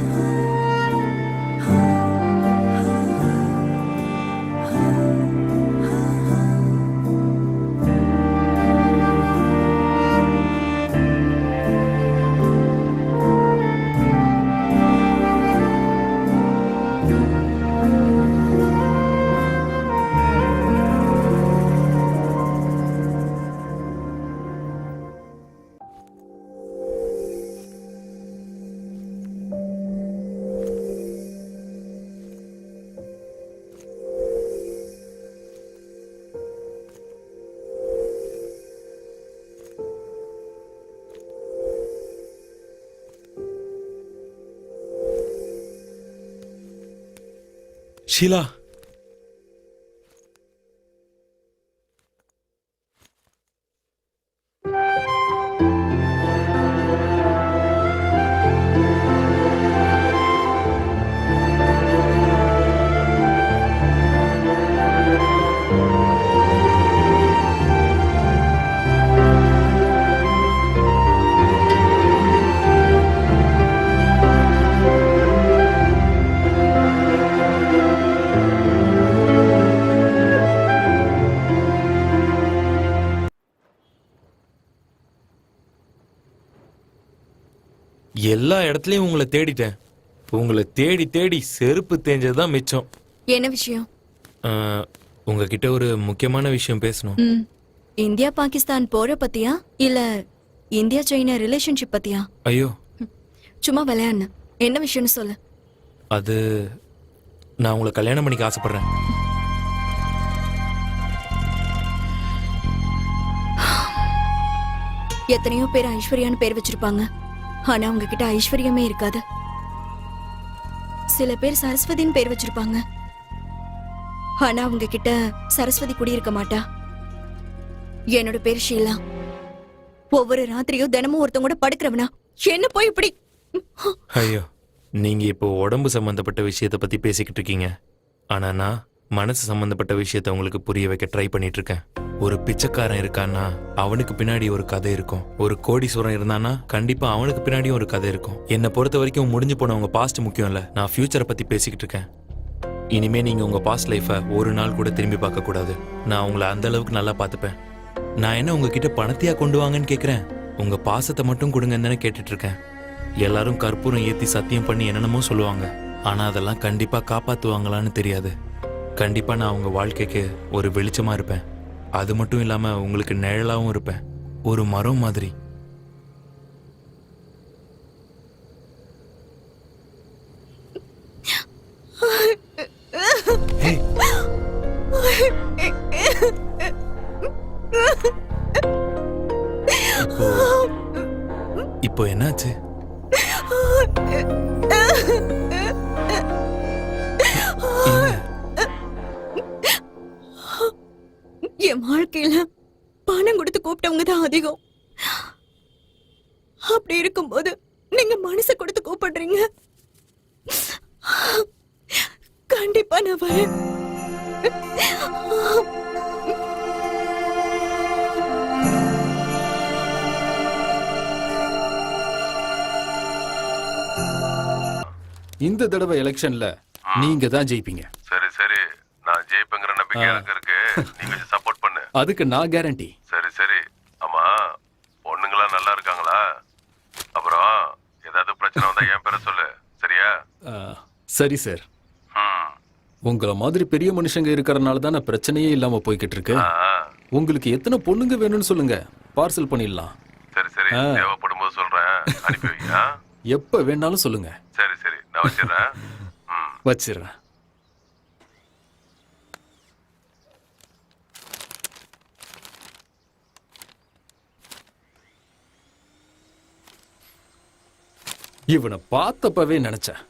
Speaker 11: ஷீலா, எல்லா இடத்துலயும் உங்களை தேடிட்டேன். உங்களை தேடி தேடி செருப்பு தேஞ்சதுதான் மிச்சம்.
Speaker 12: என்ன விஷயம்?
Speaker 11: உங்ககிட்ட ஒரு முக்கியமான விஷயம் பேசணும்.
Speaker 12: இந்தியா பாகிஸ்தான் போற பத்தியா இல்ல இந்தியா சைனா ரிலேஷன்ஷிப் பத்தியா?
Speaker 11: ஐயோ,
Speaker 12: சும்மா விளையாடுன. என்ன விஷயம்னு சொல்லு.
Speaker 11: அது நான் உங்களை கல்யாணம் பண்ணிக்க ஆசைப்படுறேன்.
Speaker 12: எத்தனையோ பேர் ஐஸ்வர்யான்னு பேர் வச்சிருப்பாங்க. ஆனா உங்ககிட்ட ஐஸ்வர்யமே இருக்காது. சில பேர் சரஸ்வதின்னு பேர் வச்சிருப்பாங்க. ஆனா உங்ககிட்ட சரஸ்வதி குடி இருக்க மாட்டா. என்னோட பேர் ஷீலா. ஒவ்வொரு ராத்திரியும் தினமும் ஒருத்தவங்க கூட படுக்கிறவனா என்ன போய் இப்படி?
Speaker 11: ஐயோ, நீங்க இப்போ உடம்பு சம்பந்தப்பட்ட விஷயத்தை பத்தி பேசிக்கிட்டு இருக்கீங்க. ஆனா நான் மனசு சம்பந்தப்பட்ட விஷயத்த உங்களுக்கு புரிய வைக்க ட்ரை பண்ணிட்டு இருக்கேன். ஒரு பிச்சைக்காரன் இருக்கான்னா அவனுக்கு பின்னாடி ஒரு கதை இருக்கும். ஒரு கோடீஸ்வரன் இருந்தானா கண்டிப்பா அவனுக்கு பின்னாடியும் ஒரு கதை இருக்கும். என்னை பொறுத்த வரைக்கும் முடிஞ்சு போனவங்க பாஸ்ட் முக்கியம் இல்ல, நான் ஃபியூச்சரை பத்தி பேசிக்கிட்டு இருக்கேன். இனிமே நீங்க உங்க பாஸ்ட் லைஃபை ஒரு நாள் கூட திரும்பி பார்க்க கூடாது. நான் உங்களை அந்த அளவுக்கு நல்லா பார்த்துப்பேன். நான் என்ன உங்ககிட்ட பணத்தையா கொண்டு வாங்கன்னு கேட்கிறேன்? உங்க பாசத்தை மட்டும் கொடுங்கன்னு தானே கேட்டுட்டு இருக்கேன். எல்லாரும் கற்பூரம் ஏத்தி சத்தியம் பண்ணி என்னென்னமோ சொல்லுவாங்க. ஆனா அதெல்லாம் கண்டிப்பா காப்பாத்துவாங்களான்னு தெரியாது. கண்டிப்பா நான் உங்க வாழ்க்கைக்கு ஒரு வெளிச்சமா இருப்பேன். அது மட்டும் இல்லாம உங்களுக்கு நிழலாவும் இருப்பேன், ஒரு மரம் மாதிரி. இப்போ என்னாச்சு?
Speaker 12: என் வாழ்க்கையில பணம் கொடுத்து கூப்பிட்டவங்க தான் அதிகம். அப்படி இருக்கும்போது நீங்க மனசை கொடுத்து கூப்பிடுறீங்க. கண்டிப்பா நான் வரேன்.
Speaker 1: இந்த தடவை எலெக்ஷன்ல நீங்க தான் ஜெயிப்பீங்க.
Speaker 5: சரி சரி, நான் ஜெயிப்பேங்கிற நம்பிக்கை எனக்கு இருக்கு. நீ கொஞ்சம் சப்போர்ட் பண்ணு.
Speaker 1: அதுக்கு நான் கேரண்டி.
Speaker 5: சரி சரி. ஆமா, பொண்ணுங்களா நல்லா இருக்காங்களா? அப்புறம் ஏதாவது பிரச்சனை வந்தா என் பேரை சொல்லு, சரியா?
Speaker 1: சரி சார். உங்களை மாதிரி பெரிய மனுஷங்க இருக்கறனால தான் பிரச்சனையே இல்லாம போய்கிட்டு இருக்கு. உங்களுக்கு எத்தனை பொண்ணுங்க வேணும்னு சொல்லுங்க, பார்சல் பண்ணிடலாம்.
Speaker 5: சரி சரி, தேவைப்படும் போது சொல்றேன், அனுப்பி வைங்க.
Speaker 1: எப்ப வேணாலும் சொல்லுங்க.
Speaker 5: சரி சரி, நான் வச்சிடுறேன்.
Speaker 1: வச்சிடுறேன். இவனை பார்த்தப்பவே நினைச்சேன்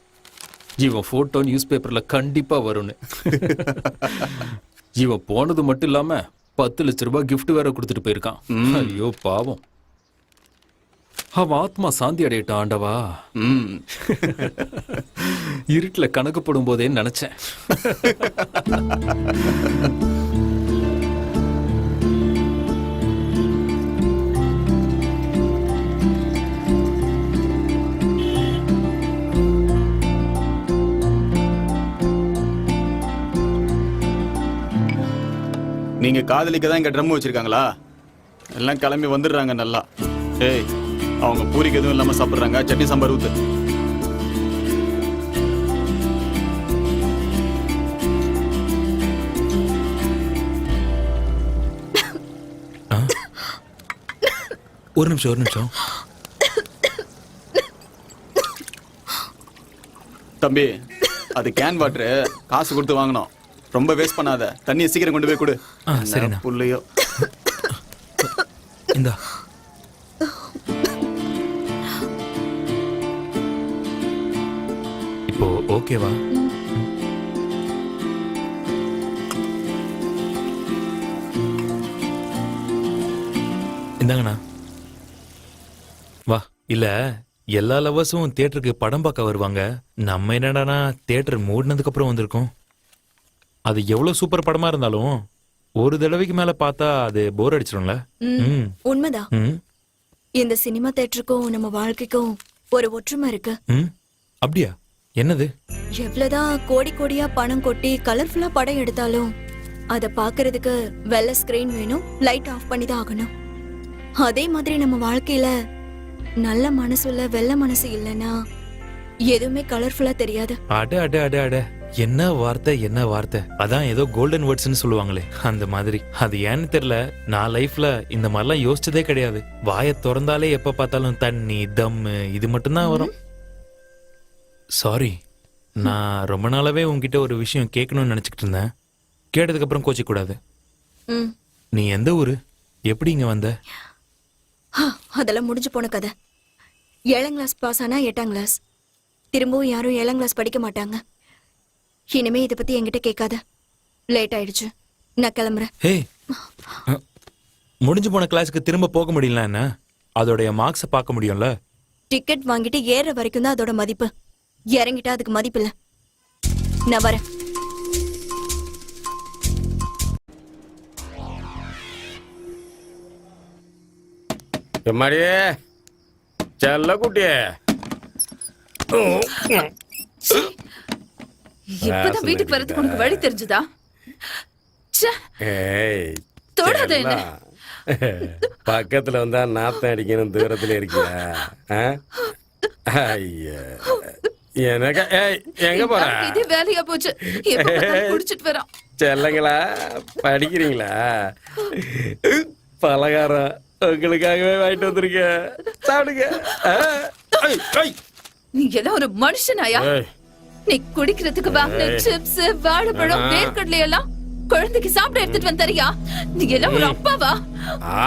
Speaker 1: இவன் போட்டோ நியூஸ் பேப்பர்ல கண்டிப்பா வரும்னு. இவன் போனது மட்டும் இல்லாம 10 லட்ச ரூபாய் கிஃப்ட் வேற கொடுத்துட்டு போயிருக்கான். ஐயோ பாவம், அவன் ஆத்மா சாந்தி அடையட்டும் ஆண்டவா. இருட்டுல கணக்கு போடும் போதே நினைச்சேன்.
Speaker 10: நீங்க காதலிக்க தான் இங்க ட்ரம் வச்சிருக்காங்களா? எல்லாம் கிளம்பி வந்துடுறாங்க நல்லா. ஏய், அவங்க பூரிக்கு எதுவும் இல்லாம சாப்பிடுறாங்க. சட்னி சாம்பார் ஊத்து.
Speaker 11: ஒரு நிமிஷம்.
Speaker 10: தம்பி, அது கேன் வாட்டரு காசு கொடுத்து வாங்கணும். ரொம்ப வேஸ்ட் பண்ணாத. தண்ணியை சீக்கிரம் கொண்டு போய் கொடு.
Speaker 11: சரிண்ணா.
Speaker 10: புள்ளையோ.
Speaker 11: இந்தா. இப்போ ஓகேவா? இந்தாங்கண்ணா. வா. இல்ல, எல்லா லவர்ஸும் தியேட்டருக்கு படம் பார்க்க வருவாங்க. நம்ம என்னடானா தியேட்டர் மூடினதுக்கு அப்புறம் வந்திருக்கோம். அது எவ்வளவு சூப்பர் படமா இருந்தாலும் ஒரு தடவைக்கு மேல பார்த்தா அது போர் அடிச்சிடும்ல.
Speaker 12: உண்மைதான். இந்த சினிமா தியேட்டருக்கும் நம்ம வாழ்க்கைக்கும் ஒரு ஒற்றுமை இருக்கு.
Speaker 11: அப்படியா? என்னது?
Speaker 12: எவ்வளவுதான் கோடி கோடியா பணம் கொட்டி கலர்ஃபுல்லா படம் எடுத்தாலும் அத பாக்குறதுக்கு வெள்ளை ஸ்கிரீன் வேணும், லைட் ஆஃப் பண்ணி தான் ஆகணும். அதே மாதிரி நம்ம வாழ்க்கையில நல்ல மனசு இல்ல, வெள்ளை மனசு இல்லைன்னா எதுவுமே கலர்ஃபுல்லா தெரியாது.
Speaker 11: அட அட அட அட, என்ன வார்த்தை. அதான் ஏதோ கோல்டன் வேர்ட்ஸ்னு சொல்லுவாங்களே, அந்த மாதிரி. அது ஏன்னு தெரியல, நான் லைஃப்ல இந்த மாதிரிலாம் யோசிச்சதே கிடையாது. வாயை திறந்தாலே எப்ப பார்த்தாலும் தண்ணி, தம்மு, இது மட்டும்தான் வரும். சாரி, நான் ரொம்ப நாளாவே உங்ககிட்ட ஒரு விஷயம் கேட்கணும்னு நினைச்சுக்கிட்டு இருந்தேன். கேட்டதுக்கு அப்புறம் கோச்சிக்க கூடாது. நீ எந்த ஊரு? எப்படி இங்க வந்த?
Speaker 12: அதெல்லாம் முடிஞ்சு போன கதை. 7ஆம் கிளாஸ் பாஸ் ஆனா 8ஆம் கிளாஸ். திரும்பவும் யாரும் 7ஆம் கிளாஸ் படிக்க மாட்டாங்க. இனிமே இதை பத்தி என்கிட்ட கேட்காத. லேட் ஆயிடுச்சு, நான் கிளம்புறேன்.
Speaker 11: ஹே, முடிஞ்சு போன கிளாஸுக்கு திரும்ப போக முடியல. என்ன அதோடைய மார்க்ஸை பார்க்க முடியும்ல?
Speaker 12: டிக்கெட் வாங்கிட்டு ஏற வரைக்கும் தான் அதோட மதிப்பு. இறங்கிட்டா அதுக்கு மதிப்பு இல்ல. நான் வரேன்.
Speaker 7: எம்மாடியே செல்ல குட்டியே,
Speaker 9: இப்பதான் வீட்டுக்கு வரதுக்கு உனக்கு வழி தெரிஞ்சுதா? தொடாத என்ன.
Speaker 7: பக்கத்துல வந்தா நாத்தம் அடிக்கணும், தூரத்துல இருக்கியா? எனக்கு எங்க போற?
Speaker 9: இது வேலையா போச்சு. குடிச்சிட்டு வரோம்.
Speaker 7: செல்லங்களா, படிக்கிறீங்களா? பலகாரம் உங்களுக்காகவே வாங்கிட்டு வந்திருக்கேன், சாப்பிடுங்க.
Speaker 9: நீ எல்லாம் ஒரு மனுஷனாயா? நீ குடிக்கிறதுக்கு வாங்கின சிப்ஸ், வாழைப்பழம், வேர்க்கடலை எல்லாம் குழந்தைக்கு சாப்பிட எடுத்துட்டு வந்தறியா? நீ எல்லாம் ஒரு அப்பாவா?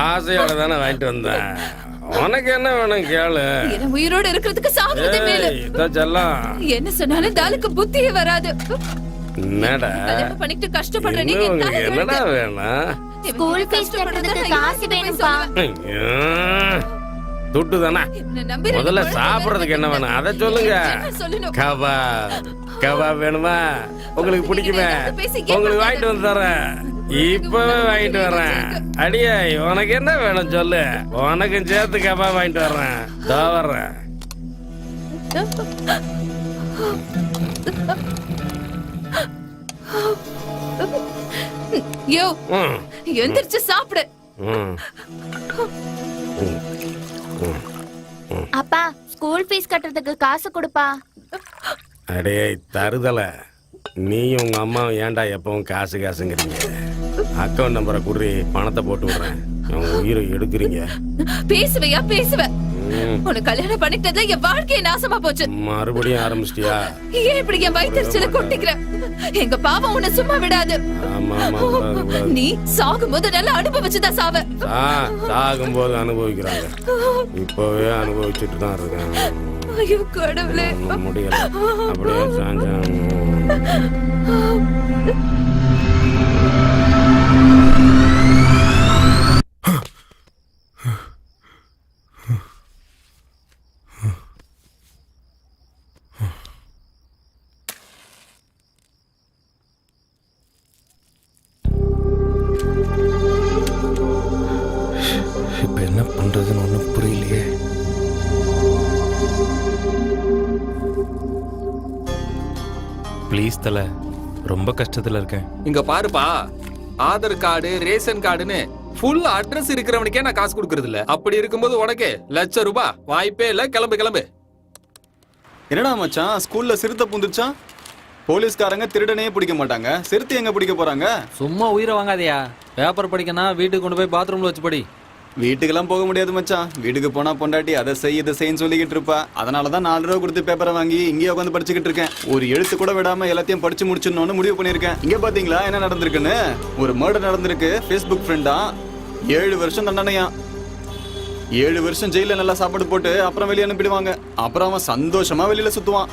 Speaker 7: ஆசையோட தானே வாங்கிட்டு வந்தேன். உனக்கு என்ன வேணும் கேளு.
Speaker 9: என்ன உயிரோட இருக்கிறதுக்கு சாப்பிடுறதே மேல. என்ன சொன்னாலும் தாலுக்கு புத்தியே வராது.
Speaker 7: என்னடா
Speaker 9: பண்ணிட்டு கஷ்டப்படுற நீங்க
Speaker 7: என்னடா வேணும்?
Speaker 9: ஸ்கூல் ஃபீஸ் கட்டுறதுக்கு காசு வேணும்பா.
Speaker 7: துட்டு தானே. முதல்ல சாப்பிடுறதுக்கு என்ன வேணும் அதை சொல்லுங்க. கபாப் வேணுமா? உங்களுக்கு பிடிக்குமே, உங்களுக்கு வாங்கிட்டு வந்து தரேன். இப்பவே வாங்கிட்டு வர்றேன். அடியே, உனக்கு என்ன வேணும் சொல்லு, உனக்கும் சேர்த்து கபாப் வாங்கிட்டு வர்றேன். தோ வர்றேன்.
Speaker 9: யோ, எந்திரிச்சு சாப்பிடு.
Speaker 14: அப்பா, ஸ்கூல் ஃபீஸ் கட்டுறதுக்கு காசு கொடுப்பா.
Speaker 7: அடே தருதல, நீயும் உங்க அம்மாவும் ஏன்டா எப்பவும் காசு காசுங்கிறீங்க? அக்கௌண்ட் நம்பரை குடுறி, பணத்தை போட்டு விடுறேன். உங்க உயிரை எடுக்கிறீங்க.
Speaker 9: பேசுவையா பேசுவ? உனக்கு கல்யாணம் பண்ணிட்டதுல என் வாழ்க்கையை நாசமா போச்சு.
Speaker 7: மறுபடியும் ஆரம்பிச்சிட்டியா?
Speaker 9: ஏன் இப்படி என் வயிற்றுல கொட்டிக்கிற? எங்க பாவம் உன்னை சும்மா விடாது. நீ சாகும் போது நல்லா அனுபவிச்சுதான் சாவ.
Speaker 7: சாகும் போது அனுபவிக்கிறாங்க, இப்பவே அனுபவிச்சுட்டு தான் இருக்கேன்.
Speaker 9: ஐயோ கடவுளே.
Speaker 7: முடியல அப்படியே சாஞ்சான்.
Speaker 11: இப்போ என்ன பண்றதுன்னு ஒன்றும் புரியலையே. ப்ளீஸ் தல, ரொம்ப கஷ்டத்துல இருக்கேன்.
Speaker 1: இங்க பாருப்பா, ஆதார் கார்டு ரேஷன் கார்டுன்னு ஃபுல் அட்ரஸ் இருக்கிறவனுக்கே நான் காசு கொடுக்கறது இல்ல. அப்படி இருக்கும்போது உனக்கு ₹1,00,000 வாய்ப்பே இல்ல. கிளம்பு கிளம்பு.
Speaker 10: என்னடா மச்சான், ஸ்கூல்ல சிறுத்தை பூந்துச்சான்? போலீஸ்காரங்க திருடனையே பிடிக்க மாட்டாங்க, சிறுத்தை எங்க பிடிக்க போறாங்க?
Speaker 6: சும்மா உயிரை வாங்காதயா. பேப்பர் படிக்கனா வீட்டுக்கு கொண்டு போய் பாத்ரூம்ல வச்சு படி.
Speaker 10: வீட்டுக்கெல்லாம் போக முடியாது மச்சான். வீட்டுக்கு போனா பொண்டாட்டி அதை செய் இதை செய்ன்னு சொல்லிக்கிட்டு இருப்பா. அதனாலதான் ₹4 கொடுத்து பேப்பரை வாங்கி இங்கேயே உட்காந்து படிச்சுக்கிட்டு இருக்கேன். ஒரு எழுத்து கூட விடாம எல்லாத்தையும் படிச்சு முடிச்சிடணும்னு முடிவு பண்ணிருக்கேன். இங்க பாத்தீங்களா என்ன நடந்திருக்குன்னு? ஒரு மர்டர் நடந்திருக்கு. ஃபேஸ்புக் ஃப்ரெண்டா 7 வருஷம் தண்டனையா. 7 வருஷம் ஜெயில நல்லா சாப்பாடு போட்டு அப்புறம் வெளியே அனுப்பிடுவாங்க. அப்புறம் அவன் சந்தோஷமா வெளியில சுத்துவான்.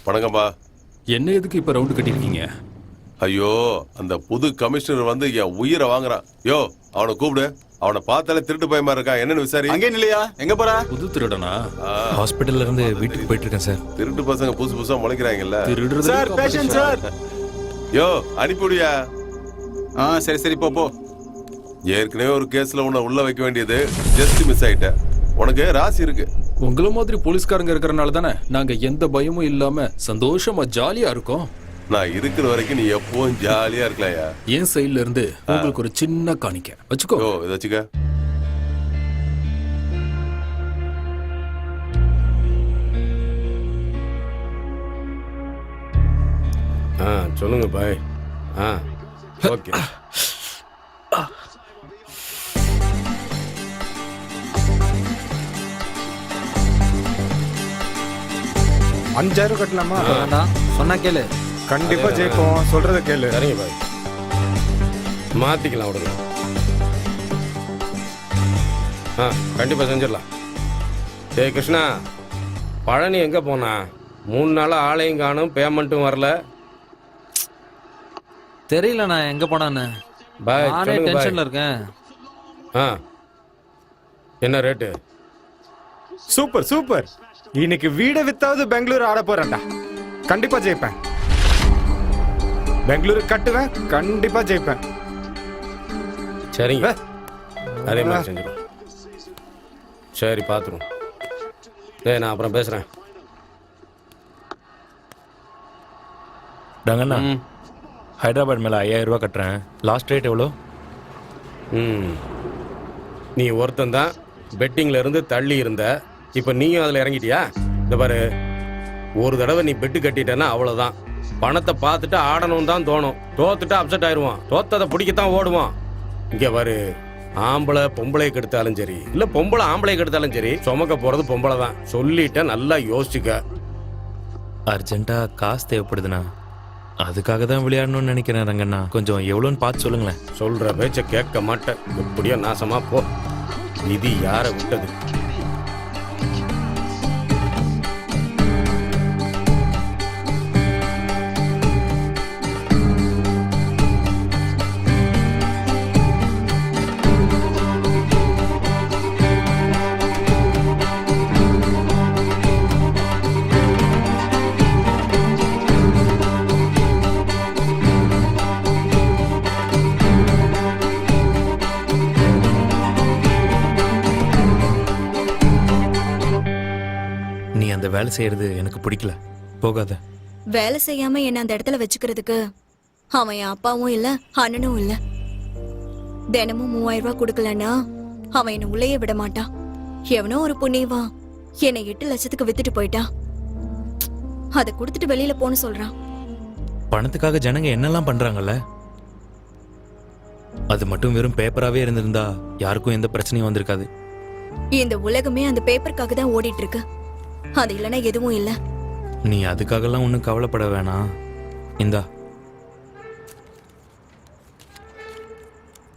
Speaker 5: வணக்கம்பா.
Speaker 1: என்ன எதுக்கு இப்ப ரவுண்டு கட்டிருக்கீங்க?
Speaker 5: ஐயோ, அந்த புது கமிஷனர் வந்து என் உயிரை வாங்குறான். யோ, அவனை கூப்பிடு. அவனை பார்த்தாலே திருட்டு பயமா இருக்கான். என்னன்னு விசாரி.
Speaker 10: அங்கே இல்லையா? எங்க போற?
Speaker 1: புது திருடனா?
Speaker 11: ஹாஸ்பிட்டல்ல இருந்து வீட்டுக்கு போயிட்டு இருக்கேன் சார்.
Speaker 5: திருட்டு பசங்க புதுசு புதுசா முளைக்கிறாங்கல்ல.
Speaker 1: திருடுறது
Speaker 10: சார், பேஷண்ட் சார்.
Speaker 5: யோ, அனுப்பிவிடியா?
Speaker 10: சரி சரி, போ.
Speaker 5: ஏற்கனவே ஒரு கேஸ்ல உன்னை உள்ள வைக்க வேண்டியது ஜஸ்ட் மிஸ் ஆயிட்ட. உனக்கு ராசி இருக்கு.
Speaker 1: உங்கள மாதிரி போலீஸ்காரங்க இருக்கறனால தானே நாங்க எந்த பயமும் இல்லாம சந்தோஷமா ஜாலியா இருக்கோம்.
Speaker 5: நான் இருக்கிற வரைக்கும் நீ எப்பவும் ஜாலியா இருக்கலையா?
Speaker 1: என் சைடுல இருந்து உங்களுக்கு ஒரு சின்ன காணிக்க வச்சுக்கோ.
Speaker 5: ஓ, இத வச்சுக்க.
Speaker 7: சொல்லுங்க பாய். ஓகே.
Speaker 3: $5,000 கட்டலாமா?
Speaker 6: வேண்டாம், சொன்னா கேளு.
Speaker 3: கண்டிப்பா ஜெயிப்போம், சொல்றத கேளு.
Speaker 7: சரிங்க பாய், மாத்திக்கலாம் விடுங்க. கண்டிப்பா செஞ்சிடலாம். ஏய் கிருஷ்ணா, பழனி எங்க போனா? 3 நாளா ஆளையும் காணும், பேமெண்ட்டும் வரல.
Speaker 6: தெரியல நான் எங்க போனான்னு.
Speaker 7: பாய்,
Speaker 6: நானே டென்ஷன்ல இருக்கேன்.
Speaker 7: என்ன ரேட்டு?
Speaker 3: Super super. இன்னைக்கு வீடை வித்தாவது பெங்களூர் ஆட போறேன்டா. கண்டிப்பா ஜெயிப்பேன். பெங்களூரு கட்டுவேன், கண்டிப்பா ஜெயிப்பேன்.
Speaker 7: சரிங்க, அதே மாதிரி செஞ்சிடும். சரி, பார்த்துருவோம். நான் அப்புறம் பேசுறேன்.
Speaker 11: டங்கண்ணா, ஹைதராபாத் மேல ₹5,000 கட்டுறேன். லாஸ்ட் ரேட் எவ்வளோ?
Speaker 7: நீ ஒருத்தன் தான் பெட்டிங்ல இருந்து தள்ளி இருந்த. இப்ப நீயும் அதுல இறங்கிட்டியா? இந்த பாரு, ஒரு தடவை நீ பெட்டு கட்டிட்டேன்னா அவ்வளவுதான். பணத்தை பார்த்துட்டு ஆடணும் தான் தோணும். தோத்துட்டு அப்செட் ஆயிடுவான். தோத்ததை பிடிக்கத்தான் ஓடுவான். இங்க பாரு, ஆம்பளை பொம்பளைக்கு எடுத்தாலும் சரி, இல்ல பொம்பளை ஆம்பளைக்கு எடுத்தாலும் சரி, சுமக்க போறது பொம்பளை தான். சொல்லிட்ட, நல்லா யோசிச்சுக்க.
Speaker 11: அர்ஜென்ட்டா காசு தேவைப்படுதுண்ணா. அதுக்காக தான் விளையாடணும்னு நினைக்கிறேன் ரங்கண்ணா. கொஞ்சம் எவ்வளோன்னு பார்த்து சொல்லுங்களேன்.
Speaker 7: சொல்ற பேச்ச கேட்க மாட்டேன். எப்படியோ நாசமா போ. விதி யாரை விட்டது?
Speaker 11: வேலை செய்யறது எனக்கு பிடிக்கல. போகாத.
Speaker 12: வேலை செய்யாம என்ன அந்த இடத்துல வச்சுக்கிறதுக்கு அவன் என் அப்பாவும் இல்ல, அண்ணனும் இல்ல. தினமும் 3000 ரூபாய் கொடுக்கலன்னா அவன் என்ன உள்ளேயே விட மாட்டான். எவனோ ஒரு புண்ணியவா என்னை 8 லட்சத்துக்கு வித்துட்டு போயிட்டான். அதை கொடுத்துட்டு வெளியில போன்னு சொல்றான்.
Speaker 11: பணத்துக்காக ஜனங்க என்னெல்லாம் பண்றாங்கல்ல. அது மட்டும் வெறும் பேப்பராவே இருந்திருந்தா யாருக்கும் எந்த பிரச்சனையும் வந்திருக்காது.
Speaker 12: இந்த உலகமே அந்த பேப்பருக்காக தான் ஓடிட்டு இருக்கு. அது இல்லைன்னா எதுவும் இல்ல.
Speaker 11: நீ அதுக்காகலாம் ஒன்றும் கவலைப்பட வேணாம். இந்தா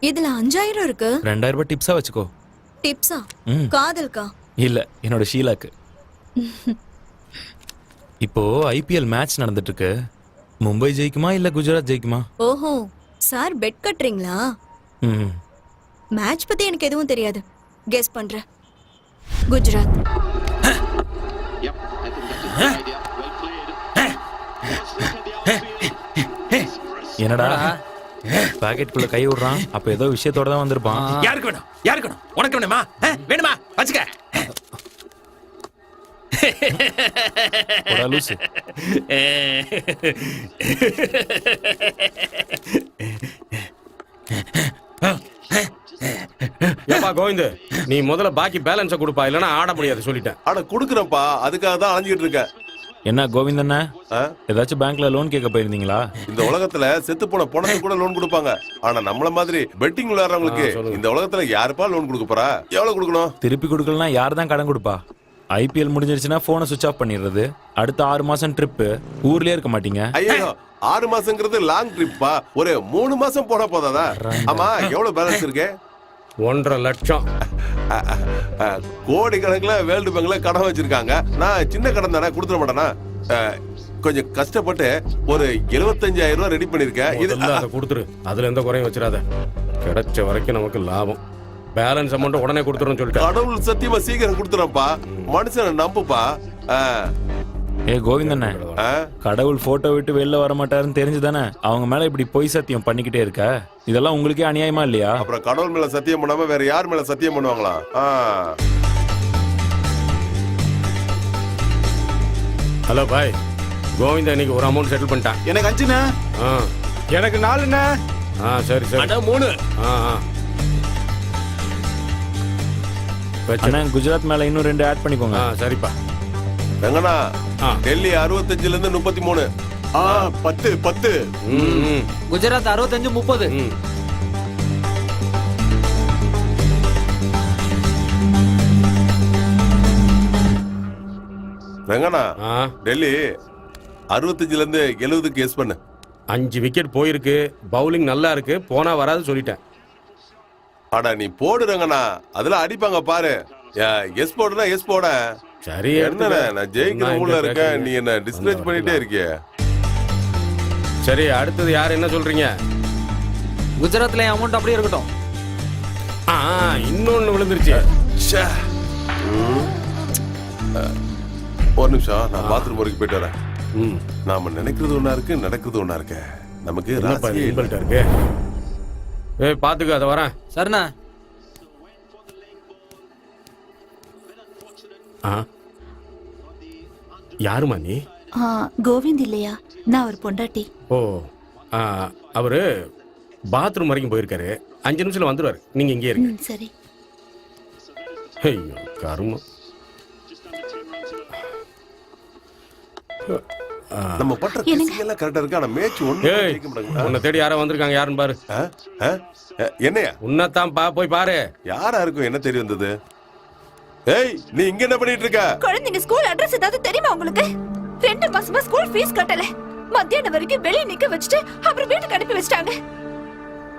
Speaker 12: இதுல 5000 இருக்கு.
Speaker 11: 2000 ரூபாய் டிப்ஸா வச்சுக்கோ.
Speaker 12: டிப்ஸா?
Speaker 11: ம்.
Speaker 12: காதல்கா?
Speaker 11: இல்ல, என்னோட ஷீலாக்கு. இப்போ ஐபிஎல் மேட்ச் நடந்துட்டு இருக்கு. மும்பை ஜெயிக்குமா இல்ல குஜராத் ஜெயிக்குமா?
Speaker 12: ஓஹோ, சார் பெட் கட்டுறீங்களா?
Speaker 11: ம்.
Speaker 12: மேட்ச் பத்தி எனக்கு எதுவும் தெரியாது. கெஸ் பண்றேன். குஜராத்.
Speaker 11: என்னடா பாக்கெட்டுக்குள்ள கை விடுறான்? அப்ப ஏதோ விஷயத்தோட தான் வந்திருப்பான்.
Speaker 1: யாருக்கு வேணும்? யாருக்கு வேணும்? உனக்கு வேணுமா? வேணுமா? வச்சுக்க.
Speaker 11: போடா லூசு.
Speaker 7: ஏப்பா கோவிந்த், நீ முதல்ல பாக்கி பேலன்ஸை கொடுப்பா, இல்லைன்னா ஆட முடியாது சொல்லிட்டேன்.
Speaker 5: ஆனா குடுக்குறப்பா, அதுக்காக தான் அலைஞ்சிட்டு இருக்கேன்.
Speaker 11: என்ன கோவிந்தண்ணா, ஏதாச்சும் பேங்க்ல லோன் கேட்க போயிருந்தீங்களா?
Speaker 5: இந்த உலகத்துல செத்து போன பணத்துக்கு கூட லோன் கொடுப்பாங்க. ஆனா நம்மள மாதிரி பெட்டிங் விளையாடுறவங்களுக்கு இந்த உலகத்துல யாருப்பா லோன் கொடுக்க போறா? எவ்வளவு கொடுக்கணும்?
Speaker 11: திருப்பி கொடுக்கலனா யார் தான் கடன் கொடுப்பா? ஐபிஎல் முடிஞ்சிருச்சுன்னா போனை சுவிட்ச் ஆஃப் பண்ணிடுறது. அடுத்த 6 மாசம் ட்ரிப்பு, ஊர்லயே இருக்க மாட்டீங்க.
Speaker 5: ஐயோ, 6 மாசங்கிறது லாங் ட்ரிப்பா. ஒரு 3 மாசம் போனா போதாதா? ஆமா, எவ்வளவு பேலன்ஸ் இருக்கு?
Speaker 7: 1.5 லட்சம்.
Speaker 5: கோடி கணக்குல வேர்ல்டு பேங்க்ல கடன் வச்சிருக்காங்க. நான் சின்ன கடன் தானே, கொடுத்துட மாட்டேனா? கொஞ்சம் கஷ்டப்பட்டு ஒரு 75,000 ரூபாய் ரெடி பண்ணிருக்கேன். இது
Speaker 7: அதை கொடுத்துரு, அதுல எந்த குறையும் வச்சிடாத. கிடைச்ச வரைக்கும் நமக்கு லாபம். பேலன்ஸ் அமௌண்ட் உடனே கொடுத்துருன்னு சொல்லிட்டு.
Speaker 5: கடவுள் சத்தியமா சீக்கிரம் கொடுத்துறப்பா. மனுஷனை நம்புப்பா.
Speaker 11: ஏ கோவிந்தண்ணே, கடவுள் போட்டோ விட்டு வெளில வர மாட்டாருன்னு தெரிஞ்சுதானே அவங்க மேல இப்படி பொய் சத்தியம் பண்ணிக்கிட்டே இருக்க? இதெல்லாம் உங்களுக்கே அநியாயமா இல்லையா?
Speaker 5: அப்புறம் கடவுள் மேல சத்தியம் பண்ணாம வேற யார் மேல சத்தியம் பண்ணுவாங்களா?
Speaker 7: ஹலோ பாய், கோவிந்தா இன்னைக்கு ஒரு அமௌண்ட் செட்டில் பண்ணிட்டான்.
Speaker 10: எனக்கு 5ண்ணே.
Speaker 3: எனக்கு 4ண்ணே.
Speaker 7: சரி சரி.
Speaker 1: 3.
Speaker 11: அண்ணா, குஜராத் மேல இன்னும் 2 ஆட் பண்ணிக்கோங்க.
Speaker 7: சரிப்பா.
Speaker 5: எங்கண்ணா? டெல்லி 65ல இருந்து 33.
Speaker 10: 10.
Speaker 6: குஜராத் 65 30.
Speaker 5: வெங்கண்ணா, டெல்லி 65ல இருந்து 70க்கு கெஸ் பண்ணு.
Speaker 7: 5 விக்கெட் போயிருக்கு. பவுலிங் நல்லா இருக்கு. போனா வராது சொல்லிட்டேன்.
Speaker 5: அடா நீ போடுறங்கண்ணா, அதெல்லாம் அடிப்பாங்க பாரு. எஸ் போடுனா எஸ் போட.
Speaker 7: சரி,
Speaker 5: என்னண்ணே, நான் ஜெயிக்கிற மூட்ல இருக்கேன், நீ என்ன டிஸ்கரேஜ் பண்ணிட்டே இருக்கிய.
Speaker 7: சரி, அடுத்தது யார் என்ன சொல்றீங்க?
Speaker 6: குஜராத்ல அமௌண்ட் அப்படியே இருக்கட்டும்.
Speaker 7: இன்னொன்னு விழுந்துருச்சு.
Speaker 5: ஒரு நிமிஷம், நான் பாத்ரூம் வரைக்கும் போயிட்டு வரேன். நாம நினைக்கிறது ஒண்ணா இருக்கு, நடக்கிறது ஒண்ணா இருக்கு. நமக்கு ராசியே
Speaker 7: இருக்கு. ஏய் பாத்துக்க, அதை வரேன்.
Speaker 6: சரிண்ணா.
Speaker 7: யாருமா நீ?
Speaker 14: கோவிந்த் இல்லையா? நான் ஒரு பொண்டாட்டி.
Speaker 7: ஓ, அவரு பாத்ரூம் வரைக்கும் போயிருக்காரு. 5 நிமிஷத்துல வந்துருவாரு. நீங்க இங்கே இருங்க.
Speaker 14: சரி.
Speaker 7: ஐயோ கருமம்.
Speaker 5: நம்ம பண்ற எல்லாம் கரெக்டா இருக்கு. ஆனா மேட்ச்
Speaker 7: உன்னை தேடி யாரோ வந்திருக்காங்க. யாருன்னு பாரு.
Speaker 5: என்னையா?
Speaker 7: உன்னதான் போய் பாரு.
Speaker 5: யாரா இருக்கும்? என்ன தெரிய வந்தது? ஏய், நீ இங்க என்ன பண்ணிட்டு இருக்க?
Speaker 9: குழந்தைங்க ஸ்கூல் அட்ரஸ் ஏதாவது தெரியுமா உங்களுக்கு? 2 மாசமா ஸ்கூல் ஃபீஸ் கட்டல. மத்தியானம் வரைக்கும் வெளிய நிக்க வச்சுட்டு அப்புறம் வீட்டுக்கு அனுப்பி வச்சிட்டாங்க.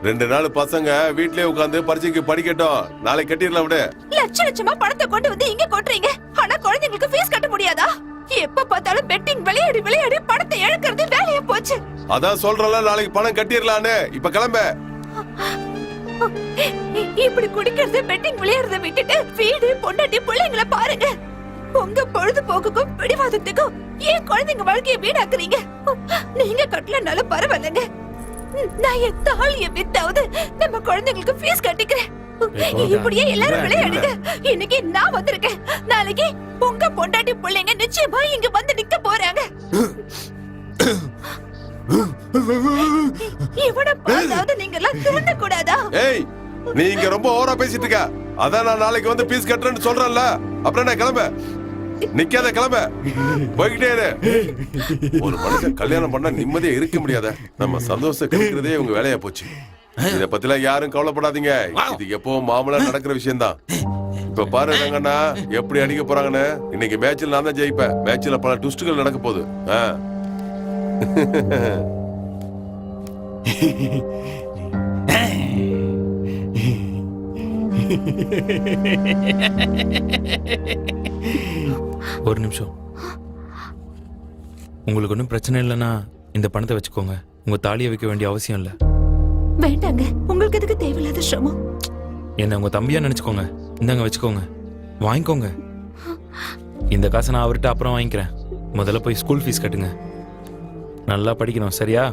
Speaker 5: 2 நாள் பசங்க வீட்லயே உட்கார்ந்து பரீட்சைக்கு படிக்கட்டும். நாளைக்கு கட்டிடலாம் விடு.
Speaker 9: லட்சமா பணத்தை கொண்டு வந்து இங்க கொட்டுறீங்க. ஆனா குழந்தைங்களுக்கு ஃபீஸ் கட்ட முடியாதா? எப்ப பார்த்தாலும் பெட்டிங் விளையாடி பணத்தை இழக்கிறது வேலையா போச்சு.
Speaker 5: அதான் சொல்றல, நாளைக்கு பணம் கட்டிடலான்னு. இப்ப கிளம்ப.
Speaker 9: இப்படி குடிக்கிறது பெட்டிங் விளையாடுறத விட்டுட்டு வீடு பொண்டாட்டி பிள்ளைங்களை பாருங்க. உங்க பொழுதுபோக்குக்கும் பிடிவாதத்துக்கும் ஏன் குழந்தைங்க வாழ்க்கையை வீணாக்குறீங்க? நீங்க கட்டலனாலும் பரவாயில்லைங்க. நான் என் தாலியை வித்தாவது நம்ம குழந்தைங்களுக்கு ஃபீஸ் கட்டிக்கிறேன். இப்படியே எல்லாரும் விளையாடுங்க. இன்னைக்கு நான் வந்திருக்கேன். நாளைக்கு உங்க பொண்டாட்டி பிள்ளைங்க நிச்சயமா இங்க வந்து நிக்க போறாங்க. இவனை பார்த்தாவது நீங்க எல்லாம் திருந்த கூடாதா?
Speaker 5: ஏய், நீ இங்க ரொம்ப ஓவரா பேசிட்டு இருக்க. அதான் நான் நாளைக்கு வந்து பீஸ் கட்டுறேன்னு சொல்றேன்ல. அப்புறம் என்ன கிளம்ப, நிக்காத கிளம்ப, போய்கிட்டே இரு. ஒரு மனுஷன் கல்யாணம் பண்ணா நிம்மதியா இருக்க முடியாத, நம்ம சந்தோஷம் கிடைக்கிறதே உங்க வேலையா போச்சு. இத பத்திலாம் யாரும் கவலைப்படாதீங்க, இது எப்பவும் மாமூலா நடக்கிற விஷயம் தான். இப்ப பாரு ரங்கண்ணா எப்படி அடிக்க போறாங்கன்னு. இன்னைக்கு மேட்ச்ல நான் தான் ஜெயிப்பேன். மேட்ச்ல பல ட்விஸ்டுகள் நடக்க போகுது.
Speaker 11: ஒரு நிமிஷம். உங்களுக்கு ஒன்றும் பிரச்சனை இல்லைன்னா இந்த பணத்தை வச்சுக்கோங்க. உங்க தாலியை வைக்க வேண்டிய அவசியம் இல்லை.
Speaker 14: வேண்டாங்க, உங்களுக்கு எதுக்கு தேவையில்லாத சிரமம்?
Speaker 11: என்ன உங்க தம்பியா நினைச்சுக்கோங்க. இந்தாங்க வச்சுக்கோங்க, வாங்கிக்கோங்க. இந்த காசை நான் அவர்கிட்ட அப்புறம் வாங்கிக்கிறேன். முதல்ல போய் ஸ்கூல் ஃபீஸ் கட்டுங்க. நல்லா படிக்கணும், சரியா?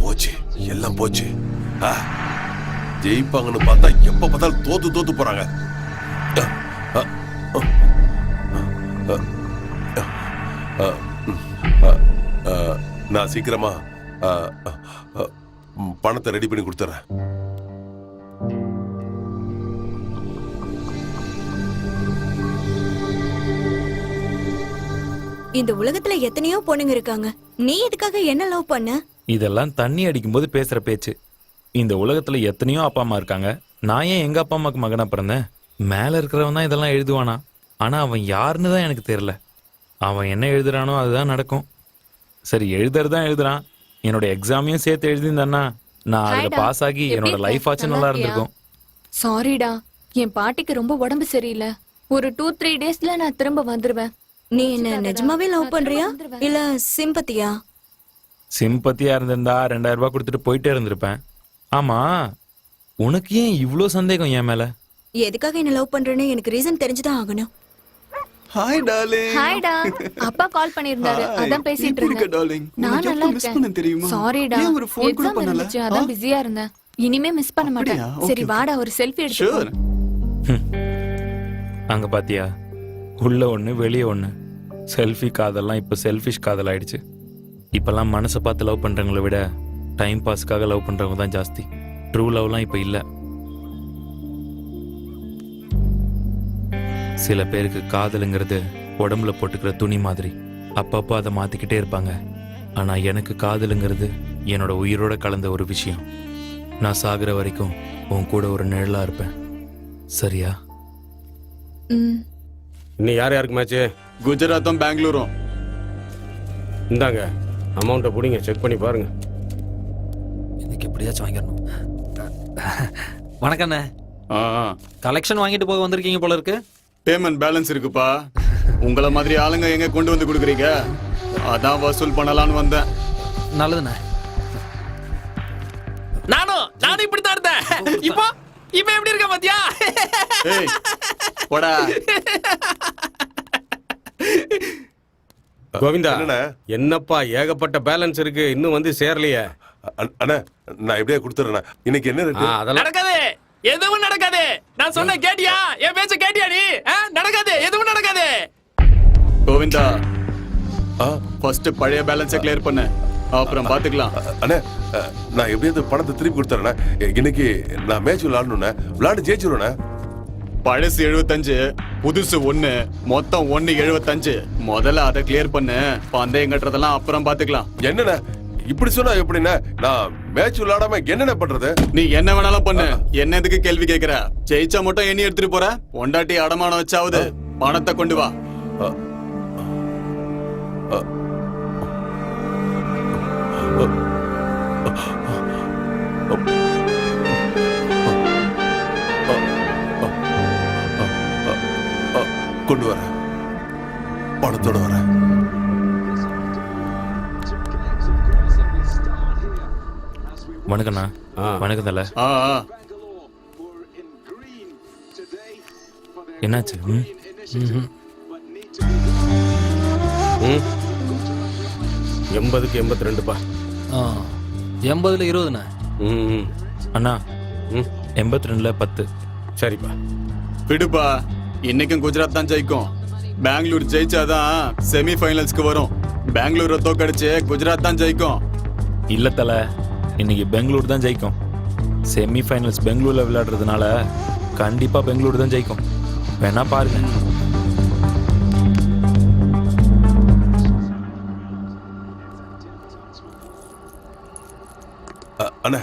Speaker 5: போச்சு, எல்லாம் போச்சு. ஜெயிப்பாங்கன்னு பார்த்தா எப்ப பார்த்தாலும் தோத்து போறாங்க. நான் சீக்கிரமா பணத்தை ரெடி பண்ணி கொடுத்துறேன்.
Speaker 12: இந்த உலகத்துல எத்தனையோ பொண்ணுங்க இருக்காங்க, நீ எதுக்காக என்ன லவ் பண்ண?
Speaker 11: இதெல்லாம் தண்ணி அடிக்கும்போது பேசுற பேச்சு. இந்த உலகத்துல எத்தனையோ அப்பா அம்மா இருக்காங்க. நான் ஏன் எங்க அப்பா அம்மாக்கு மகனா பிறந்தேன்? மேல இருக்கிறவன் தான் இதெல்லாம் எழுதுவானா? ஆனா அவன் யாருன்னு தான் எனக்கு தெரியல. அவன் என்ன எழுதுறானோ அதுதான் நடக்கும். சரி, எழுதுறதான் எழுதுறான். என்னோட எக்ஸாமையும் சேர்த்து எழுதியிருந்தான்னா நான் அதுல பாஸ் ஆகி என்னோட லைஃப் ஆச்சு நல்லா இருந்திருக்கும்.
Speaker 8: சாரிடா, என் பாட்டிக்கு ரொம்ப உடம்பு சரியில்லை. ஒரு 2-3 டேஸ்ல நான் திரும்ப வந்துருவேன்.
Speaker 12: நீ என்ன நிஜமாவே லவ் பண்றியா இல்ல சிம்பத்தியா?
Speaker 11: சிம்பத்தியா இருந்திருந்தா 2000 ரூபாய் கொடுத்துட்டு போயிட்டே இருந்திருப்பேன். ஆமா, உனக்கு ஏன் இவ்ளோ சந்தேகம் என் மேல?
Speaker 12: எதுக்காக என்ன லவ் பண்றேன்னு எனக்கு ரீசன் தெரிஞ்சுதான் ஆகணும்.
Speaker 10: Hi darling.
Speaker 8: ஹாய்டா, அப்பா கால் பண்ணிருந்தாரு, அதான் பேசிட்டு இருந்தேன்.
Speaker 10: டார்லிங்,
Speaker 8: நான் நல்லா இருக்கேன்.
Speaker 10: தெரியுமா?
Speaker 8: சாரிடா,
Speaker 10: ஏன் ஒரு ஃபோன் கூட
Speaker 8: எக்ஸாம்
Speaker 10: பண்ணல?
Speaker 8: இருந்துச்சு, அதான் பிஸியா இருந்தேன். இனிமே மிஸ் பண்ண மாட்டேன்.
Speaker 10: அப்படியா?
Speaker 8: சரி
Speaker 10: Okay,
Speaker 8: வாடா, ஒரு செல்ஃபி எடுத்து.
Speaker 10: ஷூர்.
Speaker 11: அங்க பாத்தியா, உள்ள ஒண்ணு வெளியே ஒண்ணு. செல்ஃபி காதெல்லாம் இப்ப செல்ஃபிஷ் காதல் ஆயிடுச்சு. இப்பெல்லாம் மனசை பார்த்து லவ் பண்றவங்களை விட டைம் பாஸ்க்காக லவ் பண்றவங்க தான் ஜாஸ்தி. ட்ரூ லவ்லாம் இப்ப இல்ல. சில பேருக்கு காதலுங்கிறது உடம்புல போட்டுக்கிற துணி மாதிரி. அப்பப்போ அதை மாத்திக்கிட்டே இருப்பாங்க. ஆனா எனக்கு காதலுங்கிறது என்னோட உயிரோட கலந்த ஒரு விஷயம். நான் சாகுற வரைக்கும் உன் கூட ஒரு நிழலா இருப்பேன், சரியா?
Speaker 7: இன்னும் யார் யாருக்கு மேட்ச்சு?
Speaker 10: குஜராத்தும் பெங்களூரும்.
Speaker 7: இந்தாங்க அமௌண்ட்டை பிடிங்க, செக் பண்ணி பாருங்க.
Speaker 6: இதுக்கு எப்படியாச்சும் வாங்கிடணும். வணக்கண்ணே,
Speaker 10: ஆ,
Speaker 6: கலெக்ஷன் வாங்கிட்டு போக வந்திருக்கீங்க போல இருக்கு.
Speaker 10: பேமெண்ட் பேலன்ஸ் இருக்குப்பா. உங்கள மாதிரி ஆளுங்க எங்க கொண்டு வந்து கொடுக்குறீங்க, அதான் வசூல் பண்ணலாம்னு வந்தேன்.
Speaker 6: நல்லதுண்ணே.
Speaker 1: நானும் இப்படித்தான் இருந்தேன். இப்போ எப்படி இருக்க பாத்தியா?
Speaker 10: ஏய் போடா.
Speaker 7: கோவிந்தா,
Speaker 5: என்னண்ணே?
Speaker 7: என்னப்பா ஏகப்பட்ட பேலன்ஸ் இருக்கு, இன்னும் வந்து சேரலையே.
Speaker 5: அண்ணா நான் எப்படியே கொடுத்துறேன். இன்னைக்கு என்ன இருக்கு?
Speaker 7: அதெல்லாம்
Speaker 1: நடக்காது, எதுவும் நடக்காது. நான் சொன்ன கேட்டியா? என் பேச்ச கேட்டியா நீ? நடக்காது, எதுவும் நடக்காது.
Speaker 10: கோவிந்தா, ஃபர்ஸ்ட் பழைய பேலன்ஸை கிளியர் பண்ணு, அப்புறம் பாத்துக்கலாம்.
Speaker 5: அண்ணா நான் எப்படியாவது பணத்தை திருப்பி கொடுத்துறேன். இன்னைக்கு நான் மேட்ச் விளையாடணும்ண்ணே, விளையாண்டு ஜெயிச்சிருவேண்ணே.
Speaker 10: பழசு 75, புதுசு 1, மொத்தம் 175. முதல்ல அதை கிளியர் பண்ணு, பந்தயம் கட்டுறதெல்லாம் அப்புறம் பாத்துக்கலாம்.
Speaker 5: என்னண்ணே இப்படி சொன்னா எப்படின்னா? நான் மேட்ச் விளையாடாம என்னென்ன பண்றது?
Speaker 10: நீ என்ன வேணாலும் பண்ணு, என்ன எதுக்கு கேள்வி கேக்குற? ஜெயிச்சா மட்டும் எண்ணி எடுத்துட்டு போற, பொண்டாட்டி அடமானம் வச்சாவது பணத்தை கொண்டு வா.
Speaker 5: கொண்டு வர, பணத்தோட வர.
Speaker 11: வணக்கண்ணா. வணக்கம் தல. என்னாச்சு?
Speaker 7: 80க்கு 82பா.
Speaker 6: 80ல 20ண்ணா.
Speaker 11: அண்ணா 82ல 10.
Speaker 7: சரிப்பா.
Speaker 10: விடுப்பா, இன்னைக்கும் குஜராத் தான் ஜெயிக்கும். பெங்களூர் ஜெயிச்சாதான் செமி ஃபைனல்ஸ்க்கு வரும். பெங்களூரை தோக்கடிச்சு குஜராத் தான் ஜெயிக்கும்.
Speaker 2: இல்ல தல, இன்னைக்கு பெங்களூர் தான் ஜெயிக்கும். செமிஃபைனல்ஸ் பெங்களூர்ல விளையாடுறதுனால கண்டிப்பா பெங்களூர் தான் ஜெயிக்கும். வேணா பாருங்க.
Speaker 5: அண்ணா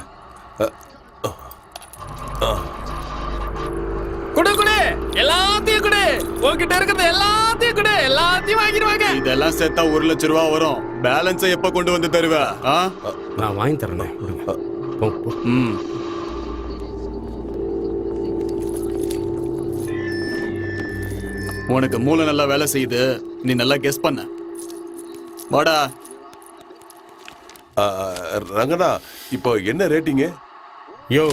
Speaker 6: குடு குடு எல்லாத்தையும் குடு, உன்கிட்ட இருக்கிறது எல்லாத்தையும் குடு, எல்லாத்தையும் வாங்கிடுவாங்க.
Speaker 10: இதெல்லாம் சேர்த்தா 1 லட்சம் ரூபா வரும். பேலன்ஸை எப்ப கொண்டு வந்து தருவ?
Speaker 7: நான் வாங்கி தரேன்.
Speaker 10: உனக்கு மூளை நல்லா வேலை செய்யுது, நீ நல்லா கெஸ் பண்ண. வாடா.
Speaker 5: ரங்கண்ணா, இப்போ என்ன ரேட்டிங்கு?
Speaker 7: யோ,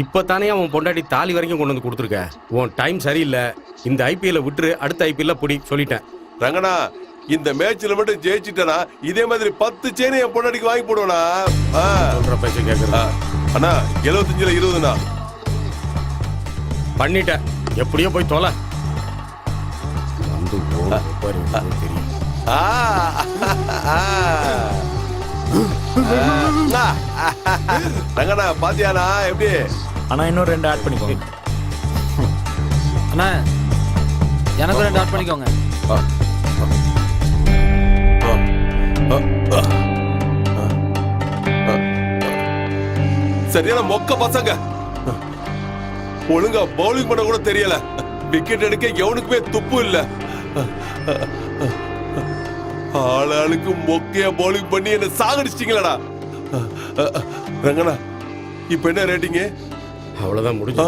Speaker 7: இப்போ தானே அவன் பொண்டாட்டி தாலி வரைக்கும் கொண்டு வந்து கொடுத்துருக்க. உன் டைம் சரியில்லை. இந்த ஐபிஎல்ல விட்டுரு, அடுத்த ஐபிஎல்ல புடி சொல்லிட்டேன்.
Speaker 5: ரங்கண்ணா, இந்த மேட்ச்ல மட்டும் ஜெயிச்சிட்டனா இதே மாதிரி 10 செயினை என் பொண்டாட்டிக்கு வாங்கி போடுவேனா?
Speaker 7: சொல்ற பைசா கேட்கறா
Speaker 5: அண்ணா. 75ல 20ண்ணா
Speaker 7: பண்ணிட்டேன். எப்படியோ போய் தொலை. வந்து தெரியும்.
Speaker 5: ரங்கண்ணா பாத்தியானா எப்படி?
Speaker 2: ஆனா இன்னும் 2 ஆட் பண்ணிக்கோங்க.
Speaker 6: அண்ணா எனக்கு 2 ஆட் பண்ணிக்கோங்க.
Speaker 5: சரியான மொக்க பசங்க. ஒழுங்கா பவுலிங் பண்ண கூட தெரியல. விக்கெட் எடுக்க எவனுக்குமே துப்பு இல்ல. ஆளாளுக்கு மொக்கையா பவுலிங் பண்ணி என்ன சாகடிச்சிட்டீங்களா? ரங்கண்ணா, இப்ப என்ன ரேட்டிங்?
Speaker 7: அவ்வளவுதான் முடிஞ்சு.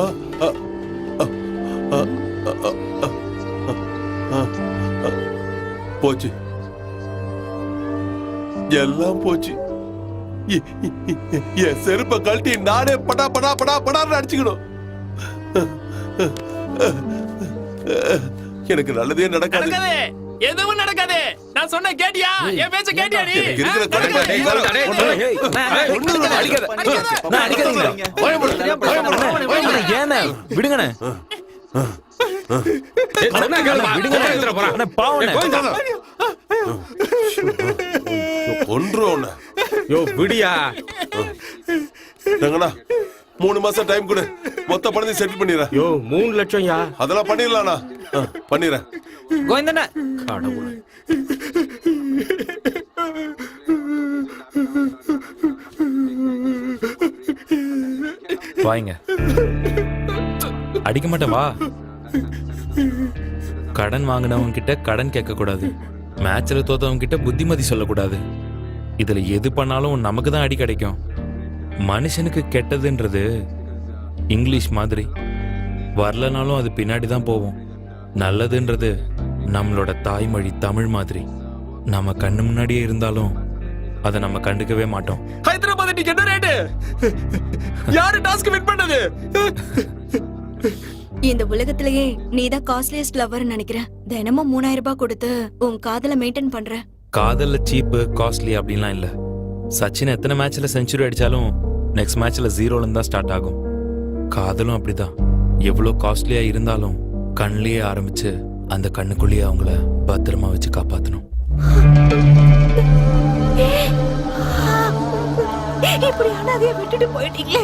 Speaker 5: போச்சு, எல்லாம் போச்சு. என் செருப்பை கழட்டி நானே படா படா படா படான்னு அடிச்சுக்கணும். எனக்கு நல்லதே நடக்காது.
Speaker 6: எதுவும் நடக்காது. நான் சொன்ன கேட்டியா? என் பேச்ச கேட்டியா நீ?
Speaker 5: இருக்கிற கடமை நீ வேற.
Speaker 2: ஏன்னா விடுங்கண்ணே.
Speaker 5: ஒன்று
Speaker 7: யோ விடியா.
Speaker 5: ரங்கண்ணா, 3 மாசம் டைம் கொடு. மொத்த பணத்தையும் செட்டில் பண்ணிடுறேன்.
Speaker 7: யோ 3 லட்சம் யா.
Speaker 5: அதெல்லாம் பண்ணிடலாம்ண்ணா. பண்ணிடுறேன்.
Speaker 6: கோவிந்தண்ணா,
Speaker 7: கடவுளே.
Speaker 2: வாங்க. அடிக்க மாட்டேன் வா. கடன் வாங்கினவங்க கிட்ட கடன் கேட்க கூடாது. மேட்ச்ல தோத்தவங்க கிட்ட புத்திமதி சொல்லக்கூடாது. இதுல எது பண்ணாலும் நமக்கு தான் அடி கிடைக்கும். மனுஷனுக்கு கெட்டதுன்றது இங்கிலீஷ் மாதிரி வரலனாலும் அது பின்னாடி தான் போவோம். நல்லதுன்றது நம்மளோட தாய்மொழி தமிழ் மாதிரி நம்ம கண்ணு முன்னாடியே இருந்தாலும் அதை நம்ம கண்டுக்கவே மாட்டோம்.
Speaker 6: ஹைதராபாத் இன்னைக்கு என்ன ரேட்? யாரு டாஸ்க் வின் பண்ணது?
Speaker 12: இந்த உலகத்திலேயே நீதான் காஸ்ட்லியஸ்ட் லவர் நினைக்கிறேன். தினமும் 3000 ரூபாய் கொடுத்து உன் காதல மெயின்டைன் பண்ற.
Speaker 2: காதல்ல சீப்பு காஸ்ட்லி அப்படின்லாம் இல்ல. சச்சின் எத்தனை மேட்ச்ல செஞ்சுரி அடிச்சாலும் நெக்ஸ்ட் மேட்ச்ல 0ல தான் ஸ்டார்ட் ஆகும். காதலும் அப்படிதான். எவ்வளவு காஸ்ட்லியா இருந்தாலும் கண்ணிலேயே ஆரம்பிச்சு அந்த கண்ணுக்குள்ளேயே அவங்கள பத்திரமா வச்சு காப்பாத்தணும்.
Speaker 14: இப்படி அனாதைய விட்டுட்டு போயிட்டீங்களே.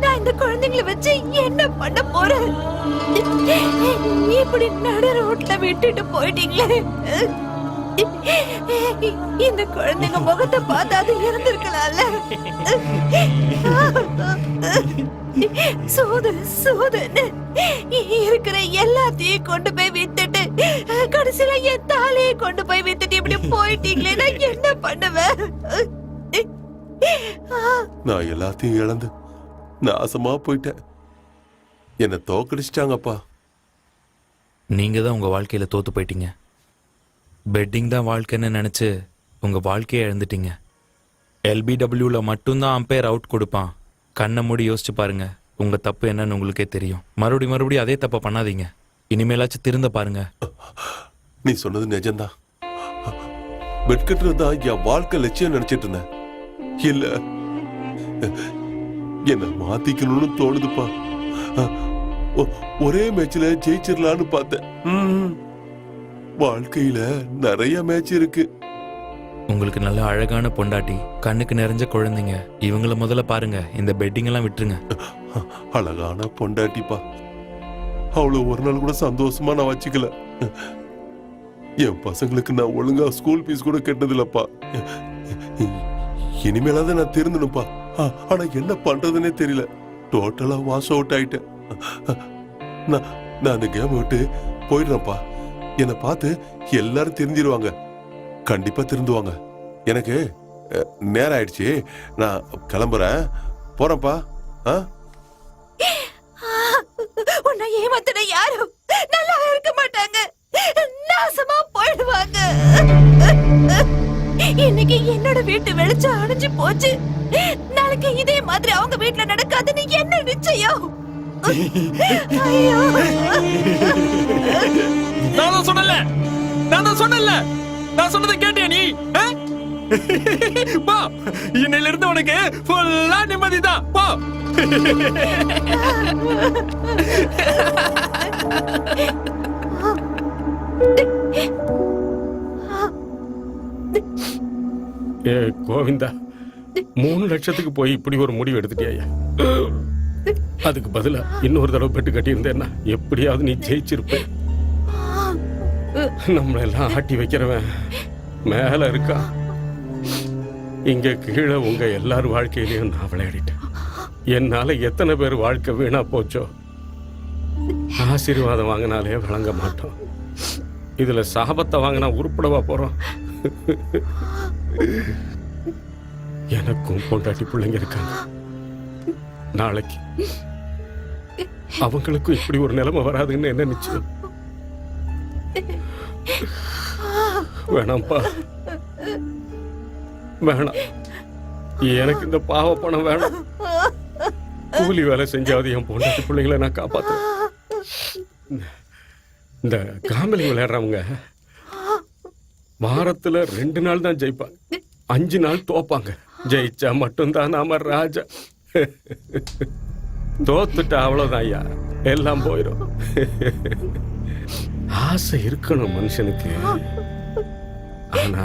Speaker 14: நான் இந்த குழந்தைங்களை வச்சு என்ன பண்ண போறேன்? இப்படி நடு ரோட்ல விட்டுட்டு போயிட்டீங்களே. இந்த குழந்தைங்க முகத்தை பார்த்தாது இருந்திருக்கலாம்ல. சோது சோதுன்னு இருக்கிற எல்லாத்தையும் கொண்டு போய் வித்துட்டு கடைசியில என் தாலையை கொண்டு போய் வித்துட்டு இப்படி போயிட்டீங்களே. நான் என்ன பண்ணுவேன்?
Speaker 5: நான் எல்லாத்தையும் இழந்து நாசமா போயிட்டேன். என்ன தோக்கடிச்சிட்டாங்கப்பா.
Speaker 2: நீங்க தான் உங்க வாழ்க்கையில தோத்து போயிட்டீங்க. பெட்டிங் தான் வாழ்க்கைன்னு நினைச்சு உங்க வாழ்க்கையை இழந்துட்டீங்க. LBWல மட்டும்தான் அம்பையர் அவுட் கொடுப்பான். கண்ணை மூடி யோசிச்சு பாருங்க, உங்க தப்பு என்னன்னு உங்களுக்கே தெரியும். மறுபடியும் அதே தப்ப பண்ணாதீங்க. இனிமேலாச்சும் திருந்த பாருங்க.
Speaker 5: நீ சொன்னது நிஜம்தான். பெட் கட்டுறதுதான் என் வாழ்க்கை லட்சியம் நினைச்சிட்டு இருந்தேன். இல்ல, என்ன மாத்திக்கணும்னு தோணுதுப்பா. ஒரே மேட்ச்ல ஜெயிச்சிடலான்னு பார்த்தேன். வாழ்க்கையில நிறைய மேட்ச் இருக்கு.
Speaker 11: உங்களுக்கு நல்ல அழகான பொண்டாட்டி, கண்ணுக்கு நிறைஞ்ச குழந்தைங்க. இவங்கள முதல்ல பாருங்க. இந்த பெட்டிங் எல்லாம் விட்டுருங்க.
Speaker 5: அழகான பொண்டாட்டிப்பா, அவ்வளவு ஒரு நாள் கூட சந்தோஷமா நான் வச்சுக்கல. என் பசங்களுக்கு நான் ஒழுங்கா ஸ்கூல் ஃபீஸ் கூட கெட்டதில்லப்பா. இனிமேலாவது நான் திருந்தணும்ப்பா. ஆனா என்ன பண்றதுன்னே தெரியல. டோட்டலா வாஷ் அவுட் ஆயிட்டேன். நான் அந்த கேம் விட்டு போயிடுறேன்ப்பா. என்னை பார்த்து எல்லாரும் தெரிஞ்சிருவாங்க. கண்டிப்பா திருந்துவாங்க. எனக்கு நேரம் ஆயிடுச்சு, நான் கிளம்புறேன். போறேன்ப்பா.
Speaker 14: உன்னை ஏமாத்தின யாரும் நல்லாவே இருக்க மாட்டாங்க, நாசமா போயிடுவாங்க. இன்னைக்கு என்னோட வீட்டு வெளிச்சம் அணைஞ்சு போச்சு. நாளைக்கு இதே மாதிரி அவங்க வீட்டுல நடக்காதுன்னு என்ன நிச்சயம்? ஐயோ,
Speaker 1: நான் சொன்னல, நான் சொன்னதை கேட்டியா நீ? போ, இன்னையில இருந்து உனக்கு ஃபுல்லா நிம்மதிதான். போ.
Speaker 7: ஏ கோவிந்தா, 3 லட்சத்துக்கு போய் இப்படி ஒரு முடிவு எடுத்துட்டியா? அதுக்கு பதிலா இன்னொரு தடவை பெட்டு கட்டி இருந்தேன்னா எப்படியாவது நீ ஜெயிச்சிருப்ப. நம்மள எல்லாம் ஆட்டி வைக்கிறவன் மேல இருக்கா. இங்க கீழே உங்க எல்லார் வாழ்க்கையிலையும் நான் விளையாடிட்டேன். என்னால எத்தனை பேர் வாழ்க்கை வீணா போச்சோ. ஆசீர்வாதம் வாங்கினாலே விளங்க மாட்டோம். இதுல சாபத்தை வாங்கினா உருப்படவா போறோம்? எனக்கும் பொண்டாட்டி பிள்ளைங்க இருக்காங்க. நாளைக்கு அவங்களுக்கும் இப்படி ஒரு நிலைமை வராதுன்னு என்ன நிச்சயம்? வேணாம்ப்பா, வேணாம். எனக்கு இந்த பாவ பணம் வேணாம். கூலி வேலை செஞ்சாவது என் பொண்டாட்டி பிள்ளைங்களை நான் காப்பாத்துறேன். இந்த காமெடி விளையாடுறவங்க வாரத்துல 2 நாள் தான் ஜெயிப்பாங்க, 5 நாள் தோப்பாங்க. ஜெயிச்சா மட்டும்தான் நாம ராஜா. தோத்துட்டா அவ்வளவுதான் ஐயா, எல்லாம் போயிடும். ஆசை இருக்கணும் மனுஷனுக்கு. ஆனா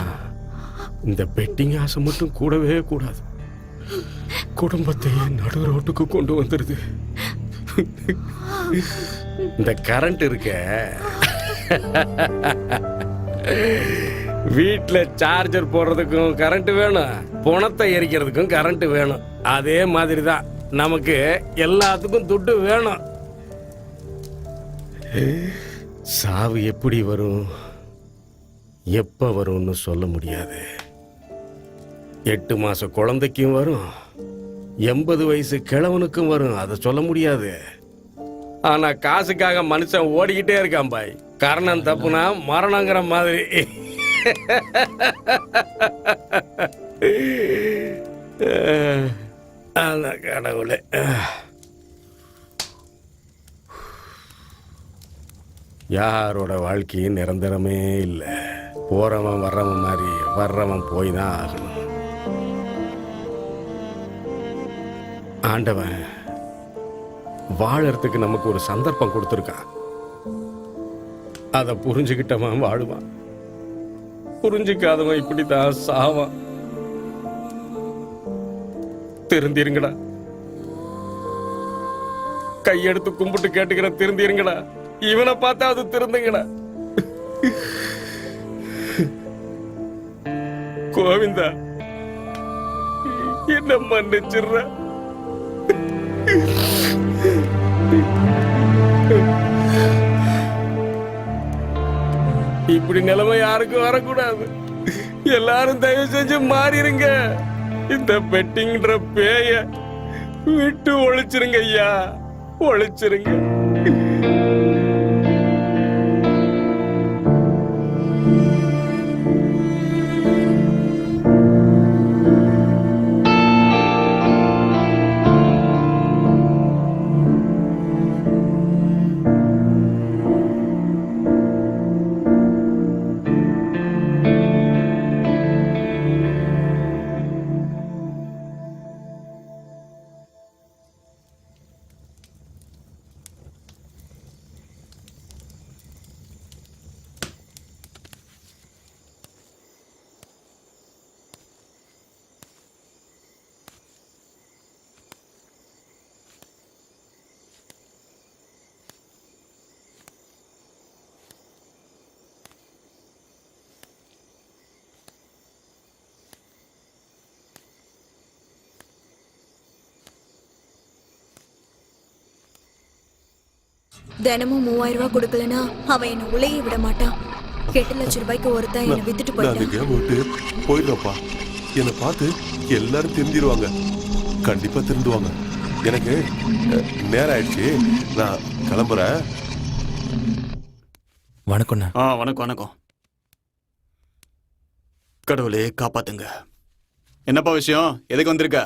Speaker 7: இந்த பெட்டிங் ஆசை மட்டும் கூடவே கூடாது. குடும்பத்தையே நடு ரோட்டுக்கு கொண்டு வந்துருது. இந்த கரண்ட் இருக்க, வீட்டுல சார்ஜர் போடுறதுக்கும் கரண்ட் வேணும், பணத்தை எரிக்கிறதுக்கும் கரண்ட் வேணும். அதே மாதிரிதான் நமக்கு எல்லாத்துக்கும் துட்டு வேணும். சாவு எப்படி வரும், எப்ப வரும்னு சொல்ல முடியாது. 8 மாச குழந்தைக்கும் வரும், 80 வயசு கிழவனுக்கும் வரும். அதை சொல்ல முடியாது. ஆனா காசுக்காக மனுஷன் ஓடிக்கிட்டே இருக்கான் பாய். கரணம் தப்புனா மரணங்கிற மாதிரி. கடவுளே, யாரோட வாழ்க்கையும் நிரந்தரமே இல்லை. போறவன் வர்றவன் மாதிரி வர்றவன் போய் தான் ஆகணும். ஆண்டவன் வாழறதுக்கு நமக்கு ஒரு சந்தர்ப்பம் கொடுத்துருக்கான். அதை புரிஞ்சுக்கிட்டவன் வாழுவான், புரிஞ்சுக்காதவன் இப்படித்தான் சாவான். திருந்திருங்கடா, கையெடுத்து கும்பிட்டு கேட்டுக்கிற திருந்திருங்கடா. இவனை பார்த்தா அது திருந்துங்கடா. கோவிந்தா, என்ன மன்னிச்சிடுற. இப்படி நிலைமை யாருக்கும் வரக்கூடாது. எல்லாரும் தயவு செஞ்சு மாறிடுங்க. இந்த பெட்டிங்கிற பேய விட்டு ஒழிச்சிருங்க ஐயா, ஒழிச்சிருங்க.
Speaker 12: தினமும் 3000 ரூபாய் கொடுக்கலனா அவன் என்ன உலைய விட மாட்டான். 8 லட்சம் ரூபாய்க்கு ஒருத்தன் என்ன வித்துட்டு
Speaker 5: நான் அந்த
Speaker 12: போயிட்டான்.
Speaker 5: கேம் விட்டு போயிடுறப்பா. என்னை பார்த்து எல்லாரும் தெரிஞ்சிருவாங்க. கண்டிப்பா திருந்துவாங்க. எனக்கு நேரம் ஆயிடுச்சு, நான் கிளம்புறேன்.
Speaker 11: வணக்கம்ண்ணா.
Speaker 10: வணக்கம் வணக்கம். கடவுளே காப்பாத்துங்க. என்னப்பா விஷயம்? எதுக்கு வந்திருக்க?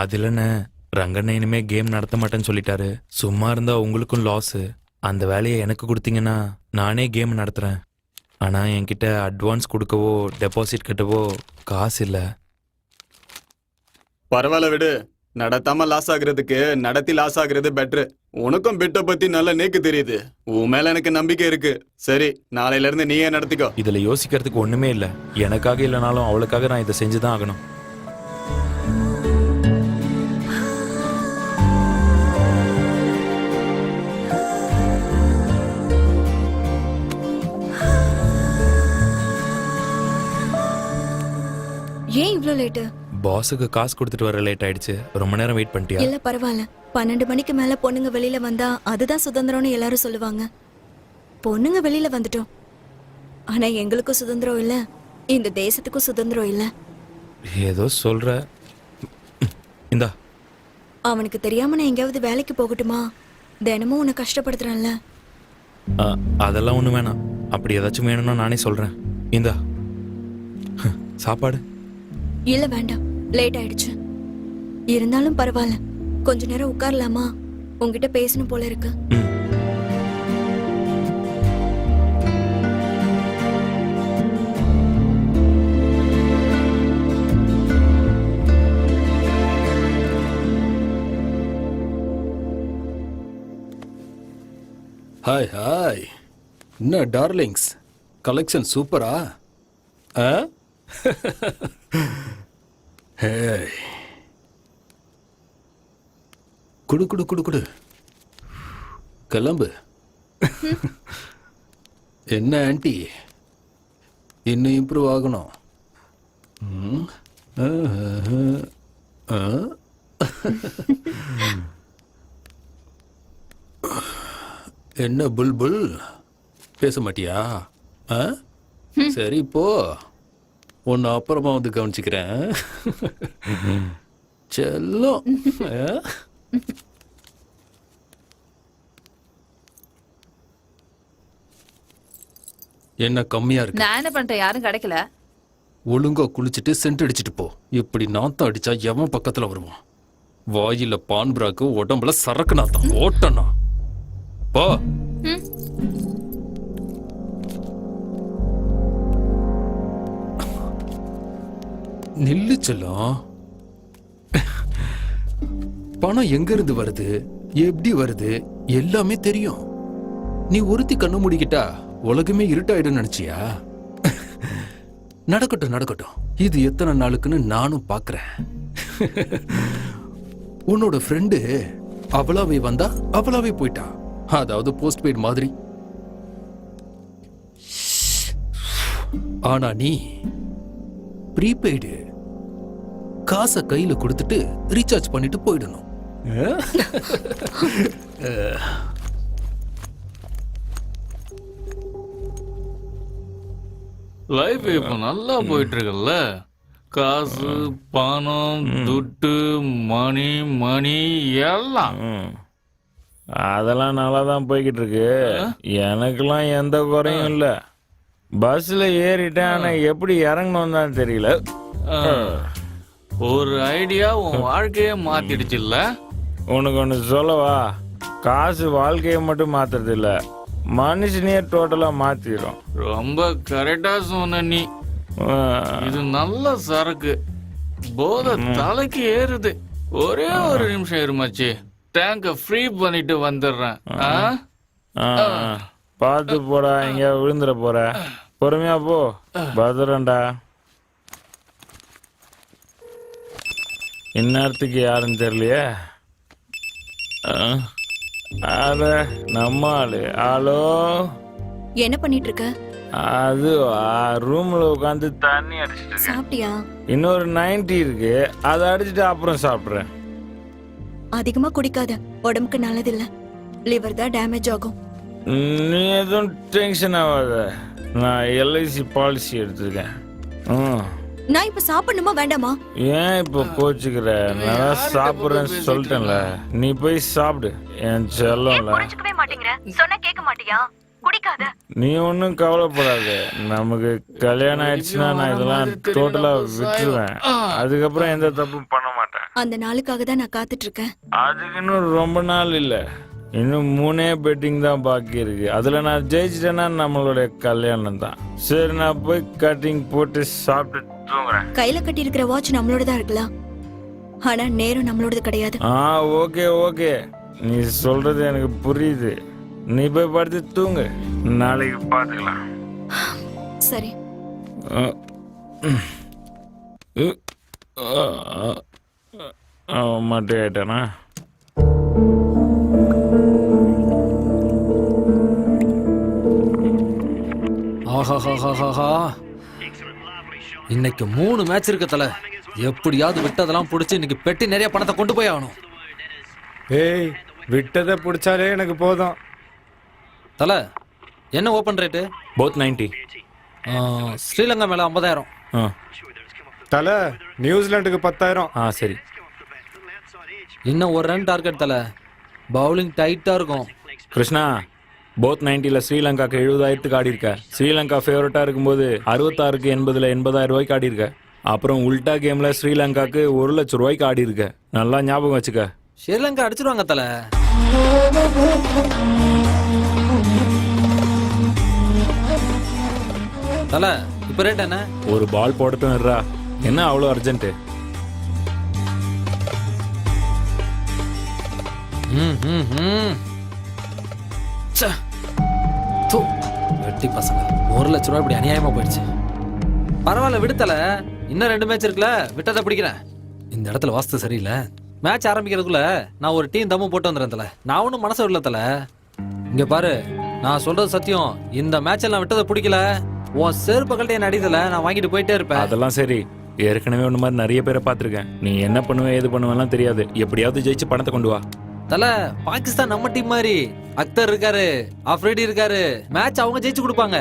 Speaker 11: அது இல்லைண்ணே, ரங்கண்ண இனிமே கேம் நடத்த மாட்டேன்னு சொல்லிட்டாரு. சும்மா இருந்தா உங்களுக்கும் லாஸ். அந்த வேலையை எனக்கு கொடுத்தீங்கன்னா நானே கேம் நடத்துறேன். ஆனா என்கிட்ட அட்வான்ஸ் கொடுக்கவோ டெபாசிட் கட்டவோ காசு இல்லை.
Speaker 10: பரவாயில்ல விடு. நடத்தாம லாஸ் ஆகுறதுக்கு நடத்தி லாஸ் ஆகுறது பெட்ரு. உனக்கும் பெட்டை பத்தி நல்ல நேக்கு தெரியுது. உன் மேல எனக்கு நம்பிக்கை இருக்கு. சரி, நாளையில இருந்து நீயே நடத்திக்கோ.
Speaker 11: இதுல யோசிக்கிறதுக்கு ஒண்ணுமே இல்லை. எனக்காக இல்லைனாலும் அவளுக்காக நான் இதை செஞ்சுதான் ஆகணும்.
Speaker 12: ஏன் இவ்ளோ லேட்டு?
Speaker 11: பாஸுக்கு காசு கொடுத்துட்டு வர லேட் ஆயிடுச்சு. ரொம்ப நேரம் வெயிட் பண்ணிட்டியா?
Speaker 12: இல்ல பரவாயில்ல. 12 மணிக்கு மேல பொண்ணுங்க வெளியில வந்தா அதுதான் சுதந்திரம்னு எல்லாரும் சொல்லுவாங்க. பொண்ணுங்க வெளியில வந்துட்டோம். ஆனா எங்களுக்கும் சுதந்திரம் இல்ல, இந்த தேசத்துக்கும் சுதந்திரம் இல்ல.
Speaker 11: ஏதோ சொல்ற. இந்தா.
Speaker 12: அவனுக்கு தெரியாம நான் எங்கேயாவது வேலைக்கு போகட்டுமா? தினமும் உன்னை கஷ்டப்படுத்துறேன்ல.
Speaker 11: அதெல்லாம் ஒண்ணு வேணாம். அப்படி ஏதாச்சும் வேணும்னா நானே சொல்றேன். இந்தா சாப்பாடு.
Speaker 12: இல்ல வேண்டாம், லேட் ஆயிடுச்சு. இருந்தாலும் பரவாயில்ல, கொஞ்ச நேரம் உட்காரலாமா? உங்ககிட்ட பேசணும் போல இருக்கு.
Speaker 1: Hi hi. என்ன டார்லிங்ஸ், கலெக்ஷன் சூப்பரா? குடு குடு குடு குடு. கிளம்பு. என்ன ஆன்ட்டி, இன்னும் இம்ப்ரூவ் ஆகணும். என்ன புல்புல், பேச மாட்டியா? சரி போ, உன்னை அப்புறமா வந்து கவனிச்சுக்கிறேன். செல்லம். என்ன கம்மியா இருக்கு?
Speaker 8: நான் என்ன பண்றேன், யாரும் கிடைக்கல.
Speaker 1: ஒழுங்கா குளிச்சுட்டு சென்ட் அடிச்சிட்டு போ. இப்படி நாத்தம் அடிச்சா எவன் பக்கத்துல வருவான்? வாயில பான் பிராக்கு, உடம்புல சரக்கு நாத்தம் ஓட்டனா. போ. நில்லு செல்லம். பணம் எங்க இருந்து வருது, எப்படி வருது எல்லாமே தெரியும். நீ ஒருத்தி கண்ணு மூடிக்கிட்டா உலகமே இருட்டாயிடும் நினைச்சியா? நடக்கட்டும் நடக்கட்டும், இது எத்தனை நாளுக்குன்னு நானும் பாக்குறேன். உன்னோட ஃப்ரெண்டு அவளாவே வந்தா அவளாவே போயிட்டா. அதாவது போஸ்ட் பெய்ட் மாதிரி. ஆனா நீ ப்ரீபெய்டு. காசை கையில கொடுத்துட்டு ரீசார்ஜ் பண்ணிட்டு போயிடணும்.
Speaker 4: லைஃப் இப்ப நல்லா போயிட்டு இருக்குல்ல. காசு, பணம், துட்டு, மணி மணி எல்லாம்.
Speaker 2: அதெல்லாம் நல்லா தான் போய்கிட்டு இருக்கு. எனக்கெல்லாம் எந்த குறையும் இல்லை. பஸ்ல ஏறிட்டேன், ஆனா எப்படி இறங்கணும் தான் தெரியல.
Speaker 4: ஒரு ஐடியா உன் வாழ்க்கையே மாத்திடுச்சு இல்ல?
Speaker 2: உனக்கு ஒன்று சொல்லவா? காசு வாழ்க்கையை மட்டும் மாத்துறது இல்ல, மனுஷனையே டோட்டலா மாத்திடும்.
Speaker 4: ரொம்ப கரெக்டா சொன்ன நீ. இது நல்ல சரக்கு. போதை தலைக்கு ஏறுது. ஒரே ஒரு நிமிஷம் இருமாச்சு, டேங்க ஃப்ரீ பண்ணிட்டு வந்துடுறேன்.
Speaker 2: பார்த்து போடா, இங்க விழுந்துட போற. பொறுமையா போ, பத்திரம்டா. இந்நேரத்துக்கு யாருன்னு தெரியலையே. அத நம்ம ஆளு. ஹலோ,
Speaker 12: என்ன பண்ணிட்டு இருக்க?
Speaker 2: அது ரூம்ல உட்காந்து தண்ணி அடிச்சிட்டு.
Speaker 12: சாப்பிட்டியா?
Speaker 2: இன்னொரு 90 இருக்கு, அதை அடிச்சுட்டு அப்புறம் சாப்பிடுறேன்.
Speaker 12: அதிகமா குடிக்காத, உடம்புக்கு நல்லதில்ல. லிவர் தான் டேமேஜ் ஆகும்.
Speaker 2: நீ எதுவும் டென்ஷன் ஆகாத, நான் எல்ஐசி பாலிசி எடுத்துருக்கேன்.
Speaker 12: நான் இப்ப சாப்பிடணுமா வேண்டாமா?
Speaker 2: ஏன் இப்போ கோச்சுக்கிற? நான் சாப்பிட்றேன்னு சொல்லிட்டேன்ல, நீ போய் சாப்பிடு என் செல்லம்ல.
Speaker 12: சொன்னா கேட்க மாட்டியா? குடிக்காத.
Speaker 2: நீ ஒன்றும் கவலைப்படாத, நமக்கு கல்யாணம் ஆயிடுச்சுன்னா நான் இதெல்லாம் டோட்டலா விட்டுருவேன். அதுக்கப்புறம் எந்த தப்பும் பண்ண மாட்டேன்.
Speaker 12: அந்த நாளுக்காக தான் நான் காத்துட்டு இருக்கேன்.
Speaker 2: அதுக்கு இன்னும் ரொம்ப நாள் இல்லை, இன்னும் 3 பெட்டிங் தான் பாக்கி இருக்கு. அதுல நான் ஜெயிச்சிட்டேன்னா நம்மளுடைய கல்யாணம் தான். சரி, நான் போய் கட்டிங் போட்டு சாப்பிட்டு தூங்குறேன்.
Speaker 12: கையில கட்டி இருக்கிற வாட்ச் நம்மளோட தான் இருக்கலாம், ஆனா நேரம் நம்மளோடது கிடையாது.
Speaker 2: ஓகே ஓகே, நீ சொல்றது எனக்கு புரியுது. நீ போய் படுத்து தூங்கு, நாளைக்கு பார்த்துக்கலாம்.
Speaker 12: சரி.
Speaker 2: மட்டும் ஆயிட்டானா?
Speaker 6: ஆஹாஹாஹாஹா, இன்னைக்கு 3 மேட்ச் இருக்கு தல. எப்படியாவது விட்டதெல்லாம் புடிச்சு இன்னைக்கு பெட்டி நிறைய பணத்தை கொண்டு போய் ஆகணும்.
Speaker 3: ஏய், விட்டதை பிடிச்சாலே எனக்கு போதும்.
Speaker 6: தல, என்ன ஓப்பன் ரேட்டு?
Speaker 11: போத் 90.
Speaker 6: ஸ்ரீலங்கா மேல 50,000.
Speaker 3: தலை, நியூசிலாண்டுக்கு 10,000.
Speaker 11: சரி.
Speaker 6: இன்னும் ஒரு ரன் டார்கெட் தல. பவுலிங் டைட்டா இருக்கும்.
Speaker 11: கிருஷ்ணா, போத் 90ல ஸ்ரீலங்காக்கு 70,000க்கு ஆடி இருக்க. ஸ்ரீலங்கா ஃபேவரட்டா இருக்கும்போது 66க்கு 80ல 80,000 ரூபாய்க்கு ஆடி இருக்க. அப்புறம் உல்டா கேம்ல ஸ்ரீலங்காக்கு 1 லட்சம் ரூபாய்க்கு ஆடி இருக்க. நல்லா ஞாபகம் வச்சுக்க.
Speaker 6: ஸ்ரீலங்கா அடிச்சிருவாங்க தல. தல, இப்ப ரேட் என்ன?
Speaker 11: ஒரு பால் போடட்டும் இருடா, என்ன அவ்வளோ அர்ஜென்ட்?
Speaker 6: வெட்டி பசங்க, 1 லட்சம் ரூபாய் இப்படி அநியாயமா போயிடுச்சு. பரவாயில்ல விடுத்தல, இன்னும் 2 மேட்ச் இருக்குல்ல, விட்டதை பிடிக்கிறேன். இந்த இடத்துல வாஸ்து சரியில்லை. மேட்ச் ஆரம்பிக்கிறதுக்குள்ள நான் ஒரு டீம் தம்மு போட்டு வந்துடுறேன் தல. நான் ஒன்றும் மனசு விடல தல. இங்க பாரு, நான் சொல்றது சத்தியம். இந்த மேட்ச்ல நான் விட்டதை பிடிக்கல, உன் செருப்பு கழட்டி என்ன அடித்தல, நான் வாங்கிட்டு போயிட்டே இருப்பேன்.
Speaker 11: அதெல்லாம் சரி, ஏற்கனவே ஒன்று மாதிரி நிறைய பேரை பார்த்துருக்கேன். நீ என்ன பண்ணுவேன் ஏது பண்ணுவேன்லாம் தெரியாது. எப்படியாவது ஜெயிச்சு பணத்தை கொண்டு வா.
Speaker 6: தல, பாகிஸ்தான் நம்ம டீம் மாதிரி. அக்தர் இருக்காரு, அஃப்ரிடி இருக்காரு. மேட்ச் அவங்க ஜெயிச்சு கொடுப்பாங்க.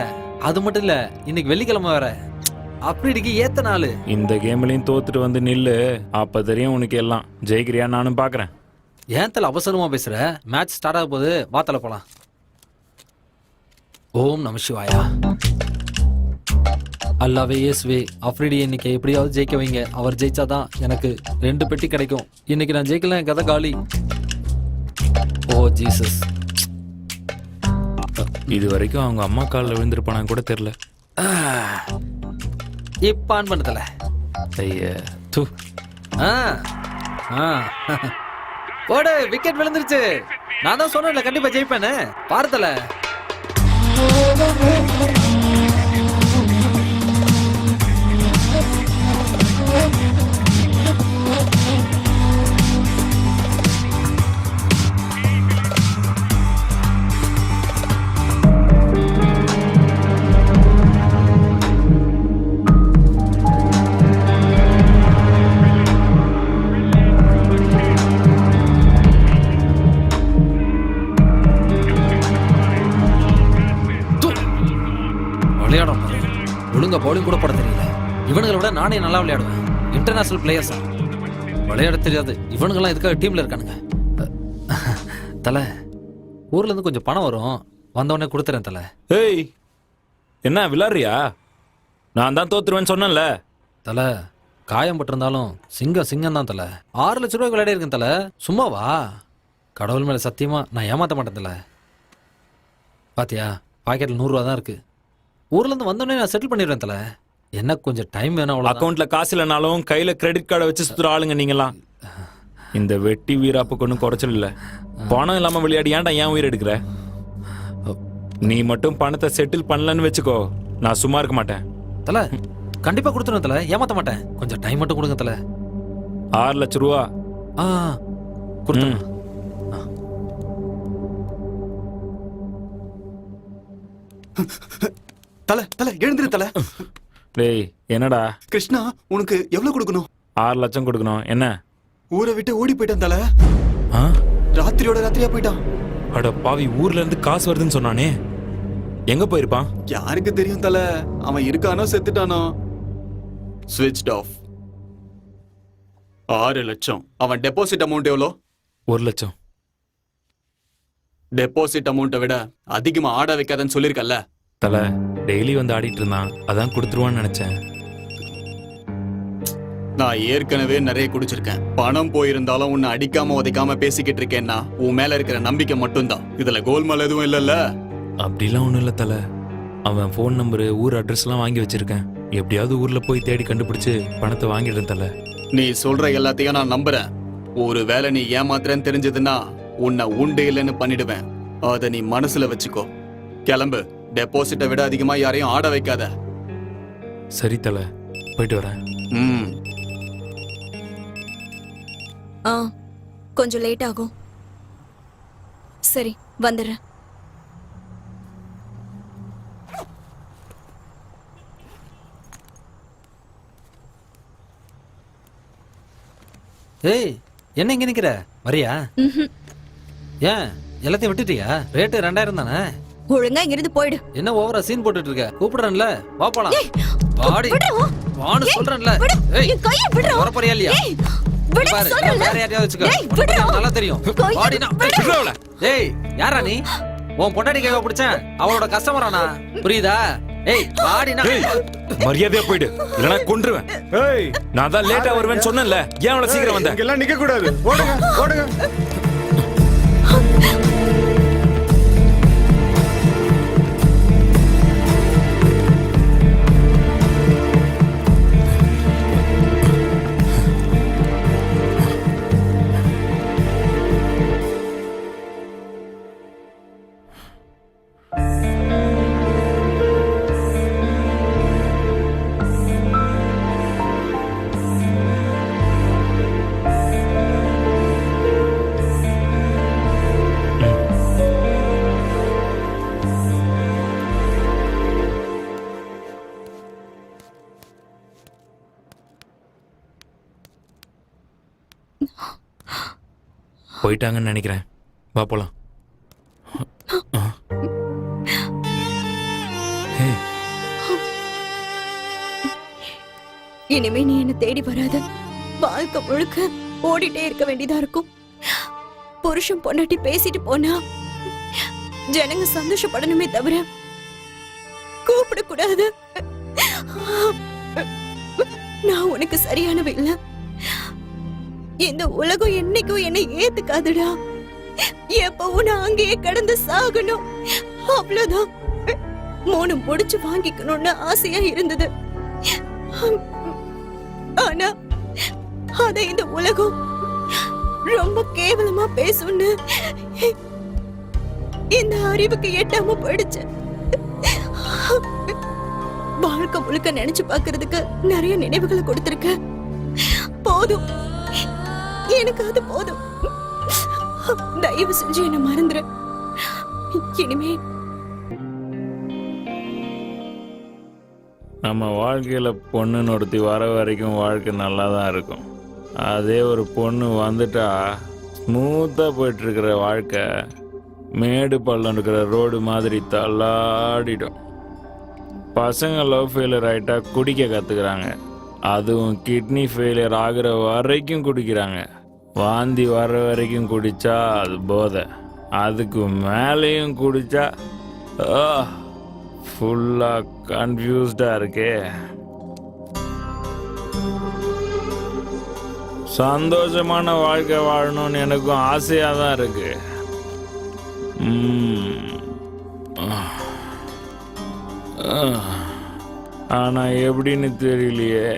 Speaker 6: அது மட்டும் இல்ல, இன்னைக்கு வெள்ளிக்கிழமை வேற. அஃப்ரிடிக்கு ஏத்த நாள்.
Speaker 11: இந்த கேம்லயும் தோத்துட்டு வந்து நில்லு, அப்ப தெரியும் உனக்கு எல்லாம். ஜெயிக்கிறியா நானும் பாக்குறேன்.
Speaker 6: ஏன் தல அவசரமா பேசுற? மேட்ச் ஸ்டார்ட் ஆக போகுது, வாத்தல போலாம். ஓம் நம சிவாயா. அல்லாவே இயேசுவே, அஃப்ரிடி இன்னைக்கு எப்படியாவது ஜெயிக்க வைங்க. அவர் ஜெயிச்சாதான் எனக்கு 2 பெட்டி கிடைக்கும். இன்னைக்கு நான் ஜெயிக்கல, என் கதை காலி. ஓ ஜீசஸ்.
Speaker 11: இது வரைக்கும் அவங்க அம்மா காலில் விழுந்திருப்பானு கூட தெரியல.
Speaker 6: இப்ப ஆன் பண்ணதல.
Speaker 11: ஐயா,
Speaker 6: போடு, விக்கெட் விழுந்துருச்சு. நான் தான் சொன்னேன்ல கண்டிப்பா ஜெயிப்பேன்னு. பார்த்தல. ஒழுங்கா பவுலிங் கூட போட தெரியல. இவனுங்களை விட நானே நல்லா விளையாடுவேன். இன்டர்நேஷனல் பிளேயர்ஸா விளையாட தெரியாது. இவனுங்கெல்லாம் இதுக்காக டீம்ல இருக்கானுங்க. தல, ஊர்ல இருந்து கொஞ்சம் பணம் வரும், வந்தவொடனே கொடுத்துறேன் தல.
Speaker 11: ஏய், என்ன விளாடுறியா? நான் தான் தோத்துருவேன்னு சொன்னேன்ல.
Speaker 6: தல, காயம் பட்டிருந்தாலும் சிங்கம் சிங்கம் தான் தல. 6 லட்சம் ரூபாய்க்கு விளையாடி இருக்கேன் தல. சும்மாவா? கடவுள் மேல சத்தியமா நான் ஏமாத்த மாட்டேன் தல. பாத்தியா, பாக்கெட்ல 100 ரூபா தான் இருக்கு. ஊர்ல இருந்து வந்தோடனே நான் செட்டில் பண்ணிடுறேன் தல. எனக்கு கொஞ்சம் டைம் வேணும்.
Speaker 11: அக்கௌண்ட்ல காசு இல்லைனாலும் கையில கிரெடிட் கார்டை வச்சு சுத்துற ஆளுங்க நீங்களாம். இந்த வெட்டி வீராப்புக்கு ஒன்றும் குறைச்சல் இல்லை. பணம் இல்லாம விளையாடி ஏன்டா ஏன் உயிர் எடுக்கிற? நீ மட்டும் பணத்தை செட்டில் பண்ணலன்னு வச்சுக்கோ, நான் சும்மா இருக்க மாட்டேன்
Speaker 6: தல. கண்டிப்பா கொடுத்துருவேன் தல, ஏமாத்த மாட்டேன். கொஞ்சம் டைம் மட்டும் கொடுங்க தல.
Speaker 11: 6 லட்சம் ரூபா
Speaker 6: கொடுத்துருவேன்.
Speaker 10: தல தல எழுந்திரு தல.
Speaker 11: டேய், என்னடா?
Speaker 10: கிருஷ்ணா, உனக்கு எவ்வளவு கொடுக்கணும்?
Speaker 11: 6 லட்சம் கொடுக்கணும். என்ன?
Speaker 10: ஊரை விட்டு ஓடி போயிட்டான் தல. ராத்திரியோட ராத்திரியா போயிட்டான்.
Speaker 11: அட பாவி, ஊர்ல இருந்து காசு வருதுன்னு சொன்னானே, எங்க போயிருப்பான்?
Speaker 10: யாருக்கு தெரியும் தல, அவன் இருக்கானோ செத்துட்டானோ. ஸ்விட்ச் ஆஃப். 6 லட்சம். அவன் டெபாசிட் அமௌண்ட் எவ்வளோ?
Speaker 11: 1 லட்சம்.
Speaker 10: டெபாசிட் அமௌண்ட்டை விட அதிகமா ஆட வைக்காதன்னு சொல்லிருக்கல.
Speaker 11: தல, டெய்லி வந்து ஆடிட்டு இருந்தான், அதான் கொடுத்துருவான்னு நினைச்சேன்.
Speaker 10: நான் ஏற்கனவே நிறைய குடிச்சிருக்கேன். பணம் போயிருந்தாலும் உன்னை அடிக்காம உதைக்காம பேசிக்கிட்டு இருக்கேன்னா உன் மேல இருக்கிற நம்பிக்கை மட்டும்தான். இதுல கோல்மால் எதுவும் இல்லல்ல?
Speaker 11: அப்படிலாம் ஒண்ணும் இல்ல தல. அவன் ஃபோன் நம்பரு, ஊர் அட்ரஸ்லாம் வாங்கி வச்சிருக்கேன். எப்படியாவது ஊர்ல போய் தேடி கண்டுபிடிச்சு பணத்தை வாங்கிடுறேன் தல.
Speaker 10: நீ சொல்ற எல்லாத்தையும் நான் நம்புறேன். ஒரு வேளை நீ ஏமாத்துறேன்னு தெரிஞ்சதுன்னா உன்னை உண்டு இல்லைன்னு பண்ணிடுவேன். அத நீ மனசுல வச்சுக்கோ. கிளம்பு. டெபாசிட்டை விட அதிகமா யாரையும் ஆட வைக்காத.
Speaker 11: சரி தல, போயிட்டு வரேன்.
Speaker 12: கொஞ்சம் லேட் ஆகும். சரி, வந்துடுறேன்.
Speaker 6: ஏய், என்ன இங்க நிக்கிற? வரியா? ஏன் எல்லாத்தையும் விட்டுட்டியா? ரேட்டு 2000 தானே?
Speaker 12: ஒழுங்கா இங்கிருந்து போயிடு.
Speaker 6: என்ன ஓவரா சீன் போட்டுட்டு இருக்க? கூப்பிடுறேன்ல, வா போலாம். வாடி வான்னு சொல்றேன்ல. ஏய்,
Speaker 12: கையை விடுறா.
Speaker 6: வர போறியா இல்லையா? பாரு, வேற யாரையாவது வச்சுக்க. நல்லா தெரியும். வாடினா. ஏய், யாரா நீ? உன் பொண்டாட்டி கைவ பிடிச்சேன், அவளோட கஸ்டமரானா? புரியுதா? ஏய், வாடினா.
Speaker 11: மரியாதையா போயிடு, இல்லனா கொன்றுவேன்.
Speaker 3: ஏய்,
Speaker 11: நான் தான் லேட்டா வருவேன்னு சொன்னேன்ல, ஏன் அவ்வளவு சீக்கிரம் வந்த?
Speaker 3: இங்க எல்லாம் நிக்க கூடாது. ஓடுங்க, ஓடுங்க.
Speaker 11: போயிட்டாங்கன்னு நினைக்கிறேன். வா போலாம்.
Speaker 12: இனிமே நீ என்ன தேடி வராத. வாழ்க்கை முழுக்க ஓடிட்டே இருக்க வேண்டியதா இருக்கும். புருஷன் பொண்டாட்டி பேசிட்டு போனா ஜனங்க சந்தோஷப்படணுமே தவிர கூப்பிடக்கூடாது. நான் உனக்கு சரியானவ இல்ல. இந்த உலகம் என்னைக்கும் என்னை ஏத்துக்காதுடா. எப்பவும் நான் அங்கேயே கடந்து சாகணும், அவ்வளவுதான். 3 முடிச்சு வாங்கிக்கணும்னு ஆசையா இருந்தது. ஆனா அத இந்த உலகம் ரொம்ப கேவலமா பேசும்னு இந்த அறிவுக்கு எட்டாம போயிடுச்சு. வாழ்க்கை முழுக்க நினைச்சு பாக்குறதுக்கு நிறைய நினைவுகளை கொடுத்திருக்க. போதும், எனக்கு அது போதும். தயவு செஞ்சு என்ன மறந்துரு. இனிமே
Speaker 2: நம்ம வாழ்க்கையில் பொண்ணுன்னு ஒருத்தி வர வரைக்கும் வாழ்க்கை நல்லா தான் இருக்கும். அதே ஒரு பொண்ணு வந்துட்டா ஸ்மூத்தாக போயிட்டுருக்கிற வாழ்க்கை மேடு பள்ளம் இருக்கிற ரோடு மாதிரி தள்ளாடிடும். பசங்க லவ் ஃபெயிலியர் ஆகிட்டா குடிக்க கற்றுக்குறாங்க. அதுவும் கிட்னி ஃபெயிலியர் ஆகிற வரைக்கும் குடிக்கிறாங்க. வாந்தி வர்ற வரைக்கும் குடித்தா அது போதை. அதுக்கு மேலேயும் குடித்தா ஃபுல்லாக கன்ஃபியூஸ்டாக இருக்கே. சந்தோஷமான வாழ்க்கை வாழணும்னு எனக்கும் ஆசையாக தான் இருக்கு. ஆனால் எப்படின்னு தெரியலையே.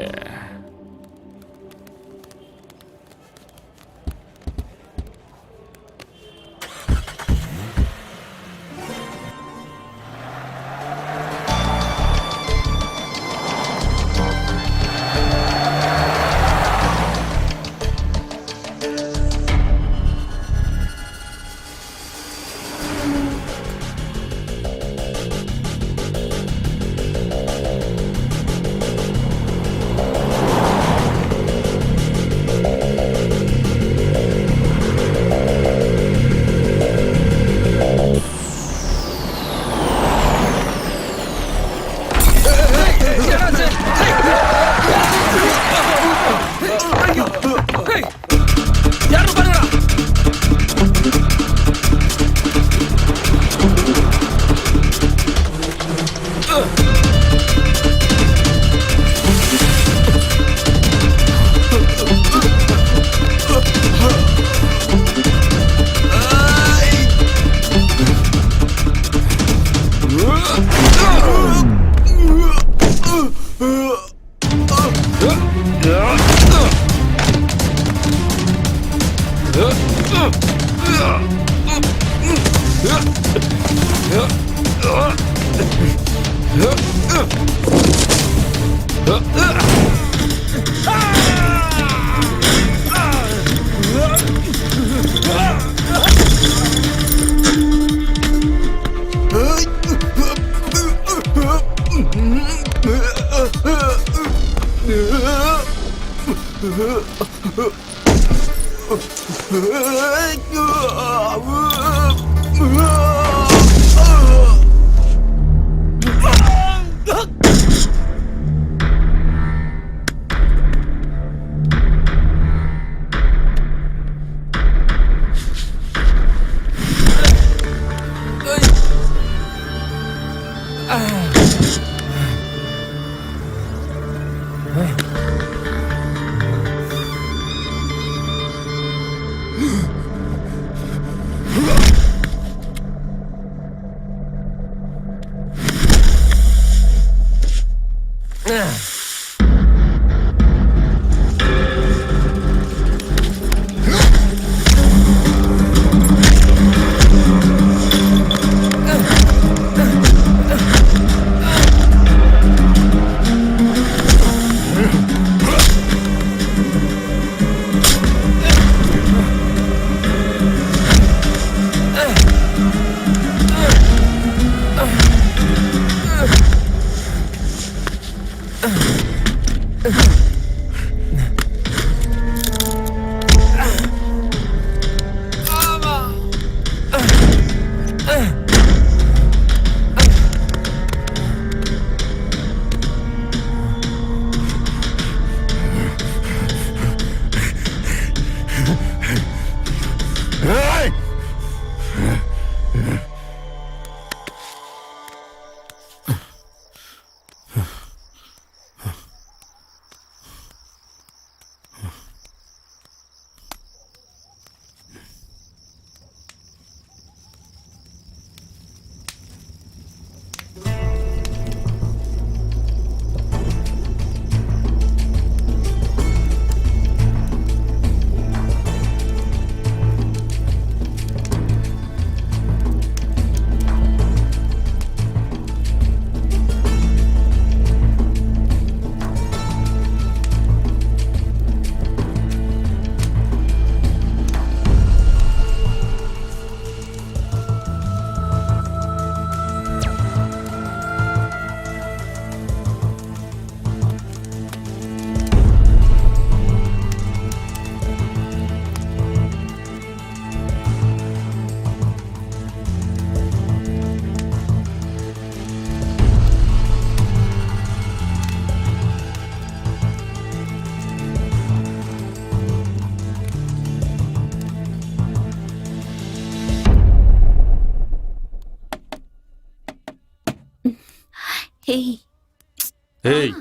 Speaker 1: ஏய்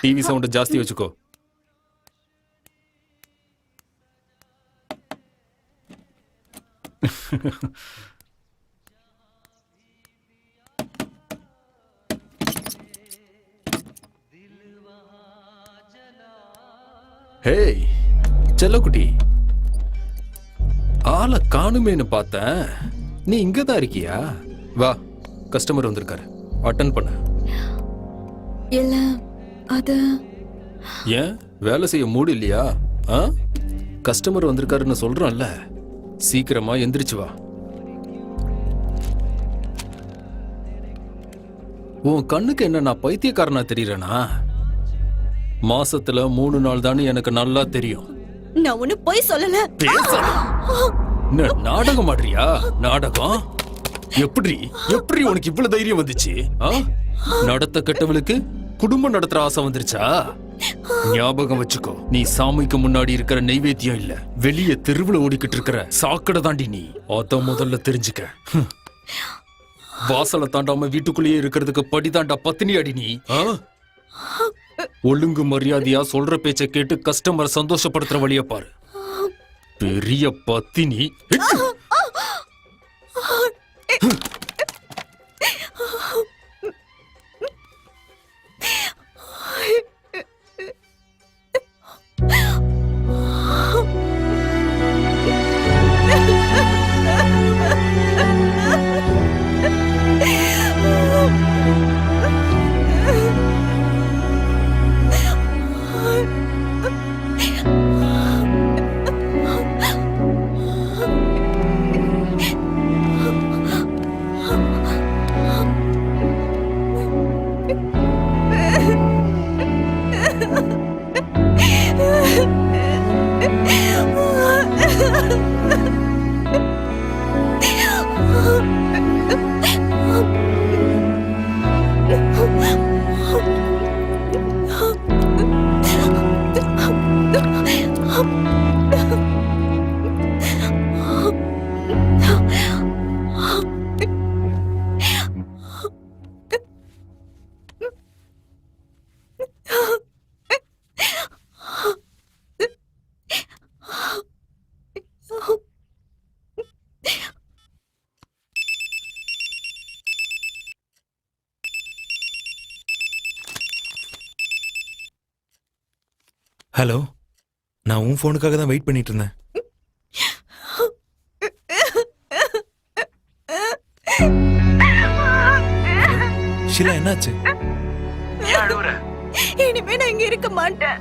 Speaker 1: டிவி சவுண்ட் ஜாஸ்தி வச்சுக்கோ. ஹேய் செல்லக்குட்டி, ஆளை காணுமேன்னு பார்த்தேன். நீ இங்கதான் இருக்கியா? வா, கஸ்டமர் வந்திருக்காரு, அட்டன் பண்ண.
Speaker 12: இல்ல அது
Speaker 1: ஏன் வேலை செய்ய மூடு இல்லையா? கஸ்டமர் வந்திருக்காருன்னு சொல்றோம்ல, சீக்கிரமா எந்திரிச்சு வா. உன் கண்ணுக்கு என்ன நான் பைத்தியக்காரனா தெரியறேனா? மாசத்துல 3 நாள் தானே எனக்கு நல்லா தெரியும்.
Speaker 12: நான் ஒண்ணு போய் சொல்லல.
Speaker 1: என்ன நாடகம் ஆடுறியா? நாடகம்? எப்படி எப்படி உனக்கு இவ்வளவு தைரியம் வந்துச்சு? நடத்த கெட்டவளுக்கு குடும்பம் நடத்துற ஆசை வந்துருச்சா? ஞாபகம் வச்சுக்கோ, நீ சாமிக்கு முன்னாடி இருக்கிற நெய்வேத்தியம் இல்ல, வெளியே தெருவுல ஓடிக்கிட்டு இருக்கிற சாக்கடை தாண்டி நீ. அத முதல்ல தெரிஞ்சுக்க. வாசலை தாண்டாம வீட்டுக்குள்ளேயே இருக்கிறதுக்கு படிதாண்டா பத்தினி அடி நீ. ஒழுங்கு மரியாதையா சொல்ற பேச்ச கேட்டு கஸ்டமர் சந்தோஷப்படுத்துற வழிய பாரு. பெரிய பத்தினி.
Speaker 11: ஹலோ, நான் உன் ஃபோனுக்காக தான் வெயிட் பண்ணிட்டு இருந்தேன். ஷீலா, என்னாச்சு?
Speaker 14: இனிமே நான் இங்க இருக்க மாட்டேன்.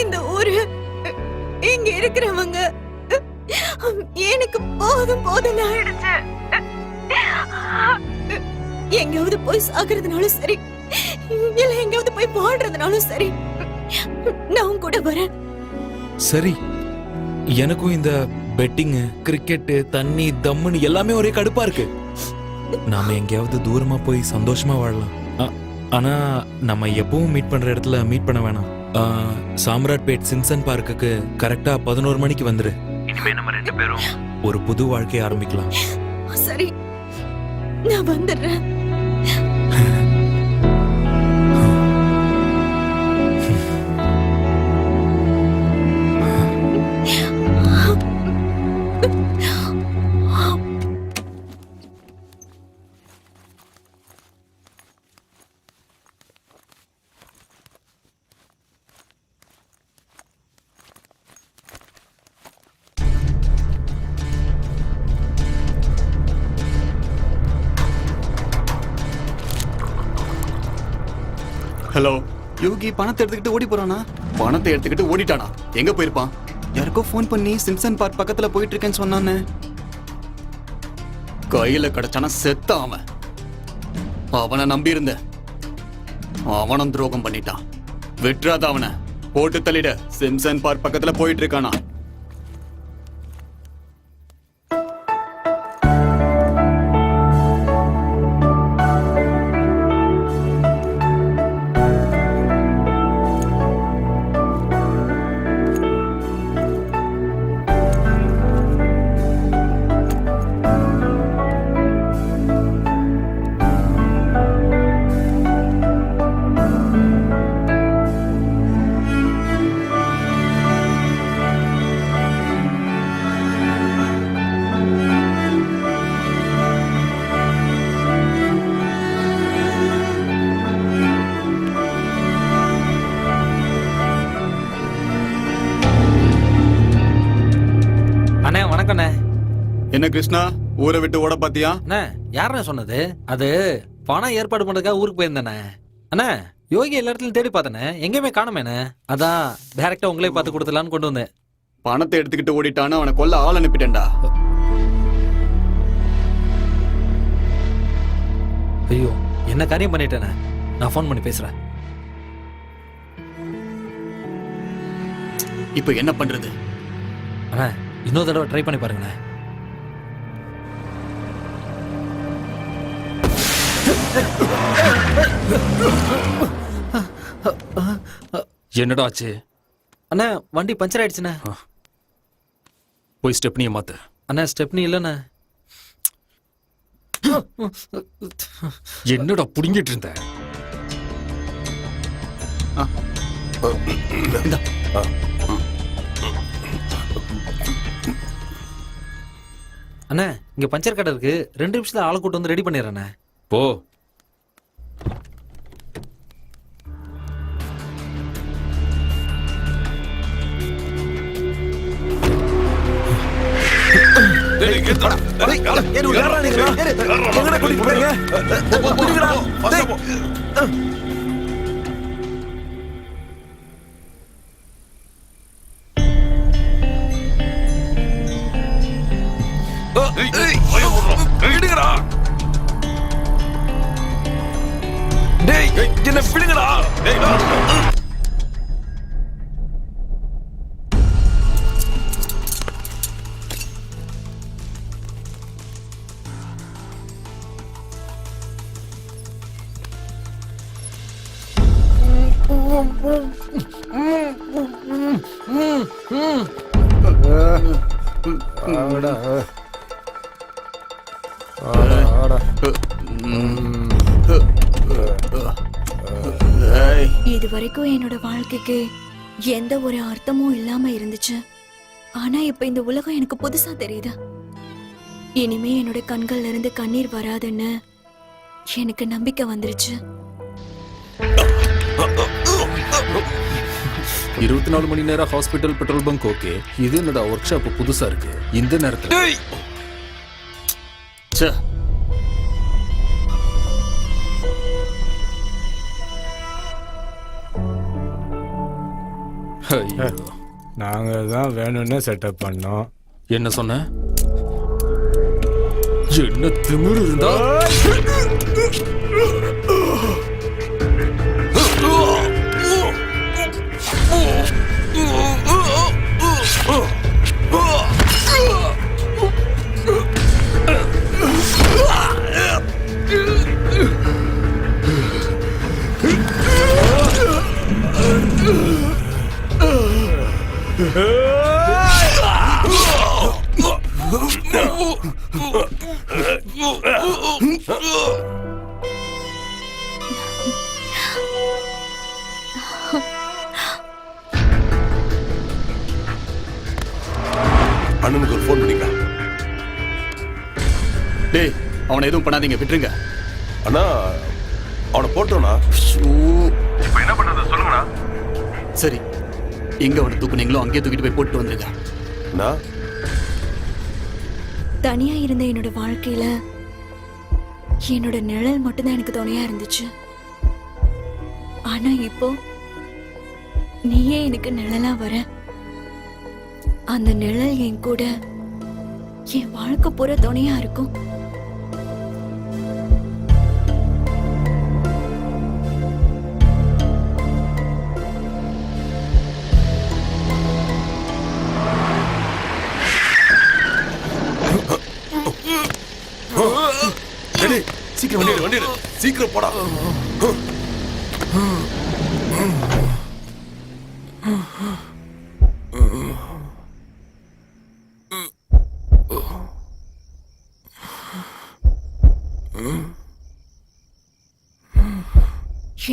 Speaker 14: இந்த ஊரு, இங்க இருக்கிறவங்க எனக்கு போதும் போதும் ஆயிடுச்சு. எங்கயாவது போய் சாகுறதுனாலும் சரி, இல்ல எங்கயாவது போய் வாழ்றதுனாலும் சரி, நான் உன் கூட வரேன்.
Speaker 11: சரி, எனக்கும் இந்த பெட்டிங்கு, கிரிக்கெட்டு, தண்ணி, தம்முன்னு எல்லாமே ஒரே கடுப்பா இருக்கு. நாம எங்கேயாவது தூரமா போய் சந்தோஷமா வாழலாம். ஆனா நம்ம எப்பவும் மீட் பண்ற இடத்துல மீட் பண்ண வேணாம். சாம்ராட்பேட் சிம்சன் பார்க்குக்கு கரெக்டா 11 மணிக்கு வந்துரு. இனிமே நம்ம 2 பேரும் ஒரு புது வாழ்க்கையை ஆரம்பிக்கலாம்.
Speaker 14: சரி, நான் வந்துடுறேன்.
Speaker 10: ஹலோ, யோகி பணத்தை எடுத்துக்கிட்டு ஓடி போறானா? பணத்தை எடுத்துக்கிட்டு ஓடிட்டானா? எங்க போயிருப்பான்? யாருக்கோ ஃபோன் பண்ணி சிம்சன் பார்க் பக்கத்துல போயிட்டு இருக்கேன்னு சொன்னானே. கையில கிடைச்சானா செத்தான் அவன். அவனை நம்பி இருந்த, அவனும் துரோகம் பண்ணிட்டான். விட்டுறாத அவனை, போட்டு தள்ளிட. சிம்சன் பார்க் பக்கத்துல போயிட்டு இருக்கானா? என்ன கிருஷ்ணா, ஊரை விட்டு ஓட பாத்தியா?
Speaker 6: அண்ணா, யாருண்ணே சொன்னது? அது பணம் ஏற்பாடு பண்றதுக்காக ஊருக்கு போயிருந்தேண்ணே. அண்ணா, யோகி எல்லா இடத்துலயும் தேடி பார்த்தனே, எங்கேயுமே காணுமேண்ணே. அதான் டைரக்டா உங்களே பார்த்து கொடுத்துலான்னு கொண்டு வந்தேன்.
Speaker 10: பணத்தை எடுத்துக்கிட்டு ஓடிட்டான்னு அவனை கொல்ல ஆள் அனுப்பிட்டேன்டா.
Speaker 6: ஐயோ, என்ன காரியம் பண்ணிட்டேண்ணே. நான் ஃபோன் பண்ணி பேசுறேன்.
Speaker 10: இப்ப என்ன பண்றது?
Speaker 6: அண்ணா, இன்னொரு தடவை ட்ரை பண்ணி பாருங்கண்ணே.
Speaker 1: என்னடா ஆச்சு?
Speaker 6: அண்ணா, வண்டி பஞ்சர் ஆயிடுச்சுண்ணே.
Speaker 1: போய் ஸ்டெப்னியை மாத்து.
Speaker 6: அண்ணா, ஸ்டெப்னி இல்லைண்ணே.
Speaker 1: என்னடா புடிங்கிட்டு இருந்த?
Speaker 6: அண்ணா, இங்க பஞ்சர் கடை இருக்கு. 2 நிமிஷத்துல ஆளை கூட்டு வந்து ரெடி பண்ணிடுறேண்ணே.
Speaker 1: போ.
Speaker 5: என்ன பிடிங்கடா.
Speaker 12: இது வரைக்கும் என்னோட வாழ்க்கைக்கு எந்த ஒரு அர்த்தமும் இல்லாம இருந்துச்சு. ஆனா இப்ப இந்த உலகம் எனக்கு புதுசா தெரியுது. இனிமே என்னோட கண்கள்ல இருந்து கண்ணீர் வராதுன்னு எனக்கு நம்பிக்கை வந்துருச்சு.
Speaker 1: 24 மணி நேரம் ஹாஸ்பிட்டல் பெட்ரோல் பங்க் ஓகே. இது என்னோட ஒர்க் ஷாப் புதுசா இருக்கு. இந்த நேரத்துல
Speaker 10: ச்சே.
Speaker 1: ஐயோ.
Speaker 3: நாங்க தான் வேணும்னு செட்டப் பண்ணோம்.
Speaker 1: என்ன சொன்ன? என்ன திமிரு இருந்தா
Speaker 5: அண்ணனுக்கு ஒரு ஃபோன் பண்ணிக்க.
Speaker 10: டேய் அவனை எதுவும் பண்ணாதீங்க, விட்டுருங்க.
Speaker 5: அண்ணா அவனை போட்டோண்ணா.
Speaker 10: இப்போ என்ன பண்றது சொல்லுங்கண்ணா. சரி, எங்க அவனை தூக்குனீங்களோ அங்கேயே தூக்கிட்டு போய் போட்டு வந்துருங்க.
Speaker 5: அண்ணா
Speaker 12: தனியா இருந்த என்னோட வாழ்க்கையில என்னோட நிழல் மட்டும்தான் எனக்கு துணையா இருந்துச்சு. ஆனா இப்போ நீயே எனக்கு நிழலா வர. அந்த நிழல் என் கூட என் வாழ்க்கை பூரா துணையா இருக்கும்.
Speaker 5: சீக்கிரம் வண்டி எடு, சீக்கிரம் போடா.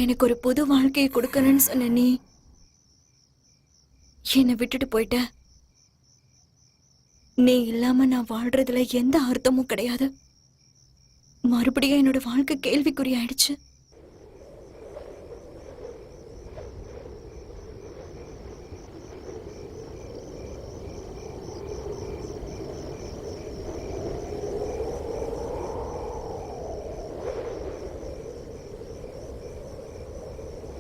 Speaker 12: எனக்கு ஒரு புது வாழ்க்கையை கொடுக்கணும்னு சொன்ன நீ என்னை விட்டுட்டு போயிட்ட. நீ இல்லாம நான் வாழ்றதுல எந்த அர்த்தமும் கிடையாது. மறுபடியும் என்னோட வாழ்க்கை கேள்விக்குறி ஆயிடுச்சு.